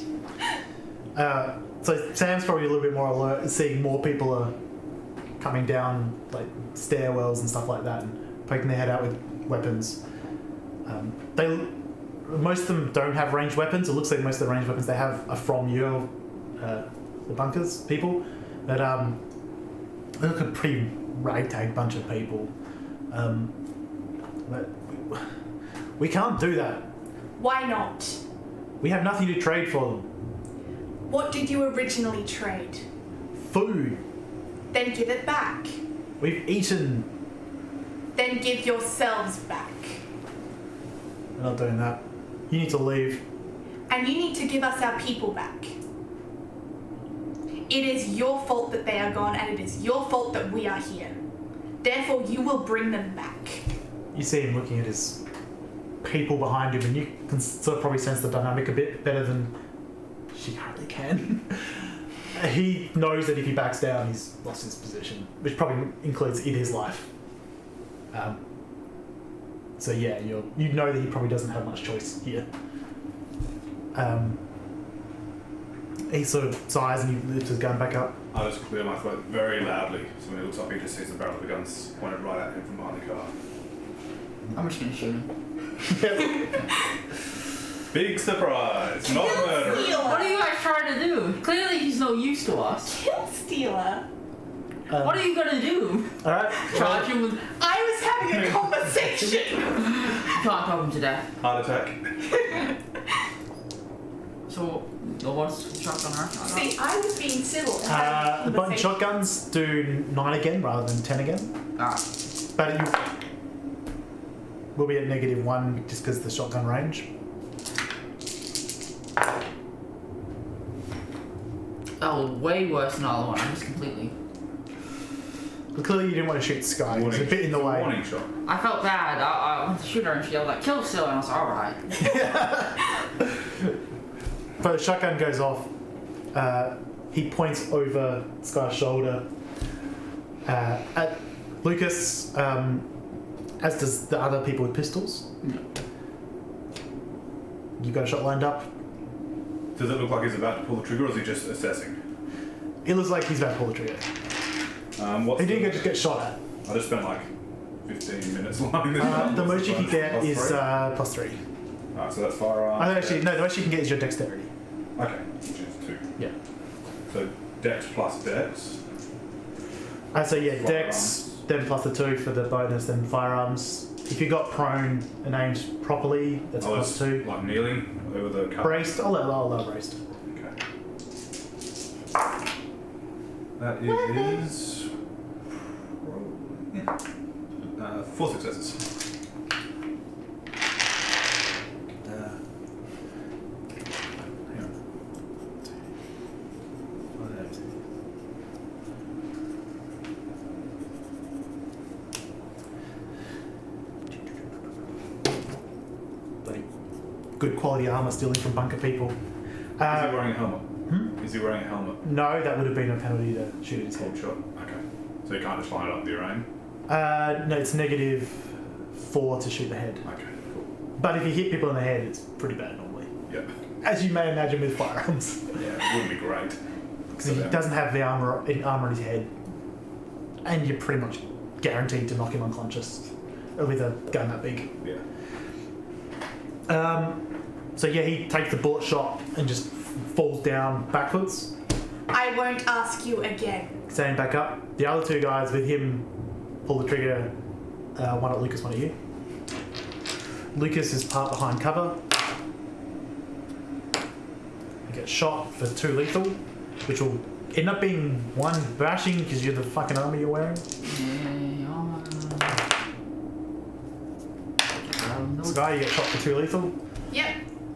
So Sam's probably a little bit more alert, seeing more people are coming down like stairwells and stuff like that, and poking their head out with weapons. Most of them don't have ranged weapons. It looks like most of the ranged weapons they have are from the bunkers people, but they look a pretty ragtag bunch of people. But we can't do that. Why not? We have nothing to trade for them. What did you originally trade? Food. Then give it back. We've eaten. Then give yourselves back. We're not doing that. You need to leave. And you need to give us our people back. It is your fault that they are gone, and it is your fault that we are here. Therefore, you will bring them back. You see him looking at his people behind him, and you can sort of probably sense the dynamic a bit better than she currently can. He knows that if he backs down, he's lost his position, which probably includes in his life. So yeah, you know that he probably doesn't have much choice here. He sort of sighs and he lifts his gun back up. I just clear my throat very loudly, so when he looks up, he just sees the barrel of the guns pointed right at him from behind the car. I'm just gonna shoot him. Big surprise! Not a murder. What are you guys trying to do? Clearly he's no use to us. Kill stealer. What are you gonna do? Alright. Charge him with... I was having a conversation. You can't talk him to death. Heart attack. So, what's the shotgun rifle? See, I was being civil. and having a The button conversation. shotguns do 9 again rather than 10 again. Alright. But you will be at -1 just because of the shotgun range. That was way worse than the other one. I just completely. But clearly you didn't want to shoot Skye. It was a bit in the way. Warning shot. I felt bad. I went to shoot her and she was like, kill still, and I was like, alright. But the shotgun goes off. He points over Skye's shoulder at Lucas, as does the other people with pistols. Yeah. You got a shot lined up. Does it look like he's about to pull the trigger, or is he just assessing? It looks like he's about to pull the trigger. What's He the- didn't just get shot at. I just spent like 15 minutes lining this up. The What's most you can bonus? get Plus is three? +3. Alright, so that's firearm. The most you can get is your dexterity. Okay, which is 2. Yeah. So dex plus dex. So yeah, dex, then plus the 2 for the bonus, then firearms. If you got prone and aimed properly, that's Oh, plus it's 2. like kneeling over the car. Braced, I'll allow braced. Okay. That is. 4 successes. Hang on. 5. Bloody good quality armor stealing from bunker people. Is he wearing a helmet? Is he wearing a helmet? No, that would have been a penalty to shoot at his Cold head. shot. Okay. So you can't just line it up with your aim? No, it's -4 to shoot the head. Okay, cool. But if you hit people in the head, it's pretty bad normally. Yep. As you may imagine with firearms. Yeah, it wouldn't be great. Because he doesn't have the armor on his head. And you're pretty much guaranteed to knock him unconscious with a gun that big. Yeah. So yeah, he takes the bullet shot and just falls down backwards, I won't ask you again. standing back up. The other 2 guys with him pull the trigger, one at Lucas, one at you. Lucas is part behind cover. You get shot for 2 lethal, which will end up being 1 bashing because you're the fucking armor you're wearing. Skye, you get shot for 2 lethal. Yep.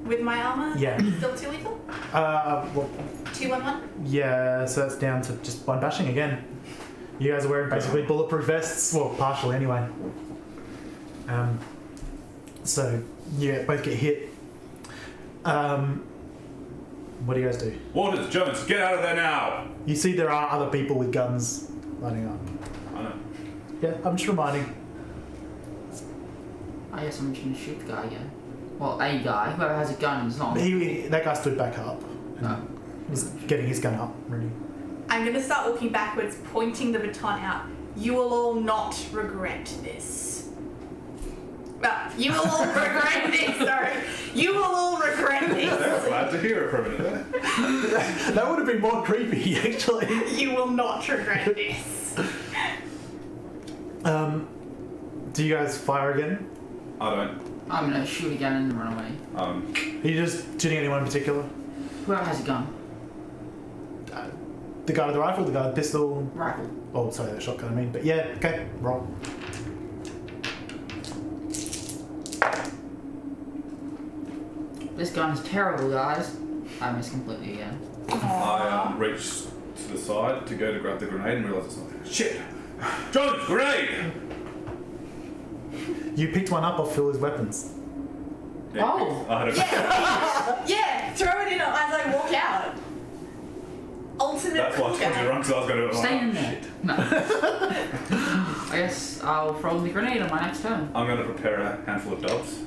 With my armor? Yeah. Still 2 lethal? Well, 2 on 1? yeah, so that's down to just 1 bashing again. You guys are wearing basically bulletproof vests, well, partially anyway. So you both get hit. What do you guys do? Waters, Jones, get out of there now! You see there are other people with guns lining up. I know. Yeah, I'm just reminding. I guess I'm just gonna shoot the guy again. Well, a guy. Whoever has a gun is not. That guy stood back up. No. He's getting his gun up, ready. I'm going to start walking backwards, pointing the baton out. You will all not regret this. Well, you will all regret this, sorry. You will all regret this. Glad to hear it for a minute there. That would have been more creepy, actually. You will not regret this. Do you guys fire again? I don't. I'm gonna shoot again and run away. Are you just shooting anyone in particular? Whoever has a gun. The guy with the rifle, the guy with the pistol? Rifle. Oh, sorry, the shotgun, I mean. But yeah, okay, roll. This gun is terrible, guys. I missed completely again. I reach to the side to go to grab the grenade and realise it's not there. Shit! Jones, grenade! You picked one up off Phil's weapons. Yeah, Oh. I had a Yeah, throw it in as I walk out. Ultimate That's why I cool told you guy. wrong, because I was going to. Stay in there. No. I guess I'll throw the grenade on my next turn. I'm going to prepare a handful of doves.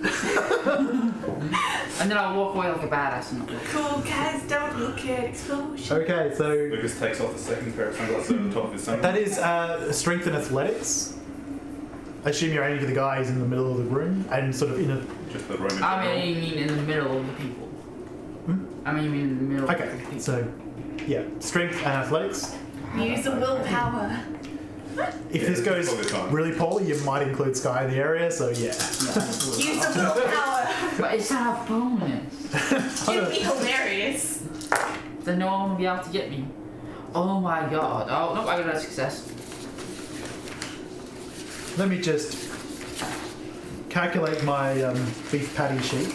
And then I'll walk away like a badass and not look. Cool guys, don't look at explosion. Okay, so Lucas takes off the second pair of sunglasses over the top of his sunglasses. that is strength and athletics. I assume you're aiming for the guy who's in the middle of the room and sort of in a... Just the room in I general. mean in the middle of the people. I mean in the middle of the Okay, people. so yeah, strength and athletics. Use the willpower. If Yeah, this goes probably fine. really poorly, you might include Skye in the area, so yeah. Use the willpower. But it's not a bonus. It'd be hilarious. Then no one will be able to get me. Oh my god. Oh, no, I got a success. Let me just calculate my beef patty sheet.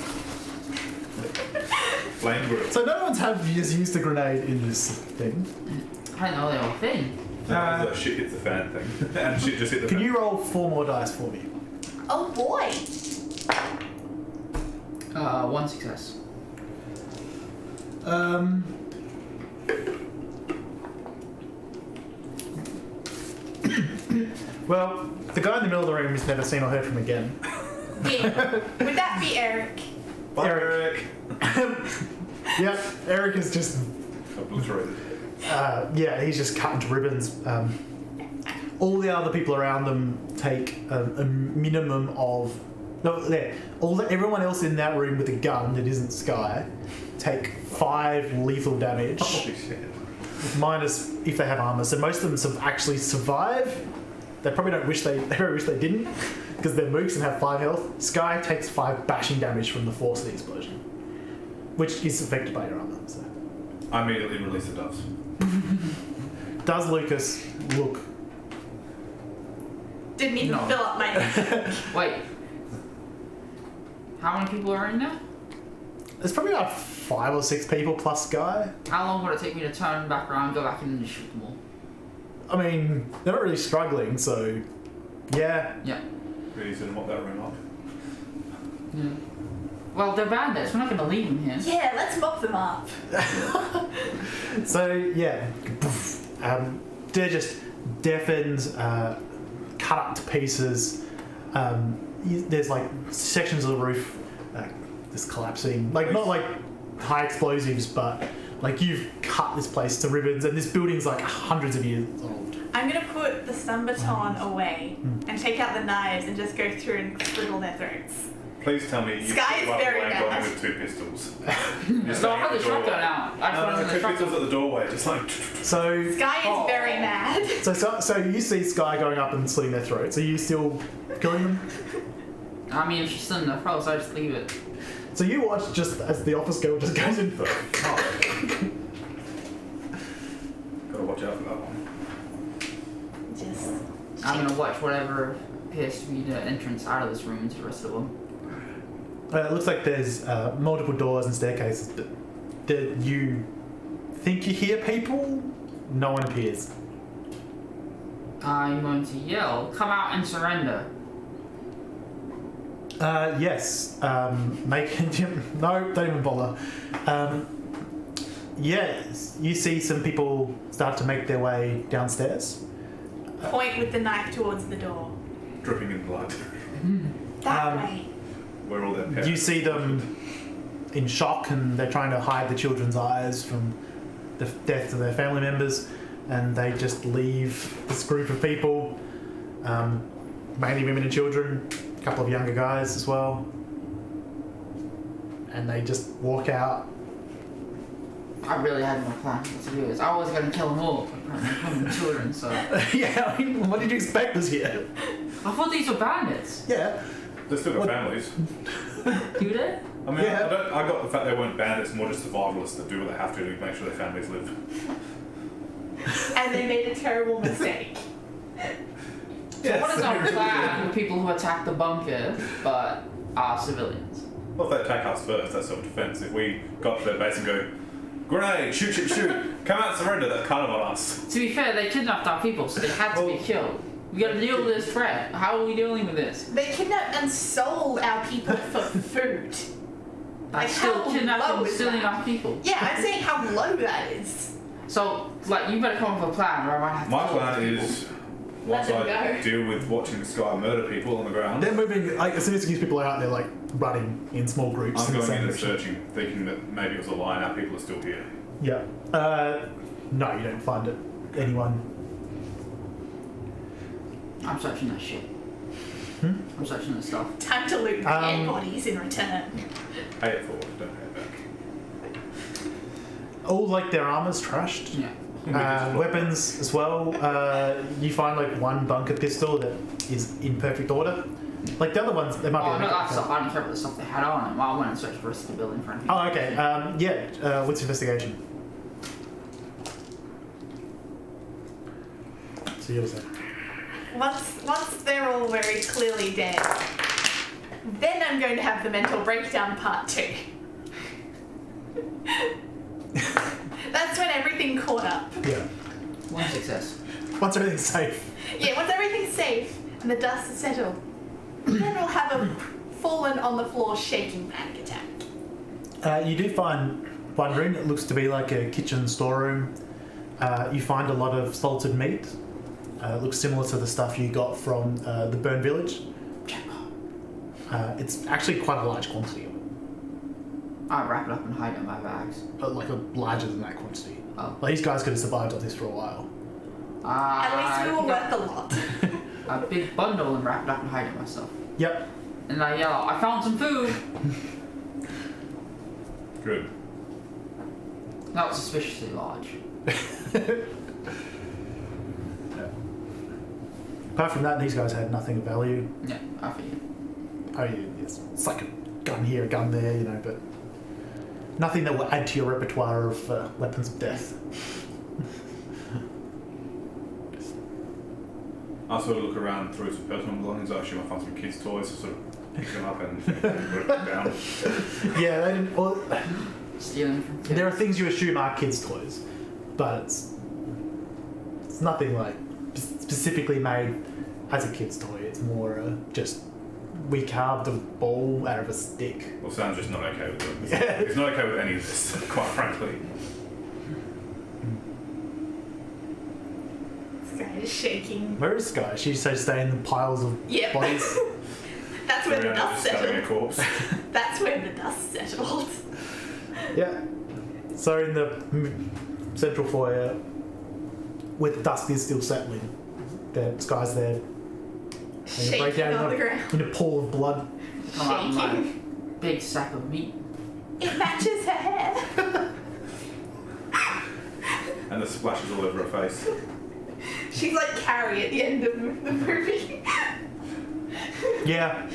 Flame grill. So no one's used a grenade in this thing. I know they were a thing. That was a shit hits the fan thing. And shit just hit the Can fan. you roll 4 more dice for me? Oh boy. 1 success. Well, the guy in the middle of the room is never seen or heard from again. Yeah. Would that be Eric? Bye, Eric. Yep, Eric is just, Obliterated. yeah, he's just cut into ribbons. All the other people around them take a minimum of, no, there. Everyone else in that room with a gun that isn't Skye take 5 lethal damage. Holy shit. Minus if they have armor. So most of them actually survive. They probably don't wish they didn't, because they're mooks and have 5 health. Skye takes 5 bashing damage from the force of the explosion, which is affected by your armor. So. I immediately release the doves. Does Lucas look? Didn't even No. fill up my. Wait. How many people are in there? There's probably about 5 or 6 people plus Skye. How long would it take me to turn back around, go back in and shoot them all? I mean, they're not really struggling, so yeah. Yeah. Really easy to mop that room up. Yeah. Well, they're bandits. We're not going to leave them here. Yeah, let's mop them up. So yeah, they're just deafened, cut up to pieces. There's like sections of the roof just collapsing, like not like high explosives, but like you've cut this place to ribbons, and this building's like hundreds of years old. I'm gonna put the sun baton away and take out the knives and just go through and slit all their throats. Please tell me you Skye is right very away and got mad. him with 2 pistols. So I had the shotgun out. I just No, wanted no, the 2 pistols shotgun. at the doorway, just like. So Skye is very mad. so you see Skye going up and slitting their throats. Are you still killing them? I mean, if she's still in the throat, so I just leave it. So you watch just as the office girl just goes in. Gotta watch out for that one. Just. I'm going to watch whatever appears to be the entrance out of this room into the rest of them. It looks like there's multiple doors and staircases, but you think you hear people. No one appears. I'm going to yell, come out and surrender. Yes. Make no, don't even bother. Yes, you see some people start to make their way downstairs. Point with the knife towards the door. Dripping in blood. That way. Where all their parents. You see them in shock, and they're trying to hide the children's eyes from the death of their family members, and they just leave this group of people, mainly women and children, a couple of younger guys as well, and they just walk out. I really had no plan to do this. I was going to kill them all, but I'm children, so... Yeah, I mean, what did you expect was here? I thought these were bandits. Yeah. They still got What- families. Do they? I mean, Yeah. I got the fact they weren't bandits, more just survivalists that do what they have to make sure their families live. And they made a terrible mistake. So what is our plan with people who attack the bunker, but are civilians? Well, if they attack us first, that's self-defense. If we got to their base and go, grenade, shoot, shoot, shoot, come out and surrender, that's kind of on us. To be fair, they kidnapped our people, so they had to be killed. We gotta deal with this threat. How are we dealing with this? They kidnapped and sold our people for food. Like, That's still how kidnapping low and is stealing that? our people. Yeah, I'm saying how low that is. So, like, you better come up with a plan, or I might have to My kill plan these people. is, once Let them I go. deal with watching the Skye murder people on the ground, They're moving, like, as soon as these people are out, they're like running in small groups. I'm in the going same in and direction. searching, thinking that maybe it was a lie and our people are still here. Yeah. No, you don't find it. Anyone. I'm searching that shit. I'm searching this stuff. Time to loot dead bodies in return. Pay it forward, don't pay it back. All like their armor's trashed. Yeah. Weapons as well. You find like one bunker pistol that is in perfect order. Like the other ones, they might Oh, be. no, that's stuff. I don't care about the stuff they had on. I went and searched for the rest of the building for anything. Oh, okay. What's investigation? So you're saying. Once they're all very clearly dead, then I'm going to have the mental breakdown part 2. That's when everything caught up. Yeah. One success. Once everything's safe. Yeah, once everything's safe and the dust has settled, then we'll have a fallen on the floor shaking panic attack. You do find one room that looks to be like a kitchen storeroom. You find a lot of salted meat. It looks similar to the stuff you got from the Burn Village. It's actually quite a large quantity of it. I wrap it up and hide it in my bags. Like a larger than that quantity. Oh. Like these guys could have survived on this for a while. At least we were got worth a lot. a big bundle and wrap it up and hide it myself. Yep. And I yell, I found some food! Good. That was suspiciously large. Apart from that, these guys had nothing of value. Yeah, I figured. Oh, yeah, it's like a gun here, a gun there, you know, but nothing that will add to your repertoire of weapons of death. I sort of look around through some personal belongings. I assume I find some kids' toys, so sort of pick them up and put them down. Yeah, well, Stealing from kids. there are things you assume are kids' toys, but it's nothing like specifically made as a kid's toy. It's more just we carved a ball out of a stick. Well, Sam's just not okay with it. Yeah. He's not okay with any of this, quite frankly. This guy is shaking. Where is Skye? She's so staying in piles of Yep. bodies. That's where the Around dust just stabbing a settled. corpse. That's where the dust settled. Yeah. So in the central foyer, where the dust is still settling, the Skye's there. And you break Shaking out on the in a, ground. in a pool of blood. Come out with my Shaking. big sack of meat. It matches her hair. And the splashes all over her face. She's like Carrie at the end of the movie. Yeah,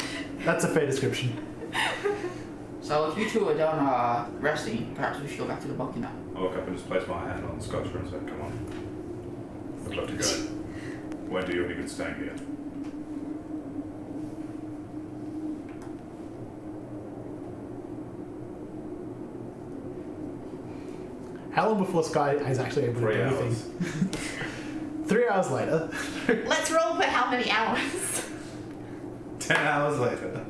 that's a fair description. So if you two are done resting, perhaps we should go back to the bunker now. I woke up and just placed my hand on the Scott's room and said, come on. I'd love to go. Won't do you any good staying here. How long before Skye is actually able to 3 do hours. anything? 3 hours later. Let's roll for how many hours? 10 hours later.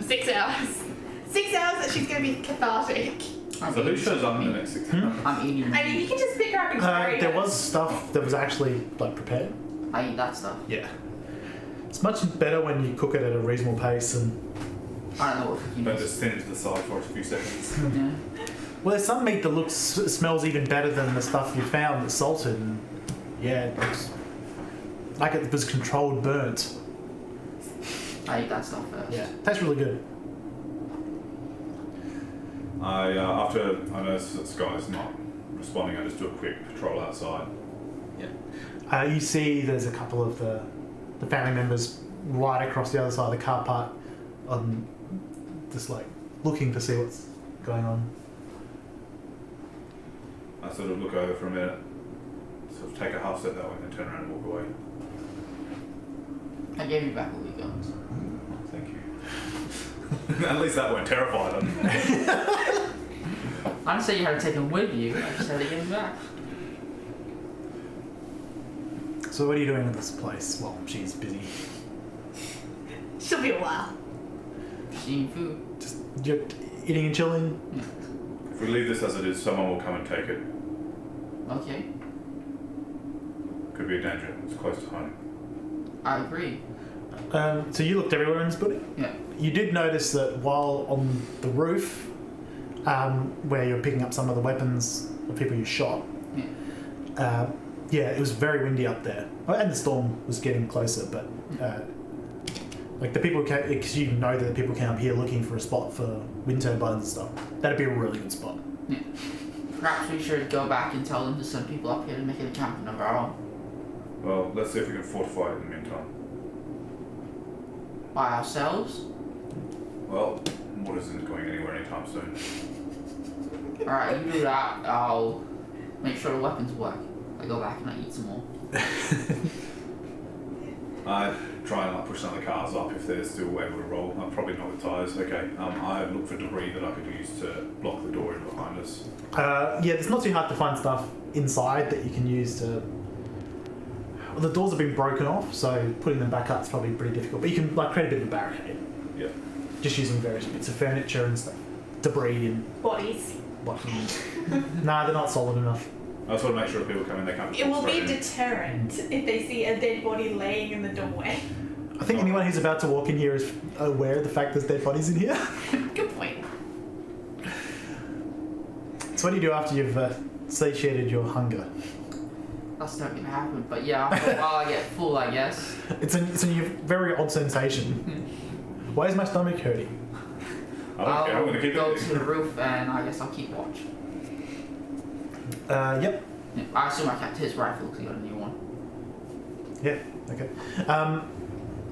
6 hours. 6 hours that she's going to be cathartic. I'm So who eating shows up in the meat. next 6 hours? I'm eating I mean, you meat. can just pick her up and carry her. There was stuff that was actually like prepared. I eat that stuff. Yeah. It's much better when you cook it at a reasonable pace and I don't know what cooking Don't is. just thin it to the side for a few seconds. Yeah. well, there's some meat that smells even better than the stuff you found that's salted. And yeah, it looks like it was controlled burnt. I eat that stuff first. Yeah, tastes really good. After I notice that Sky's not responding, I just do a quick patrol outside. You see, there's a couple of the family members right across the other side of the car park, just like looking to see what's going on. I sort of look over for a minute, sort of take a half step that way, and then turn around and walk away. I gave you back all your guns. Thank you. At least that won't terrify them. I didn't say you had to take them with you. I just had to give them back. So what are you doing in this place? Well, she's busy. She'll be a while. Just eating food. Just you're eating and chilling. If we leave this as it is, someone will come and take it. Okay. Could be a danger. It's close to home. I agree. So you looked everywhere in this building? Yeah. You did notice that while on the roof, where you're picking up some of the weapons of people you shot, it was very windy up there. Oh, and the storm was getting closer, but like the people came, because you know that the people came up here looking for a spot for wind turbines and stuff. That'd be a really good spot. Yeah. Perhaps we should go back and tell them to send people up here to make it a camping of our own. Well, let's see if we can fortify it in the meantime. by ourselves? Well, Waters isn't going anywhere anytime soon. Alright, you do that. I'll make sure the weapons work. I go back and I eat some more. I try and push some of the cars up if they're still able to roll. I'm probably not with tyres. Okay. I look for debris that I could use to block the door in behind us. Yeah, it's not too hard to find stuff inside that you can use to. Well, the doors have been broken off, so putting them back up is probably pretty difficult. But you can like create a bit of a barricade. Yeah. Just using various bits of furniture and stuff, debris and Bodies. what. Nah, they're not solid enough. I just want to make sure if people come in, they can't. It will be straight in. deterrent if they see a dead body laying in the doorway. I think anyone who's about to walk in here is aware of the fact there's dead bodies in here. Good point. So what do you do after you've satiated your hunger? That's not gonna happen, but yeah, after a while I get full, I guess. It's a very odd sensation. Why is my stomach hurting? I don't care. I'm going to keep go it. to the roof and I guess I'll keep watch. Yep. Yeah, I assume I kept his rifle because he got a new one. Yeah. Okay.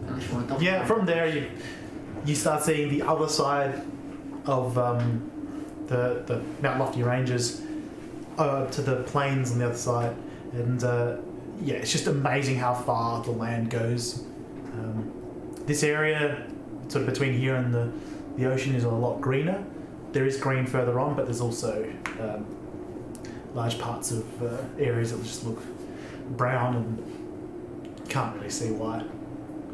Unless you want to double Yeah. check. From there, you start seeing the other side of the Mount Lofty Ranges to the plains on the other side, and yeah, it's just amazing how far the land goes. This area, sort of between here and the ocean, is a lot greener. There is green further on, but there's also large parts of areas that just look brown and can't really see why.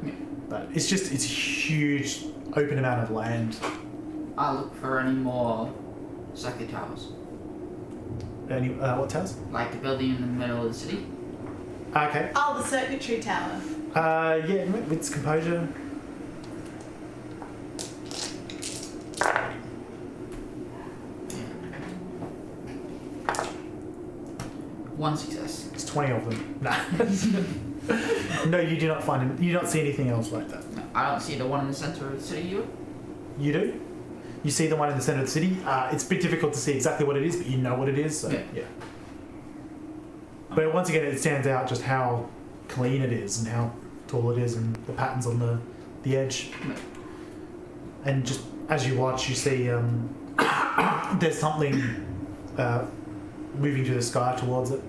Yeah. But it's a huge open amount of land. I'll look for any more circuit towers. Any what towers? Like the building in the middle of the city. Okay. Oh, the circuitry tower. Yeah, with its composure. One success. It's 20 of them. Nah. No, you do not find him. You don't see anything else like that. No, I don't see the one in the center of the city, you? You do? You see the one in the centre of the city. It's a bit difficult to see exactly what it is, but you know what it is. So, yeah. But once again, it stands out just how clean it is and how tall it is and the patterns on the edge. Yeah. And just as you watch, you see there's something moving through the sky towards it.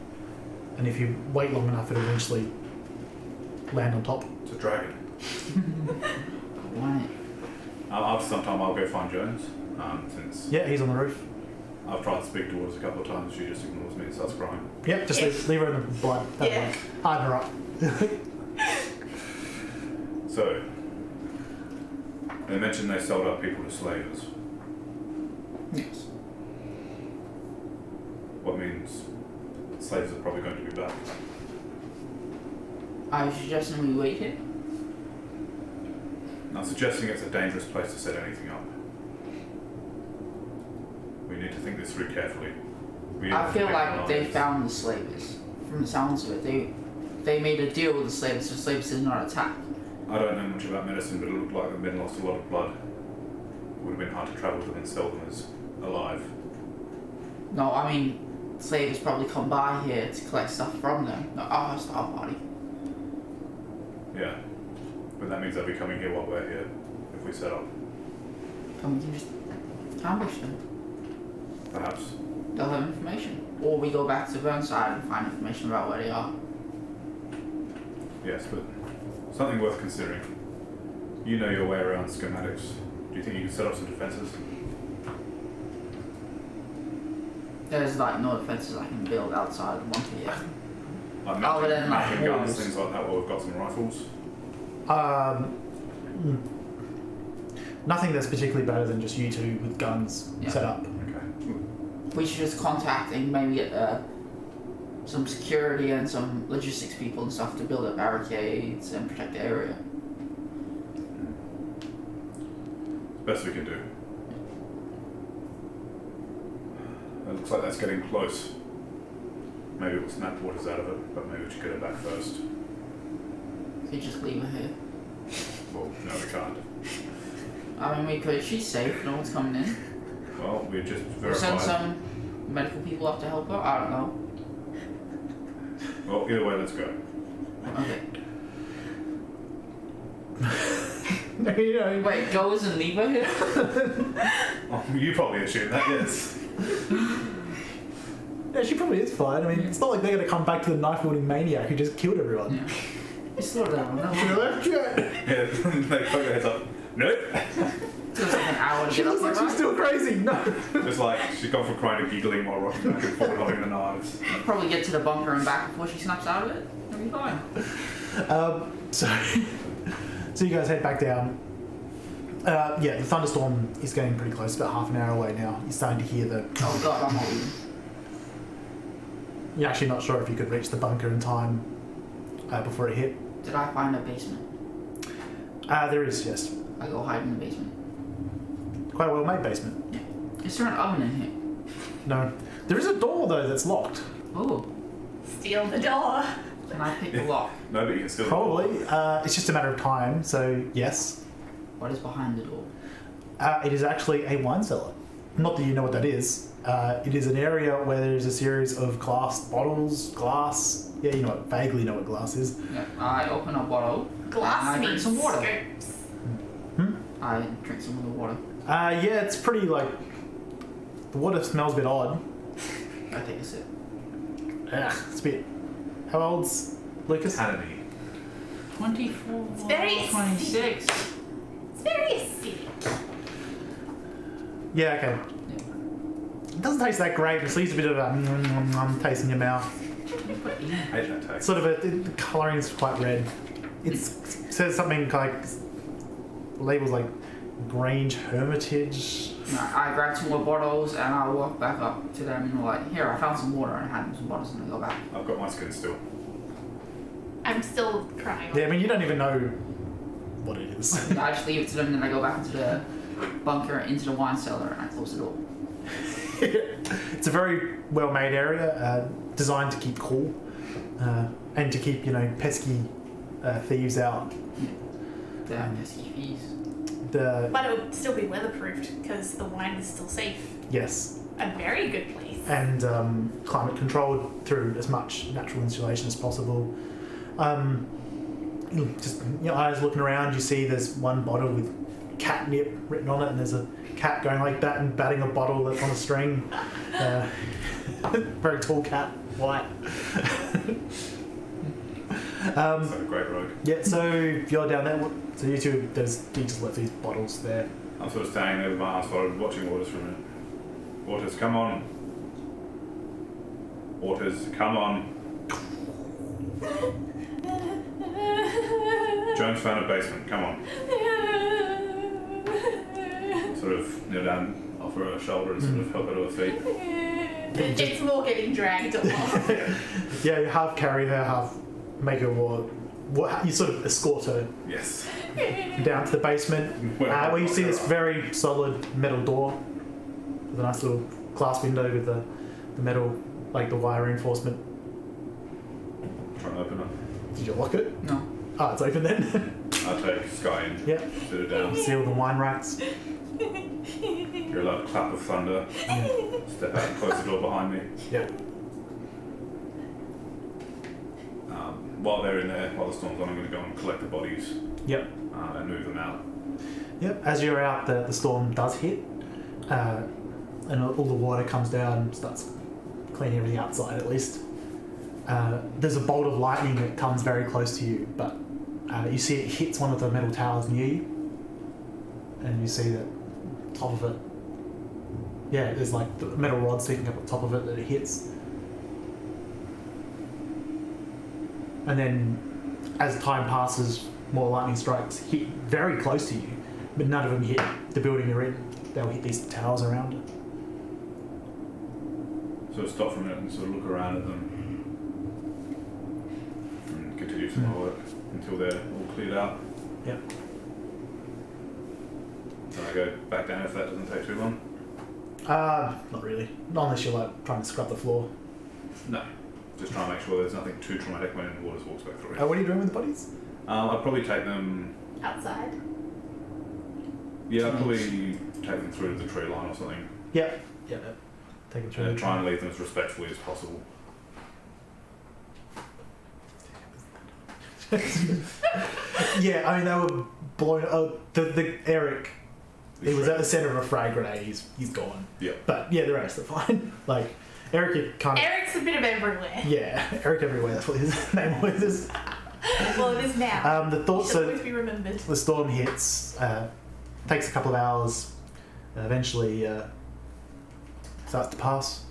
And if you wait long enough, it'll eventually land on top. It's a dragon. Why? After some time, I'll go find Jones. Since Yeah, he's on the roof. I've tried to speak to Waters a couple of times, she just ignores me and starts crying. Yep, just Yes. leave her in the blood. Yeah. Harden her up. So, they mentioned they sold our people to slavers. Yes. What means slaves are probably going to be back. I was suggesting we wait here. I'm suggesting it's a dangerous place to set anything up. We need to think this through carefully. I feel like they found the slavers. From the sounds of it, they made a deal with the slavers, so slavers did not attack. I don't know much about medicine, but it looked like the men lost a lot of blood. It would have been hard to travel to them and sell them as alive. No, I mean, slavers probably come by here to collect stuff from them. No, our style party. Yeah. But that means they'll be coming here while we're here, if we set up. And we can just ambush them. Perhaps. They'll have information. Or we go back to Burnside and find information about where they are. Yes, but something worth considering. You know your way around schematics. Do you think you can set up some defences? There's like no defences I can build outside the bunker yet. Like Other than, like, mountain guns, walls. things like that, or we've got some rifles. Nothing that's particularly better than just you two with guns Yeah. set up. Okay. We should just contact and maybe get some security and some logistics people and stuff to build up barricades and protect the area. Best we can do. It looks like that's getting close. Maybe we'll snap Waters out of it, but maybe we should get her back first. So just leave her here. Well, no, we can't. I mean, we could. She's safe. No one's coming in. Well, we just We'll send verified. some medical people up to help her. I don't know. Well, either way, let's go. Okay. You know, Wait, Joe isn't Lever here? Oh, you probably assume that, yes. yeah, she probably is fine. I mean, it's not like they're going to come back to the knife-wielding maniac who just killed everyone. Yeah. You slow down. To the No. left, yeah. Yeah, they poke their heads up. Nope. Took us like an hour to She get up looks like there, she's right? still crazy. No. Just like she's gone from crying to giggling while rocking back and forth holding the knives. Probably get to the bunker and back before she snaps out of it. It'll be fine. So you guys head back down. Yeah, the thunderstorm is getting pretty close. About half an hour away now. You're starting to hear the... Oh god, I'm not leaving. You're actually not sure if you could reach the bunker in time before it hit. Did I find a basement? There is, yes. I go hide in the basement. Quite a well-made basement. Is there an oven in here? No. There is a door, though, that's locked. Oh, Steal the door. can I pick the lock? No, but you can still. Probably. It's just a matter of time, so yes. What is behind the door? It is actually a wine cellar. Not that you know what that is. It is an area where there is a series of glass bottles, glass. Yeah, you know, vaguely know what glass is. Yeah, I open a bottle. Glass and I drink means some water. scoops. I drink some of the water. Yeah, it's pretty like. The water smells a bit odd. I take a sip. It's a bit. How old's Lucas? Kennedy. 24. It's very 26. It's very acidic. Yeah, okay. It doesn't taste that great. It leaves a bit of a taste in your mouth. I hate that taste. Sort of the colouring is quite red. It says something like labels like Grange Hermitage. No, I grab two more bottles and I walk back up to them and I'm like, here, I found some water and I hand them some bottles and I go back. I've got my skin still. I'm still crying. Yeah, I mean you don't even know what it is. I just leave it to them and then I go back into the bunker, into the wine cellar and I close the door. It's a very well-made area, designed to keep cool and to keep pesky thieves out. Damn, pesky fees. But it would still be weatherproofed because the wine is still safe. Yes, A very good place. and climate controlled through as much natural insulation as possible. Just your eyes looking around, you see there's one bottle with catnip written on it, and there's a cat going like that and batting a bottle that's on a string. Very tall cat, white. So great rogue. Yeah, so you're down there. So you two, you just left these bottles there. I'm sort of standing there with my arms folded, watching Waters for a minute. Waters, come on. Waters, come on. Jones found a basement, come on. Sort of kneel down off her shoulder and sort of help her to her feet. It's more getting dragged along. Yeah, you half carry her, half make her walk. You sort of escort her Yes. down to the basement, where you see this very solid metal door with a nice little glass window with the metal, like the wire reinforcement. Try and open it. Did you lock it? No. Oh, it's open then. I take Skye in, Yep. sit her down, Seal the wine racks. hear a loud clap of thunder, step out and close the door behind me. Yep. While they're in there, while the storm's on, I'm going to go and collect the bodies Yep. and move them out. Yep. As you're out, the storm does hit, and all the water comes down and starts cleaning everything outside at least. There's a bolt of lightning that comes very close to you, but you see it hits one of the metal towers near you, and you see that top of it, yeah, there's like the metal rod sticking up on top of it that it hits. And then, as time passes, more lightning strikes hit very close to you, but none of them hit the building you're in. They'll hit these towers around it. Sort of stop for a minute and sort of look around at them and continue some more work until they're all cleared out. Yep. Then I go back down if that doesn't take too long. Not really. Not unless you're like trying to scrub the floor. No. Just try and make sure there's nothing too traumatic when Waters walks back through. What are you doing with the bodies? I'd probably take them. Outside. Yeah, I'd probably take them through to the tree line or something. Yep. Yep. Take them through. And try and leave them as respectfully as possible. Yeah, I mean they were blown. Oh, the Eric. He was at the center of a frag grenade. He's gone. Yeah. But yeah, the rest are fine. Like Eric, you kind of. Eric's a bit of everywhere. Yeah, Eric everywhere. That's what his name was. Well, it is now. The thought. Should always be remembered. The storm hits. Takes a couple of hours. Eventually starts to pass.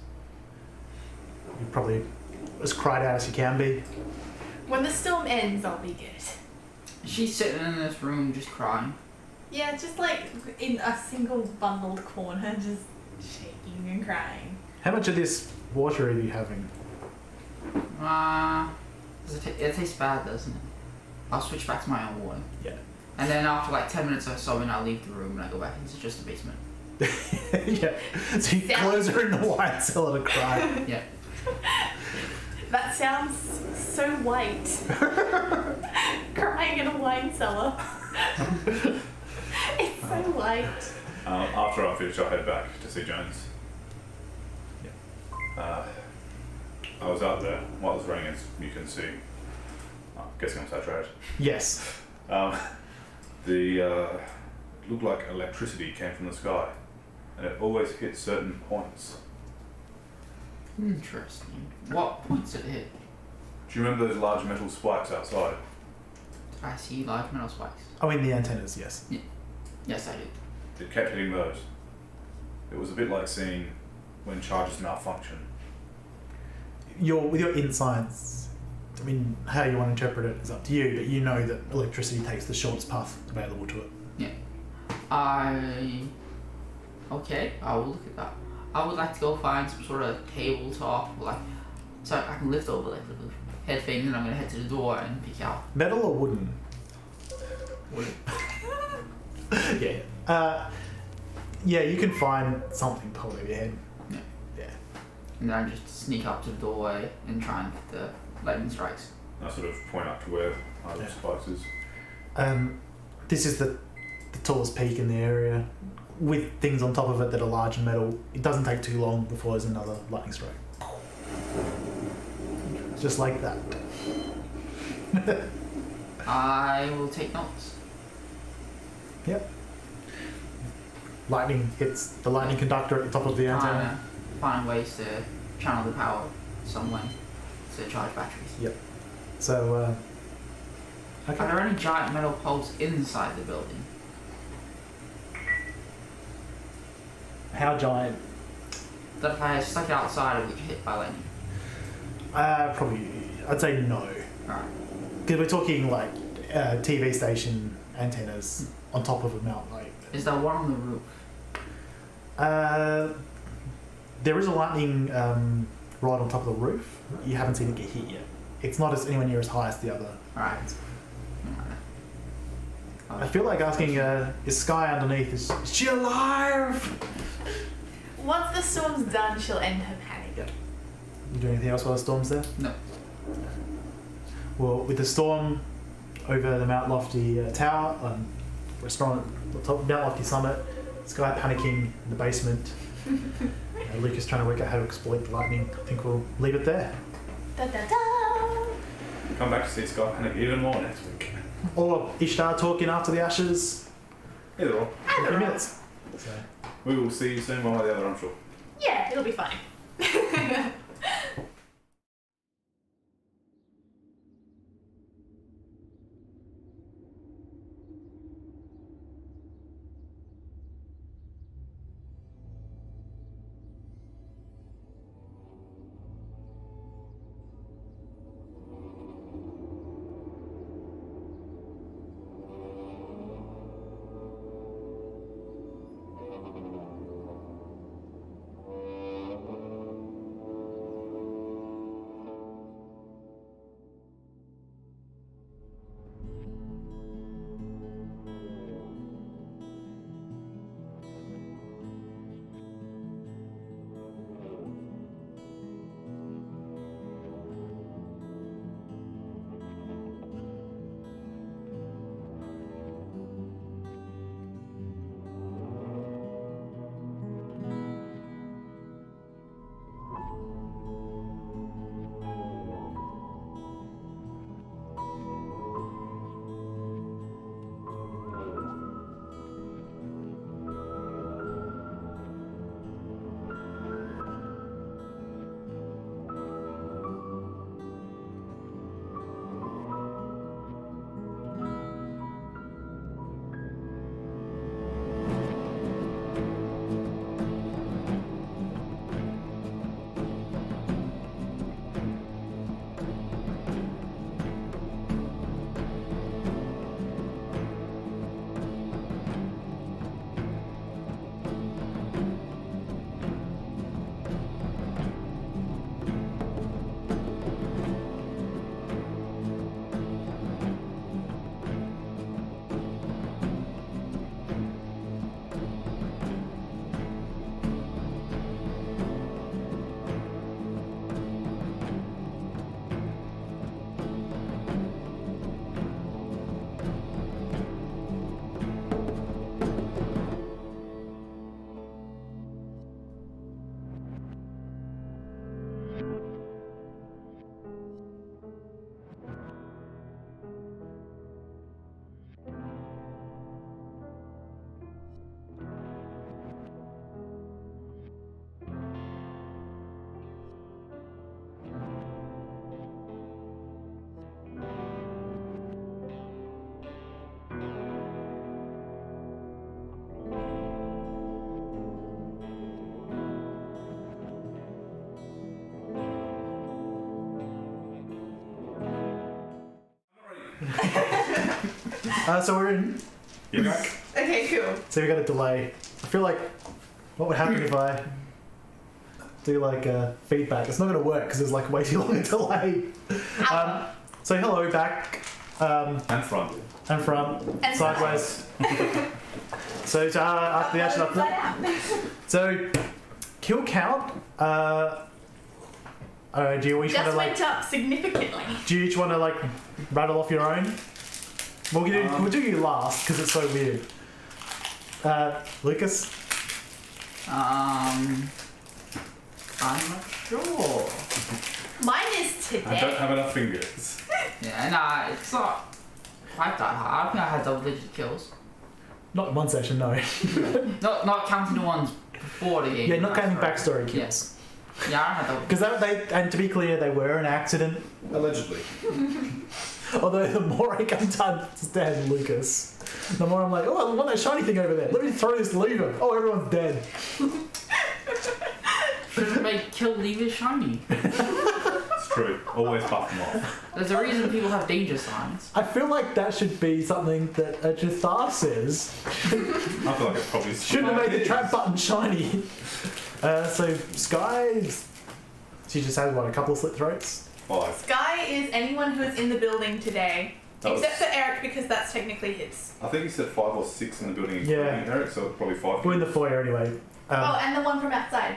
You probably as cried out as you can be. When the storm ends, I'll be good. She's sitting in this room just crying. Yeah, just like in a single bundled corner, just shaking and crying. How much of this water are you having? It tastes bad, doesn't it? I'll switch back to my own water. Yeah. And then after like 10 minutes or so, and I'll leave the room and I go back into just the basement. Yeah. So you close her in the wine cellar to cry. Yeah. That sounds so white. Crying in a wine cellar. It's so white. After I finish, I'll head back to see Jones. Yeah. I was out there while it was raining, as you can see. I'm guessing I'm saturated. Yes. Looked like electricity came from the sky, and it always hit certain points. Interesting. What points did it hit? Do you remember those large metal spikes outside? Did I see large metal spikes? Oh, in the antennas, yes. Yes, I did. It kept hitting those. It was a bit like seeing when charges malfunction. With your insights, I mean, how you want to interpret it is up to you, but you know that electricity takes the shortest path available to it. Yeah. Okay, I will look at that. I would like to go find some sort of tabletop, so I can lift over like little head thing, and I'm gonna head to the door and pick out. Metal or wooden? Wooden. Yeah. Yeah, you can find something to hold over your head. Yeah. Yeah. And then I just sneak up to the doorway and try and get the lightning strikes. I sort of point up to where the spikes is. This is the tallest peak in the area, with things on top of it that are large and metal. It doesn't take too long before there's another lightning strike. Just like that. I will take notes. Yep. Lightning hits the lightning conductor at the top of the antenna. Find ways to channel the power some way to charge batteries. Yep. So, Are there any giant metal poles inside the building? How giant? That if I stuck it outside, it would get hit by lightning. Probably, I'd say no. Alright. Because we're talking like TV station antennas on top of a mountain. Like, Is there one on the roof? there is a lightning rod on top of the roof. You haven't seen it get hit yet. It's not anywhere near as high as the other. Alright. I feel like asking, is Skye underneath? Is she alive? Once the storm's done, she'll end her panic. You do anything else while the storm's there? No. Well, with the storm over the Mount Lofty tower, restaurant at the top of Mount Lofty summit, Skye panicking in the basement, Lucas trying to work out how to exploit the lightning. I think we'll leave it there. Da da da! Come back to see Skye panic even more next week. Or Ishtar talking after the ashes. Either or. In a few minutes. So. We will see you soon, one way or the other, I'm sure. Yeah, it'll be fine. So we're in. You're back. Okay, cool. So we got a delay. I feel like what would happen if I do like feedback? It's not going to work because there's like way too long a delay. So hello, back. And front. And front. And Sideways. So after the action So kill count. Do you each want Just to like? went up significantly. Do you each want to like rattle off your own? We'll do you last because it's so weird. Lucas. I'm not sure. Mine is I don't today. have enough fingers. Yeah, nah, it's not quite that hard. I think I had double-digit kills. Not in one session, no. Not counting the ones before the game. Yeah, not counting backstory kills. Yes. Yeah, I had double. Because and to be clear, they were an accident. Allegedly. Although the more I come to understand Lucas, the more I'm like, oh, I want that shiny thing over there. Let me throw this lever. Oh, everyone's dead. Should make kill levers shiny. It's true. Always buff them off. There's a reason people have danger signs. I feel like that should be something that a Jathar says. I feel like it probably Shouldn't have made the trap button shiny. So Skye, she just had what, a couple of slit throats. 5. Skye is anyone who is in the building today, That except was- for Eric because that's technically his. I think you said 5 or 6 in the building, Yeah. including Eric, so it's probably 5. We're in the foyer anyway. Oh, and the one from outside.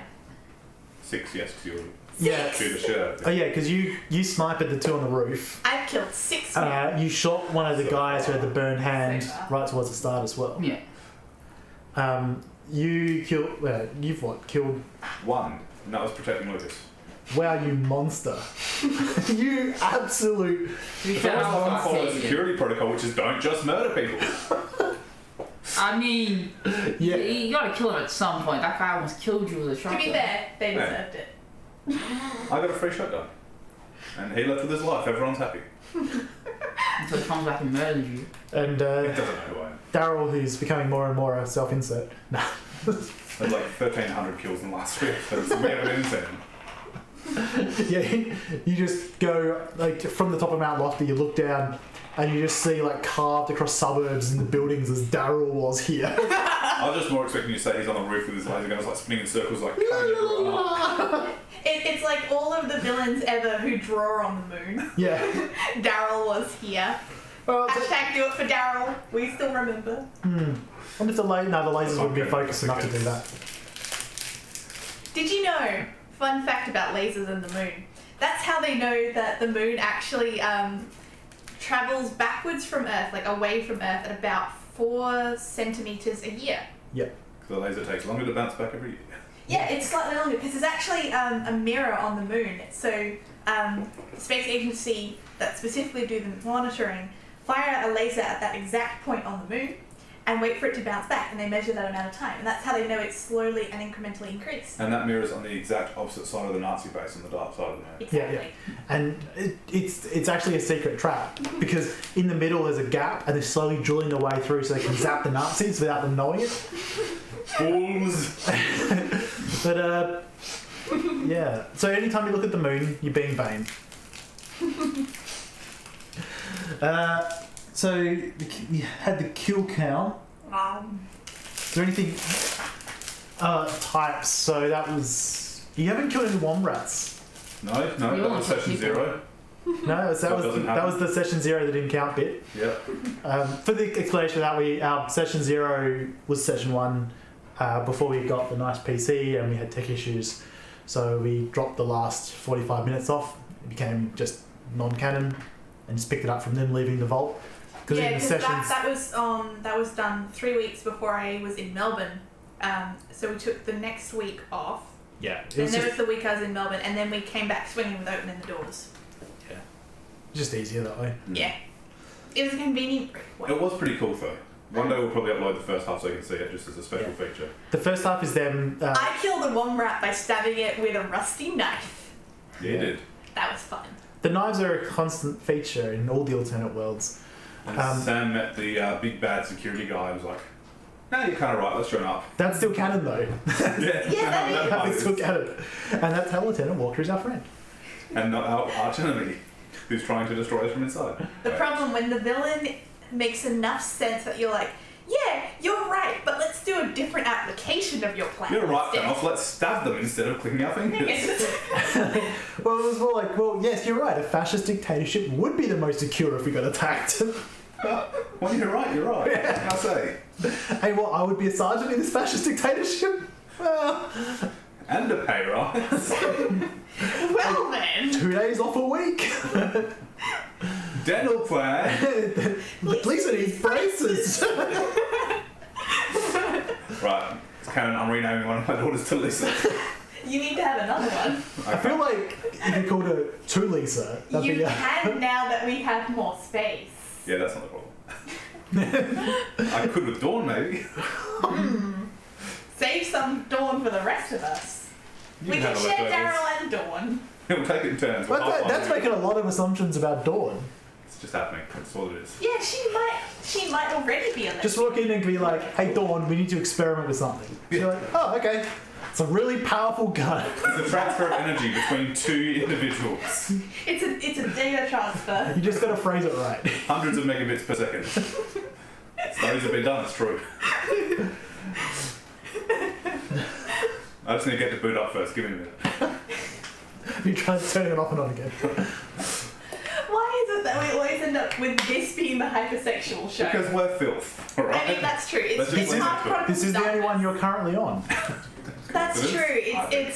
6, yes, because you Yeah. shoot the shit out of Oh it. yeah, because you sniped the two on the roof. I've killed 6 now. You shot one of the So guys who had the burned hand So far. right towards the start as well. Yeah. You killed. You've what? Killed. 1, and that was protecting Lucas. Wow, you monster! You absolute. To be So fair, I I was follow the taking it. security protocol, which is don't just murder people. I mean, Yeah. you gotta kill him at some point. That guy almost killed you with a To shotgun. be fair, they deserved it. I got a free shotgun. And he left with his life. Everyone's happy. Until he comes back and murders you. And He doesn't know who I am. Daryl, who's becoming more and more a self-insert. Nah. There's like 1,300 kills in the last 3 episodes. We have an insane. Yeah, you just go like from the top of Mount Lofty. You look down, and you just see like carved across suburbs and the buildings as Daryl was here. I was just more expecting you to say he's on the roof with his laser guns, like spinning in circles, like cutting everyone up. It's like all of the villains ever who draw on the moon. Yeah. Daryl was here. Well, Hashtag do it for Daryl. We still remember. and if the lasers wouldn't be focused enough to do that. Did you know, fun fact about lasers and the moon, that's how they know that the moon actually travels backwards from Earth, like away from Earth, at about 4 centimeters a year. The laser takes longer to bounce back every year. Yeah, it's slightly longer because there's actually a mirror on the moon. So the space agency that specifically do the monitoring fire a laser at that exact point on the moon and wait for it to bounce back, and they measure that amount of time, and that's how they know it's slowly and incrementally increased. And that mirror's on the exact opposite side of the Nazi base on the dark side of the moon. Exactly. Yeah. And it's actually a secret trap because in the middle there's a gap and they're slowly drilling their way through so they can zap the Nazis without them knowing it. Fools! But yeah. So anytime you look at the moon, you're being vain. So you had the kill count. Is there anything types? So that was you haven't killed any womb rats. No, We that only was took session people. 0. No, that So it was doesn't that happen. was the session 0 that didn't count bit. Yep. For the explanation of that, our session 0 was session 1 before we got the nice PC and we had tech issues, so we dropped the last 45 minutes off. It became just non-canon and just picked it up from them leaving the vault. Yeah, in the because sessions, that was done 3 weeks before I was in Melbourne. So we took the next week off, yeah, it and was there just, was the week I was in Melbourne, and then we came back swinging with opening the doors. just easier that way. Yeah, it was a convenient break. It was pretty cool though. One day we'll probably upload the first half so you can see it just as a special feature. The first half is them. I killed a womb rat by stabbing it with a rusty knife. Yeah, you did. That was fun. The knives are a constant feature in all the alternate worlds. And Sam met the big bad security guy who was like, no, you're kind of right, let's join up. That's still canon though. Yeah, that That is still canon, and that's how Lieutenant Walker is our friend. And not our arch enemy. who's trying to destroy us from inside. The problem when the villain makes enough sense that you're like, yeah, you're right, but let's do a different application of your plan. You're right, instead." Thanos. Let's stab them instead of clicking our fingers. Well, it was more like, well, yes, you're right. A fascist dictatorship would be the most secure if we got attacked. Well, you're right. What can I say? Hey, well, I would be a sergeant in this fascist dictatorship. Well, And a pay rise. Well then. 2 days off a week. Dental plan. Lisa needs braces. Right. It's canon. I'm renaming one of my daughters to Lisa. You need to have another one. I feel like if you called her to Lisa, that'd You be can now that we have more space. Yeah, that's not the problem. I could with Dawn, maybe. Save some Dawn for the rest of us. You We can handle share it, Dawn. Daryl and Dawn. We'll take it in turns. We'll But half that's one. making a lot of assumptions about Dawn. It's just happening. That's all it is. Yeah, she might already be on Just walk in and be like, hey, Dawn, we need to experiment with something. You're like, oh, okay. It's a really powerful gun. It's a transfer of energy between two individuals. It's a data transfer. You just gotta phrase it right. Hundreds of megabits per second. Studies have been done, it's true. I just need to get the boot up first, give me a minute. You try turning it off and on again. Why is it that we always end up with this being the hypersexual show? Because we're filth, alright? I mean, that's true. Let's It's just leave hard it to it. This is the only one you're currently on. That's It is? true. I think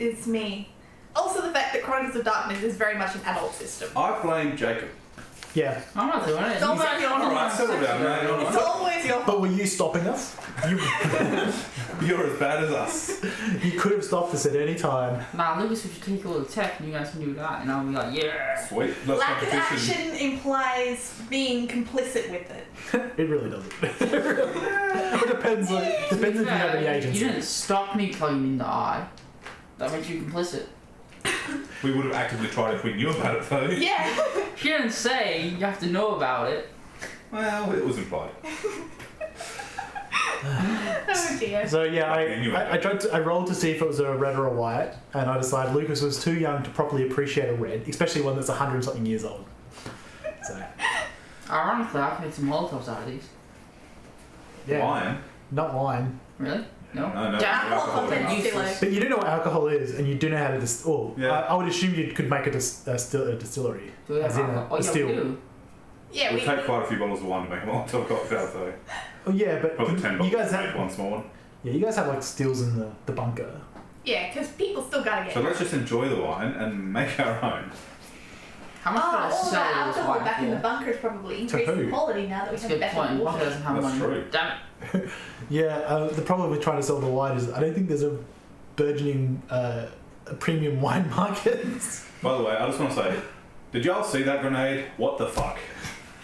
It's me. Also, the fact that Chronicles of Darkness is very much an adult system. I blame Jacob. Yeah. I'm not doing it. It's almost your Alright, settle down, mate. It's always your But were you stopping us? You, You're as bad as us. you could have stopped us at any time. Nah, Lucas, we should take a little tech and you guys can do that. And I'll be like, yeah. Sweet. Let's lack of competition. action implies being complicit with it. It really doesn't. It depends. Depends if you have any You agency. didn't stop me claiming the eye. That makes you complicit. We would have actively tried if we knew about it, though. Yeah. If you didn't say, you have to know about it. Well, it was implied. Oh dear. So yeah, I rolled to see if it was a red or a white, and I decided Lucas was too young to properly appreciate a red, especially one that's 100-something years old. So Ironically, I can make some Molotovs out of these. yeah, Wine? not wine. Really? No? No. Alcohol alcohol. content is Useless. still But you do know what alcohol is, and you do know how to distill. Yeah. I would assume you could make a distillery. Do we have As in alcohol? a Oh, yeah, still. we do. Yeah, We'll take quite a few bottles of wine to make a Molotov cocktail, though. Oh yeah, but Probably 10 you bottles guys to make have one small one. you guys have like stills in the bunker. Yeah, because people still gotta get. So let's just enjoy the wine and make our own. How much would I all sell that this alcohol wine back in the for? bunker is probably increasing who? quality now that we That's a have good better point. Bunker water. doesn't have That's money. true. Damn it. Yeah, the problem with trying to sell the wine is I don't think there's a burgeoning premium wine market. By the way, I just want to say, did y'all see that grenade? What the fuck?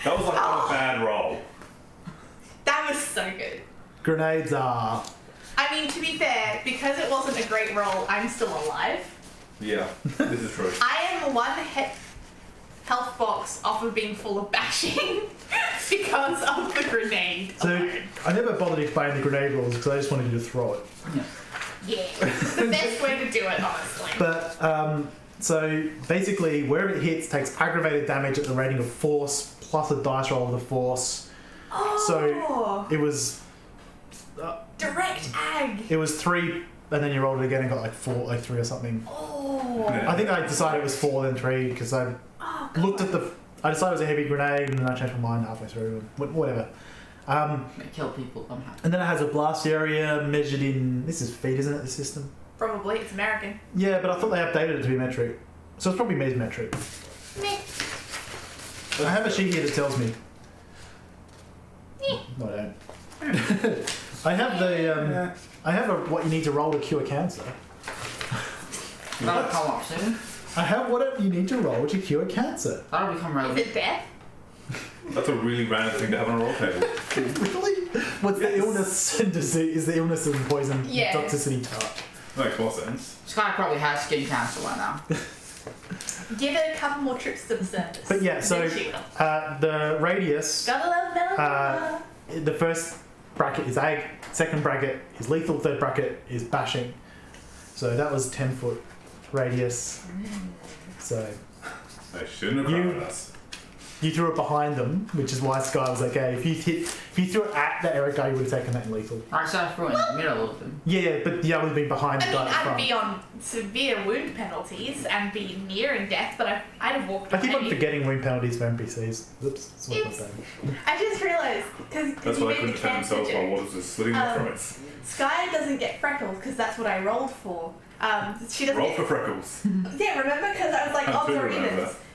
That was like a bad roll. That was so good. Grenades are. I mean, to be fair, because it wasn't a great roll, I'm still alive. Yeah, this is true. I am one health box off of being full of bashing because of the grenade. So alone. I never bothered explaining the grenade rules because I just wanted you to throw it. Yeah. Yeah, it's the best way to do it, honestly. But so basically, wherever it hits takes aggravated damage at the rating of force plus a dice roll of the force. Oh, So it was direct ag. 3, and then you rolled it again and got like 4, like 3 or something. Oh, I think I decided it was 4 then 3 because I oh looked at the. I decided it was a heavy grenade, and then I changed my mind halfway through. Whatever. They kill people. I'm happy. And then it has a blast area measured in. This is feet, isn't it? The system. probably it's American. Yeah, but I thought they updated it to be metric, so it's probably metric. Meh. I have a sheet here that tells me. No, I don't. I have the. I have what you need to roll to cure cancer. That'll come up soon. I have what you need to roll to cure cancer. That'll become Is relevant. it death? That's a really random thing to have on a roll table. Really? What's the illness and disease? Is the illness and poison Yeah. toxicity type? Makes more sense. Skye probably has skin cancer right now. Give it a couple more trips to the surface. But yeah, so Then she will. the radius. Gotta love melanoma. The first bracket is ag, second bracket is lethal, third bracket is bashing. So that was 10-foot radius. So They shouldn't have crowded us. You threw it behind them, which is why Skye was like, "Okay, if you threw it at the Eric guy, you would have taken that in lethal." I started throwing in the middle of them. Yeah, but the other would be behind the I guy mean, at the I'd front. be on severe wound penalties and be nearing death, but I'd have walked I keep on away. forgetting wound penalties for NPCs. Oops, that's what I Oops. thought. I just realised, because That's you why I made couldn't the defend cancer themselves while joke. Waters was slitting their throats. Skye doesn't get freckles, because that's what I rolled for. She doesn't Roll get... for freckles. Yeah, remember? Because I was like, I odds do or remember.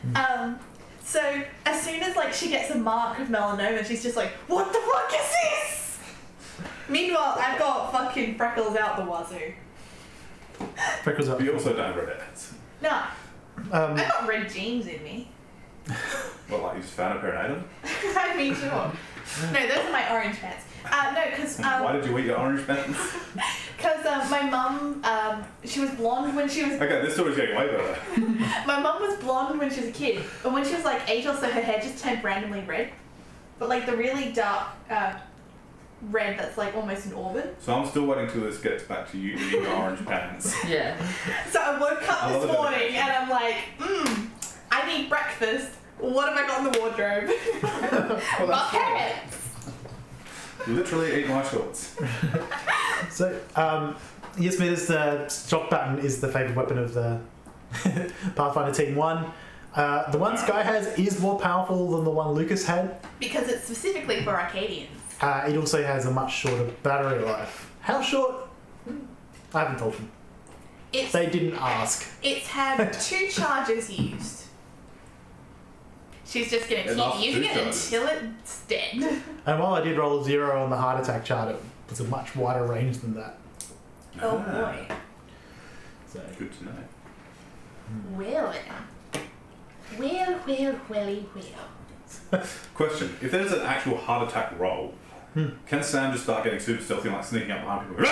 evens. So as soon as like she gets a mark of melanoma, she's just like, what the fuck is this? Meanwhile, I've got fucking freckles out the wazoo. Freckles up. But you also don't have red hands. No, I've got red jeans in me. What, like you just found a pair and ate them? I mean, sure. No, those are my orange pants. No, because Why did you eat your orange pants? my mum, she was blonde when she was. Okay, this story's getting way better. My mum was blonde when she was a kid, but when she was like 8 or so, her hair just turned randomly red. But like the really dark red that's like almost an auburn. So I'm still waiting till this gets back to you eating your orange pants. Yeah. So I woke up I love this it. morning and I'm like, I need breakfast. What have I got in the wardrobe? My pants. Literally eat my shorts. So, yes, Meters, the shock button is the favourite weapon of the Pathfinder Team 1. The one Skye has is more powerful than the one Lucas had. Because it's specifically for Arcadians. It also has a much shorter battery life. How short? I haven't told them. They didn't ask. It's had 2 charges used. She's just going to Enough keep using 2 it charges. until it's dead. And while I did roll a 0 on the heart attack chart, it was a much wider range than that. Oh boy. So, Good to know. Well then. Well. Question: if there's an actual heart attack roll, can Sam just start getting super stealthy and like sneaking up behind people?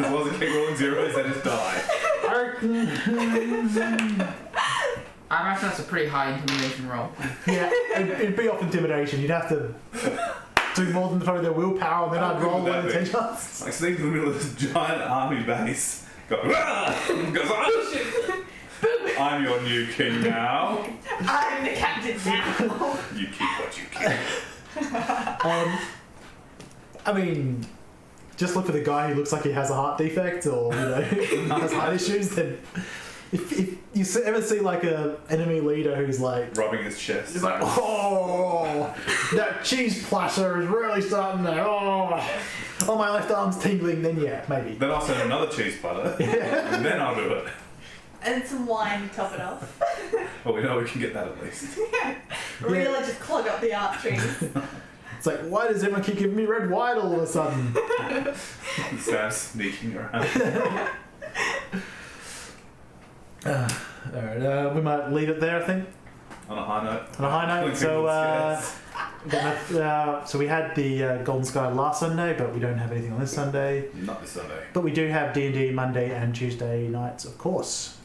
As long as it keep rolling zeros, they just die. I imagine that's a pretty high intimidation roll. yeah, it'd be off intimidation. You'd have to do more than probably their willpower, and then I'd roll good would one that to be? 10 shots. Like sneak in the middle of this giant army base. Go, goes, oh shit! I'm your new king now. I'm the captain now. You keep what you keep. I mean, just look for the guy who looks like he has a heart defect or has heart issues. Then, if you ever see like a enemy leader who's like Rubbing his chest. he's like, oh, that cheese platter is really starting to my left arm's tingling. Then yeah, maybe. Then I'll send another cheese platter, and then I'll do it. And some wine to top it off. Well, we know we can get that at least. Really just clog up the arteries. It's like, why does everyone keep giving me red wine all of a sudden? Sam sneaking around. Alright, we might leave it there, I think. On a high note. On a high note, so we had the Golden Sky last Sunday, but we don't have anything on this Sunday. Not this Sunday. But we do have D&D Monday and Tuesday nights, of course.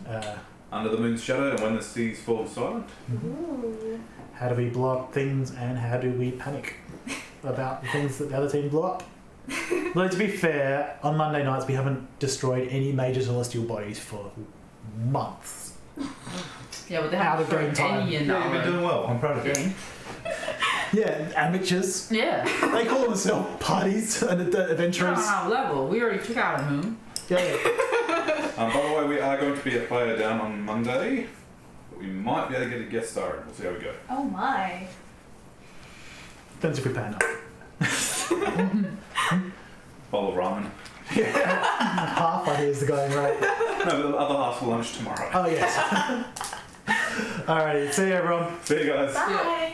Under the moon's shadow and when the seas fall silent. Ooh. How do we blow up things and how do we panic about the things that the other team blew up? Though to be fair, on Monday nights we haven't destroyed any major celestial bodies for months. Yeah, but they Out have of game time. any in Yeah, you've been that doing well. I'm proud of you. game. Yeah, amateurs. Yeah. They call themselves parties and We're on adventurers. our level. We already took out a moon. Yeah. By the way, we are going to be a player down on Monday. But we might be able to get a guest star in. We'll see how we go. Oh my. Depends if we pay enough. Bowl of ramen. Half I hear is the going rate. No, but the other half's for lunch tomorrow. Oh yes. Alrighty, see you everyone. See you guys. Bye.